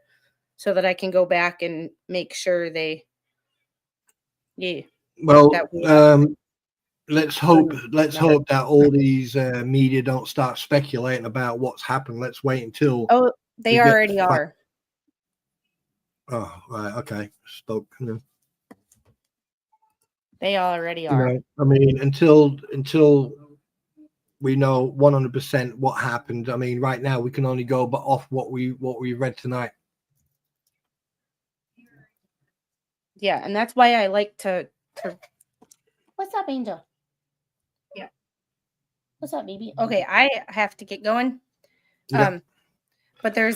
so that I can go back and make sure Well, let's hope that all these media don't start speculating about what's happened. Let's wait until. Oh, they already are. Oh, right. Okay. Spoke. They already are. I mean, until we know 100% what happened. I mean, right now we can only go off what we read tonight. Yeah, and that's why I like to. What's up, Angel? Yeah. What's up, baby? Okay, I have to get going. Yeah. But there's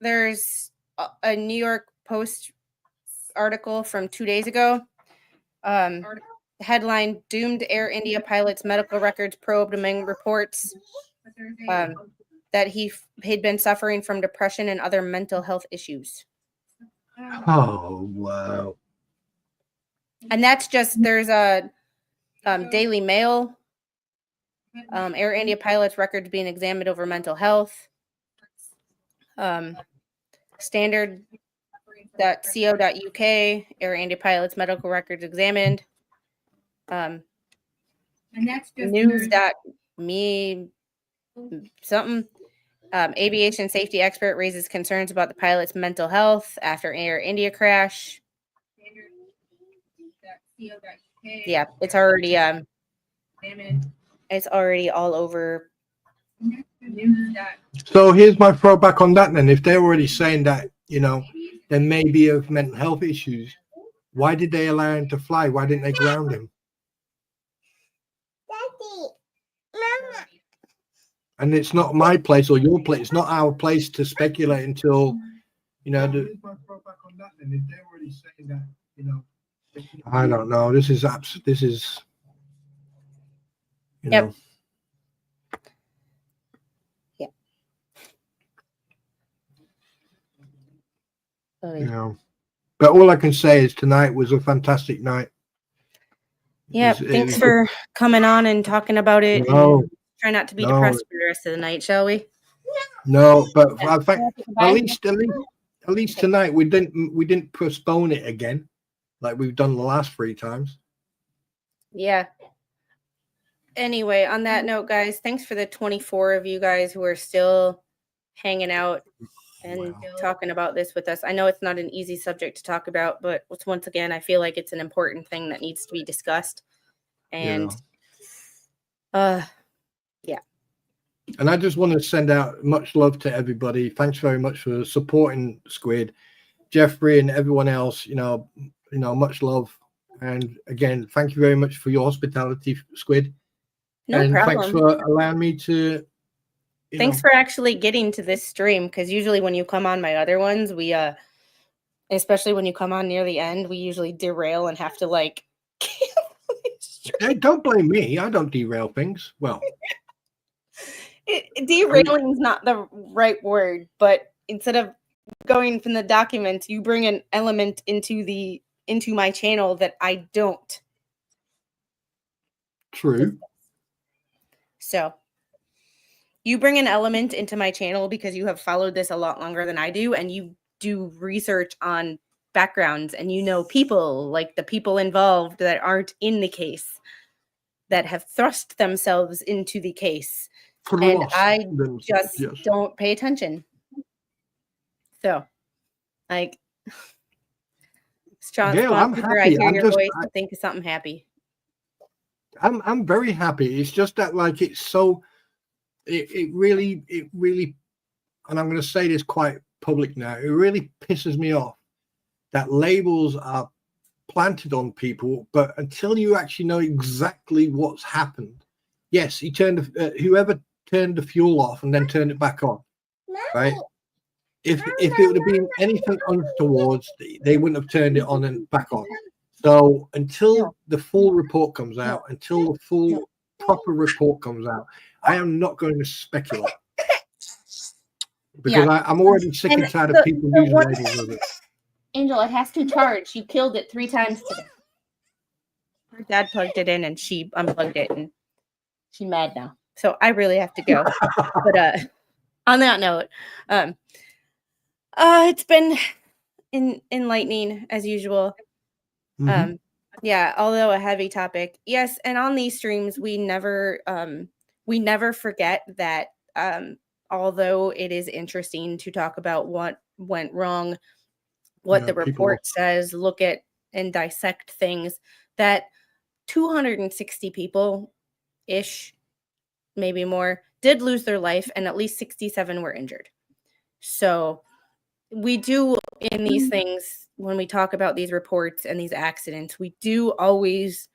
there's a New York Post article from 2 days ago. Headline: Doomed Air India pilot's medical records probed among reports that he'd been suffering from depression and other mental health issues. Oh, wow. And that's just, there's a Daily Mail, Air India pilot's records being examined over mental health. Standard.co.uk, Air India pilot's medical records examined. And that's just news.me something. Aviation safety expert raises concerns about the pilot's mental health after Air India crash. Yeah, it's already all over. So here's my throwback on that then. If they're already saying that, there may be of mental health issues, why did they allow him to fly? Why didn't they ground him? And it's not my place or your place. It's not our place to speculate until, I don't know. This is Yep. Yeah. But all I can say is tonight was a fantastic night. Yeah. Thanks for coming on and talking about it. Try not to be depressed for the rest of the night, shall we? No, but I think at least tonight we didn't postpone it again, like we've done the last 3 times. Yeah. Anyway, on that note, guys, thanks for the 24 of you guys who are still hanging out and talking about this with us. I know it's not an easy subject to talk about, but once again, I feel like it's an important thing that needs to be discussed. And yeah. And I just want to send out much love to everybody. Thanks very much for supporting Squid, Jeffrey, and everyone else. Much love. And again, thank you very much for your hospitality, Squid. No problem. Thanks for allowing me to Thanks for actually getting to this stream, because usually when you come on my other ones, we especially when you come on near the end, we usually derail and have to like Hey, don't blame me. I don't derail things. Well, derailing is not the right word, but instead of going from the document, you bring an element into my channel that I don't. True. So you bring an element into my channel because you have followed this a lot longer than I do, and you do research on backgrounds, and you know people, like the people involved that aren't in the case, that have thrust themselves into the case. And I just don't pay attention. So, like, Gail, I'm happy. I hear your voice and think of something happy. I'm very happy. It's just that, like, it's so. It really, and I'm going to say this quite public now. It really pisses me off that labels are planted on people, but until you actually know exactly what's happened. Yes, he turned whoever turned the fuel off and then turned it back on, right? If it would have been anything untoward, they wouldn't have turned it on and back on. So until the full report comes out, until the full proper report comes out, I am not going to speculate, because I'm already sick and tired of people using labels of it. Angel, it has to charge. You killed it 3 times today. Her dad plugged it in and she unplugged it, and she's mad now. So I really have to go. But on that note, it's been enlightening as usual. Mm-hmm. Yeah, although a heavy topic. Yes, and on these streams we never forget that although it is interesting to talk about what went wrong, what the report says, look at and dissect things, that 260 people ish, maybe more, did lose their life, and at least 67 were injured. So we do, in these things, when we talk about these reports and these accidents, we do always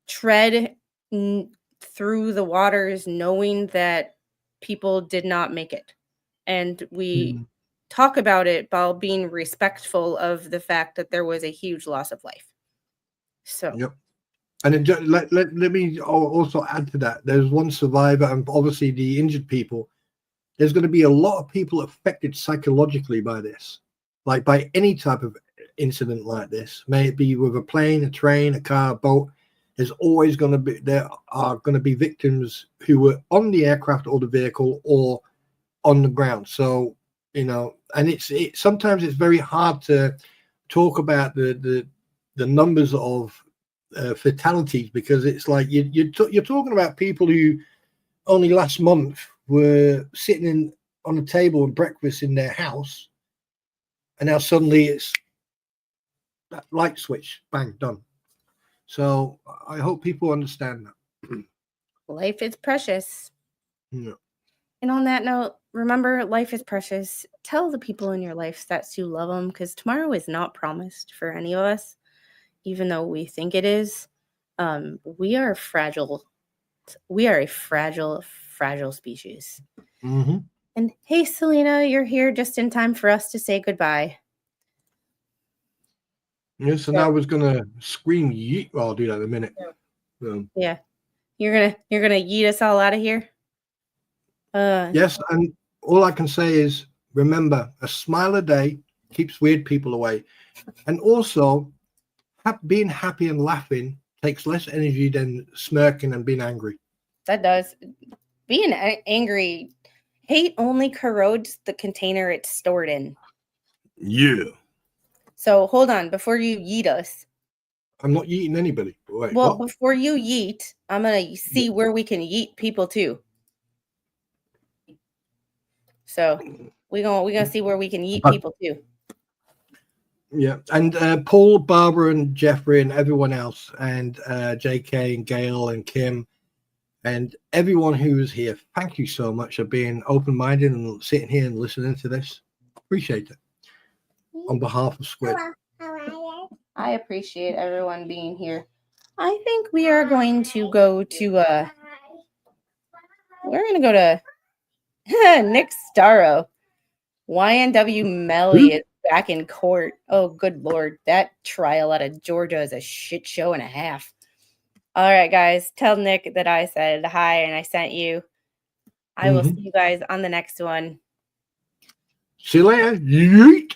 tread through the waters knowing that people did not make it. And we talk about it while being respectful of the fact that there was a huge loss of life. So, yep. And let me also add to that. There's one survivor, and obviously the injured people. There's going to be a lot of people affected psychologically by this, like by any type of incident like this. May it be with a plane, a train, a car, a boat. There are going to be victims who were on the aircraft or the vehicle or on the ground. So, and sometimes it's very hard to talk about the numbers of fatalities, because it's like you're talking about people who only last month were sitting on a table and breakfast in their house, and now suddenly it's that light switch, bang, done. So I hope people understand that. Life is precious. Yeah. And on that note, remember, life is precious. Tell the people in your life that you love them, because tomorrow is not promised for any of us, even though we think it is. We are fragile. We are a fragile species. Mm-hmm. And hey, Selena, you're here just in time for us to say goodbye. Yes, and I was gonna scream yeet. Well, I'll do that in a minute. Yeah, you're gonna yeet us all out of here. Yes, and all I can say is, remember, a smile a day keeps weird people away, and also being happy and laughing takes less energy than smirking and being angry. That does. Being angry, hate only corrodes the container it's stored in. Yeah. So hold on, before you yeet us. I'm not yeeting anybody. Wait, well, before you yeet, I'm gonna see where we can yeet people too. So we're gonna see where we can yeet people too. Yeah, and Paul, Barbara, and Jeffrey, and everyone else, and JK, and Gail, and Kim, and everyone who is here, thank you so much for being open-minded and sitting here and listening to this. Appreciate it. On behalf of Squid. I appreciate everyone being here. I think we are going to go to we're gonna go to Nick Starro. YNW Melly is back in court. Oh, good Lord. That trial out of Georgia is a shit show and a half. All right, guys. Tell Nick that I said hi and I sent you. I will see you guys on the next one. See you later. Yeet.